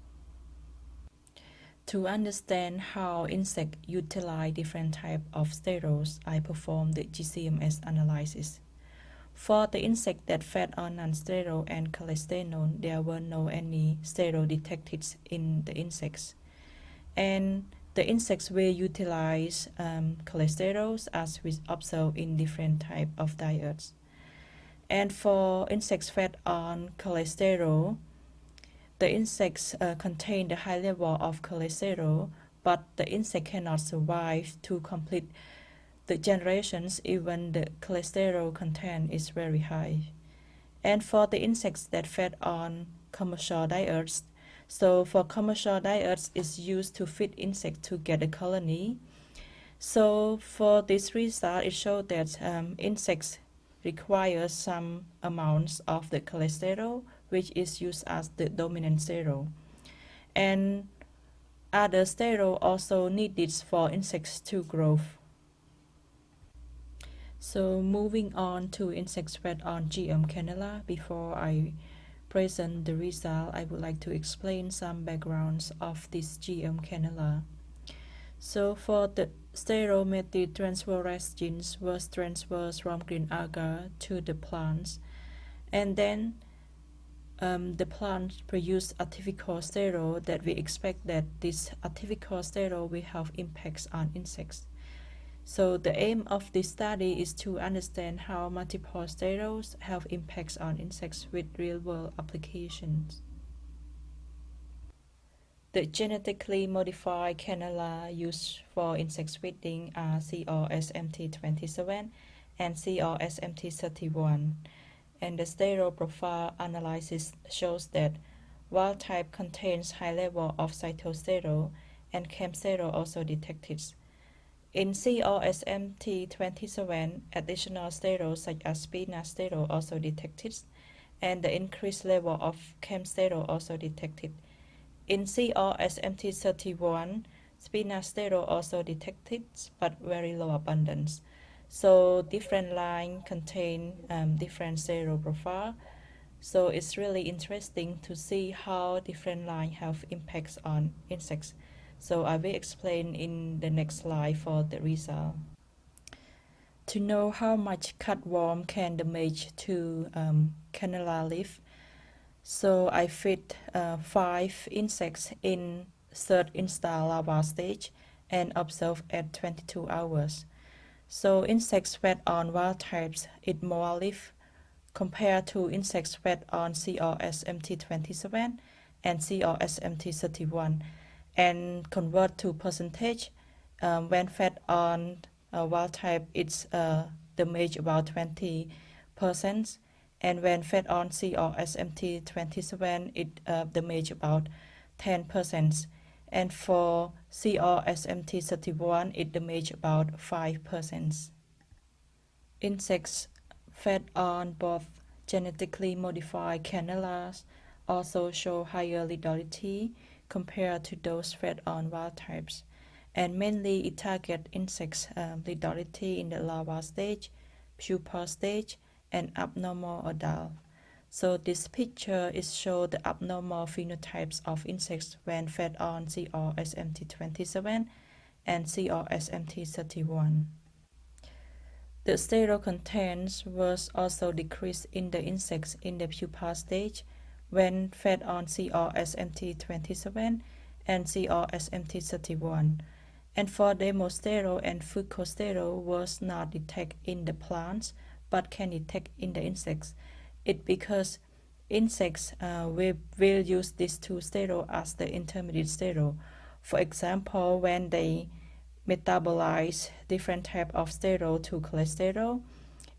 Speaker 16: To understand how insects utilize different types of sterols, I performed the GCMS analysis. For the insects that fed on non-sterol and cholesterol, there were no any sterol detected in the insects. And the insects will utilize cholesterols as we observe in different types of diets. And for insects fed on cholesterol, the insects contain the high level of cholesterol, but the insect cannot survive to complete the generations even the cholesterol content is very high. And for the insects that fed on commercial diets, so for commercial diets is used to feed insects to get a colony. So for this result, it showed that insects require some amounts of the cholesterol, which is used as the dominant sterol. And other sterol also needed for insects to grow. So moving on to insects fed on GM cannula, before I present the result, I would like to explain some backgrounds of this GM cannula. So for the sterol methyltransferase genes was transferred from green agar to the plants, and then the plant produce artificial sterol that we expect that this artificial sterol will have impacts on insects. So the aim of this study is to understand how multiple sterols have impacts on insects with real-world applications. The genetically modified cannula used for insect feeding are CRSMT27 and CRSMT31. And the sterol profile analysis shows that wild type contains high level of cytosterol and camsterol also detected. In CRSMT27, additional sterols such as spinasterol also detected, and the increased level of camsterol also detected. In CRSMT31, spinasterol also detected, but very low abundance. So different lines contain different sterol profile. So it's really interesting to see how different lines have impacts on insects. So I will explain in the next slide for the result. To know how much cutworm can damage to cannula leaf, so I fed 5 insects in third install larva stage and observed at 22 hours. So insects fed on wild types eat more leaf compared to insects fed on CRSMT27 and CRSMT31. And convert to percentage, when fed on wild type, it's damage about 20%, and when fed on CRSMT27, it damage about 10%, and for CRSMT31, it damage about 5%. Insects fed on both genetically modified cannulas also show higher lethality compared to those fed on wild types. And mainly it targets insects lethality in the larval stage, pupa stage, and abnormal adult. So this picture is show the abnormal phenotypes of insects when fed on CRSMT27 and CRSMT31. The sterol content was also decreased in the insects in the pupa stage when fed on CRSMT27 and CRSMT31. And for demosterol and fucosterol was not detected in the plants but can detect in the insects. It because insects will use these two sterol as the intermediate sterol. For example, when they metabolize different type of sterol to cholesterol,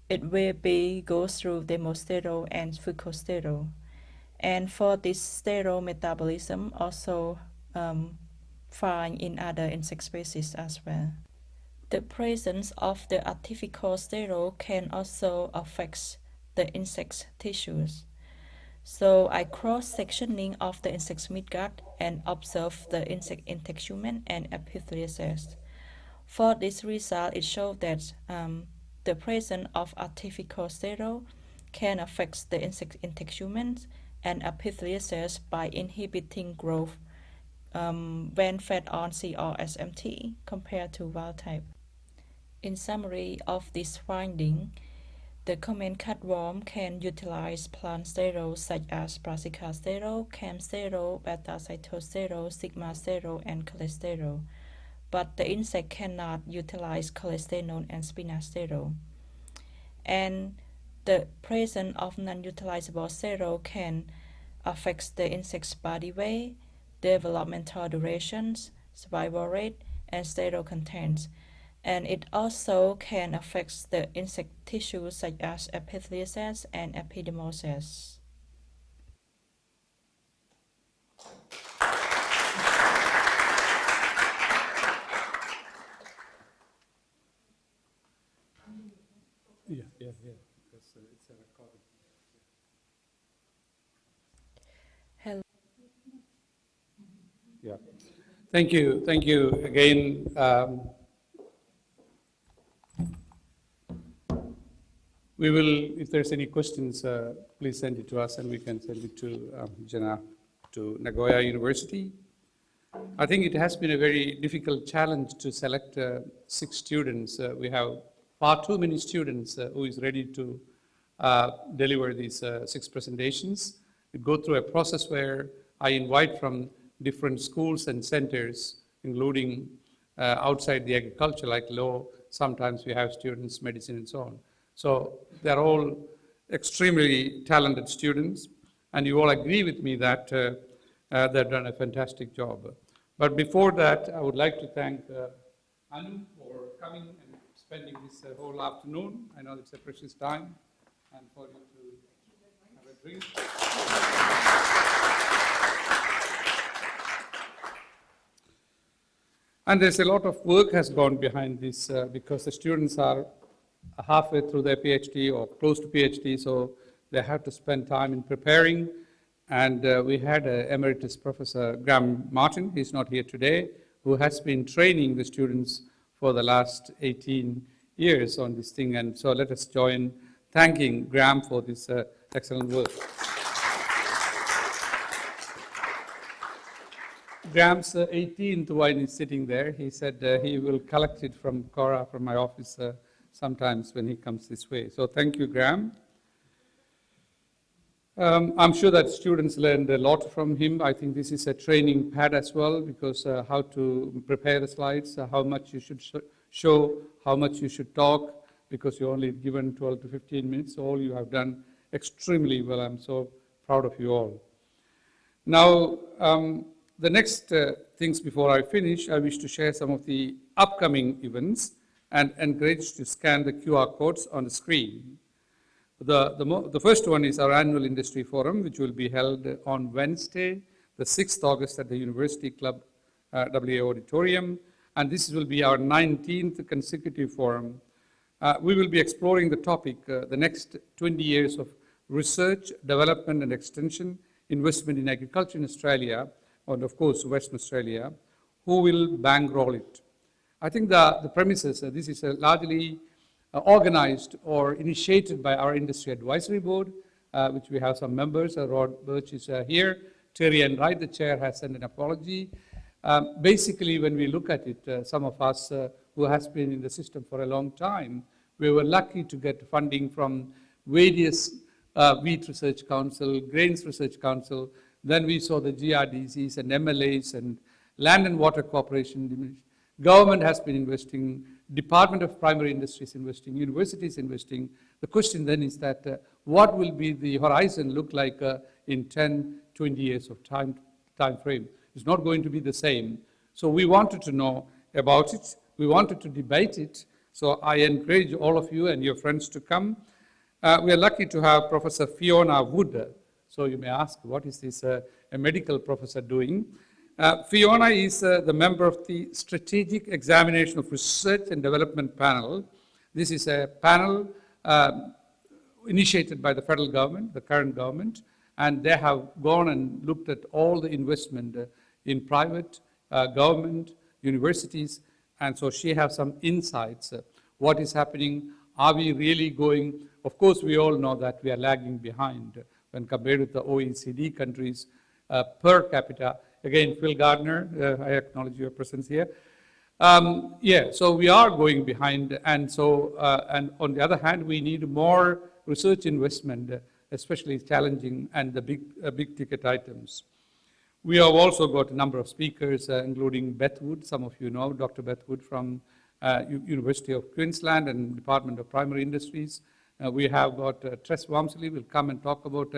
Speaker 16: it will go through demosterol and fucosterol. And for this sterol metabolism also found in other insect species as well. The presence of the artificial sterol can also affect the insect's tissues. So I cross-sectioning of the insect's midgut and observe the insect integument and epithelial cells. For this result, it shows that the presence of artificial sterol can affect the insect integument and epithelial cells by inhibiting growth when fed on CRSMT compared to wild type. In summary of this finding, the common cutworm can utilize plant sterols such as brassica sterol, cam sterol, beta-cytosterol, sigma sterol, and cholesterol. But the insect cannot utilize cholesterol and spinasterol. And the presence of non-utilizable sterol can affect the insect's body weight, developmental durations, survival rate, and sterol contents. And it also can affect the insect tissues such as epithelial cells and epidermal cells.
Speaker 2: Yeah, because it's a recording.
Speaker 16: Hello.
Speaker 2: Yeah. Thank you again. We will, if there's any questions, please send it to us and we can send it to Jenna, to Nagoya University. I think it has been a very difficult challenge to select 6 students. We have far too many students who is ready to deliver these 6 presentations. We go through a process where I invite from different schools and centers, including outside the agriculture, like law. Sometimes we have students, medicine, and so on. So they're all extremely talented students, and you all agree with me that they've done a fantastic job. But before that, I would like to thank Anu for coming and spending this whole afternoon. I know it's a precious time, and for you to have a drink. And there's a lot of work has gone behind this because the students are halfway through their PhD or close to PhD, so they have to spend time in preparing. And we had Emeritus Professor Graham Martin, he's not here today, who has been training the students for the last 18 years on this thing. And so let us join thanking Graham for this excellent work. Graham's 18th wine is sitting there. He said he will collect it from Cora, from my office, sometimes when he comes this way. So thank you, Graham. I'm sure that students learned a lot from him. I think this is a training pad as well, because how to prepare the slides, how much you should show, how much you should talk, because you're only given 12 to 15 minutes. So all you have done extremely well. I'm so proud of you all. Now, the next things before I finish, I wish to share some of the upcoming events and encourage to scan the QR codes on the screen. The first one is our annual industry forum, which will be held on Wednesday, the 6th August at the University Club WA Auditorium. And this will be our 19th consecutive forum. We will be exploring the topic, the next 20 years of research, development, and extension investment in agriculture in Australia, and of course Western Australia, who will bankroll it. I think the premises, this is largely organized or initiated by our Industry Advisory Board, which we have some members. Rod Birch is here. Terry and Wright, the chair, has sent an apology. Basically, when we look at it, some of us who has been in the system for a long time, we were lucky to get funding from various Wheat Research Council, Grains Research Council. Then we saw the GRDCs and MLAs and Land and Water Corporation. Government has been investing, Department of Primary Industries investing, universities investing. The question then is that what will be the horizon look like in 10, 20 years of time frame? It's not going to be the same. So we wanted to know about it. We wanted to debate it. So I encourage all of you and your friends to come. We are lucky to have Professor Fiona Wood. So you may ask, what is this a medical professor doing? Fiona is the member of the Strategic Examination of Research and Development Panel. This is a panel initiated by the federal government, the current government, and they have gone and looked at all the investment in private, government, universities, and so she has some insights. What is happening? Are we really going? Of course, we all know that we are lagging behind when compared with the OECD countries per capita. Again, Phil Gardner, I acknowledge your presence here. Yeah, so we are going behind, and so, and on the other hand, we need more research investment, especially challenging and the big ticket items. We have also got a number of speakers, including Beth Wood. Some of you know Dr. Beth Wood from University of Queensland and Department of Primary Industries. We have got Tress Walmsley will come and talk about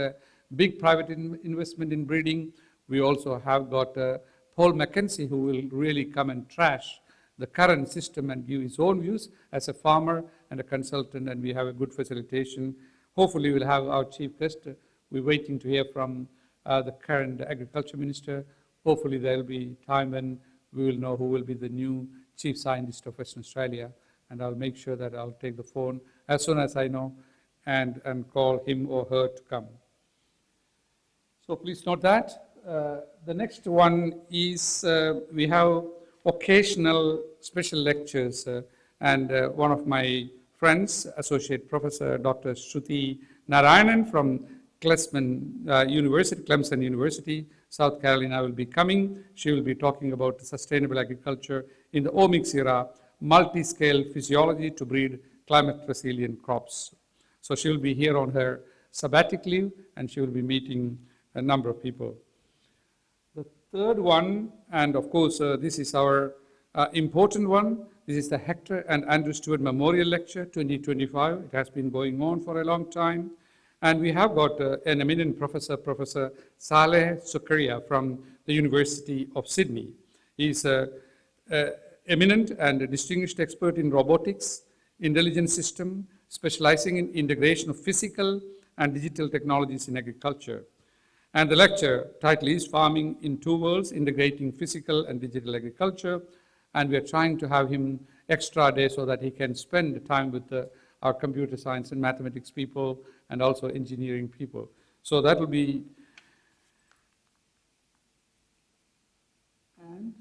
Speaker 2: big private investment in breeding. We also have got Paul McKenzie, who will really come and trash the current system and give his own views as a farmer and a consultant, and we have a good facilitation. Hopefully we'll have our chief guest. We're waiting to hear from the current agriculture minister. Hopefully there'll be time when we will know who will be the new chief scientist of Western Australia, and I'll make sure that I'll take the phone as soon as I know and call him or her to come. So please note that. The next one is we have occasional special lectures, and one of my friends, Associate Professor Dr. Shruti Narayanan from Clemson University, South Carolina, will be coming. She will be talking about sustainable agriculture in the omics era, multi-scale physiology to breed climate-resilient crops. So she will be here on her sabbatic leave, and she will be meeting a number of people. The third one, and of course this is our important one, this is the Hector and Andrew Stewart Memorial Lecture 2025. It has been going on for a long time. And we have got an eminent professor, Professor Saleh Sukaria from the University of Sydney. He's an eminent and a distinguished expert in robotics, intelligent system, specializing in integration of physical and digital technologies in agriculture. And the lecture title is Farming in Two Worlds, Integrating Physical and Digital Agriculture. And we are trying to have him extra day so that he can spend time with our computer science and mathematics people and also engineering people. So that will be, and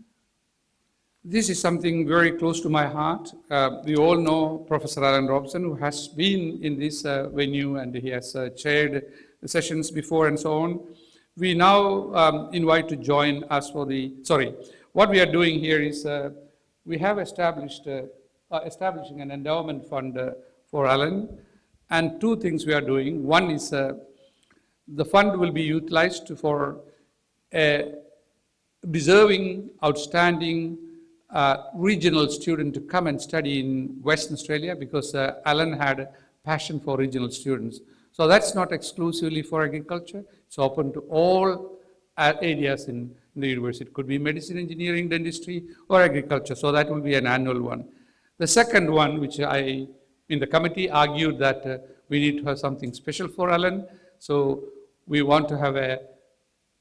Speaker 2: this is something very close to my heart. We all know Professor Alan Robson, who has been in this venue, and he has chaired the sessions before and so on. We now invite to join us for the, what we are doing here is we have established, establishing an endowment fund for Alan, and two things we are doing. One is the fund will be utilized for a deserving, outstanding regional student to come and study in Western Australia, because Alan had a passion for regional students. So that's not exclusively for agriculture. It's open to all areas in the university. It could be medicine, engineering, dentistry, or agriculture. So that will be an annual one. The second one, which I, in the committee, argued that we need to have something special for Alan. So we want to have a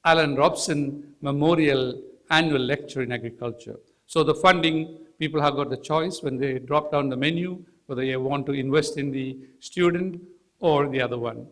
Speaker 2: Alan Robson Memorial Annual Lecture in Agriculture. So the funding, people have got the choice when they drop down the menu, whether they want to invest in the student or the other one.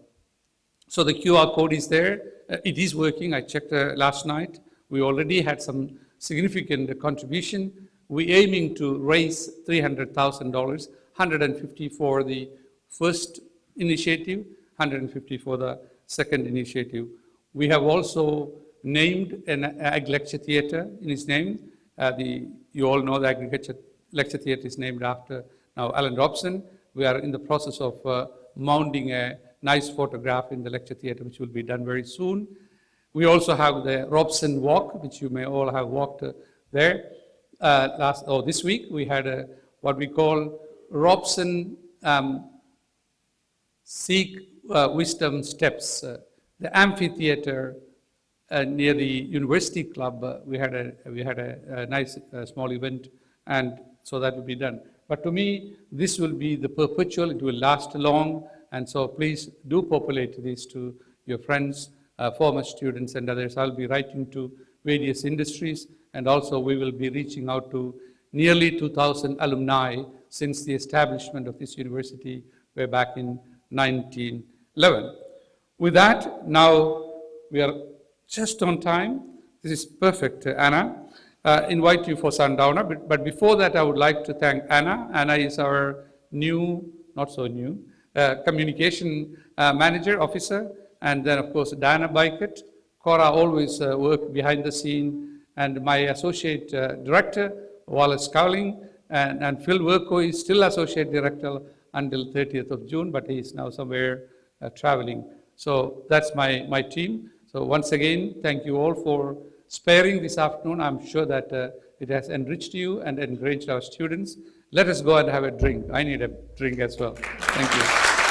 Speaker 2: So the QR code is there. It is working. I checked last night. We already had some significant contribution. We're aiming to raise $300,000, 150 for the first initiative, 150 for the second initiative. We have also named an Ag Lecture Theatre in his name. You all know the Ag Lecture Theatre is named after now Alan Robson. We are in the process of mounting a nice photograph in the lecture theatre, which will be done very soon. We also have the Robson Walk, which you may all have walked there. This week we had what we call Robson Seek Wisdom Steps. The amphitheatre near the University Club, we had a nice small event, and so that will be done. But to me, this will be the perpetual, it will last long, and so please do populate this to your friends, former students and others. I'll be writing to various industries, and also we will be reaching out to nearly 2,000 alumni since the establishment of this university way back in 1911. With that, now we are just on time. This is perfect, Anna. Invite you for Sundowner, but before that I would like to thank Anna. Anna is our new, not so new, communication manager, officer, and then of course Diana Bykett. Cora always worked behind the scene, and my associate director, Wallace Cowling, and Phil Werko is still associate director until 30th of June, but he is now somewhere traveling. So that's my team. So once again, thank you all for sparing this afternoon. I'm sure that it has enriched you and encouraged our students. Let us go and have a drink. I need a drink as well. Thank you.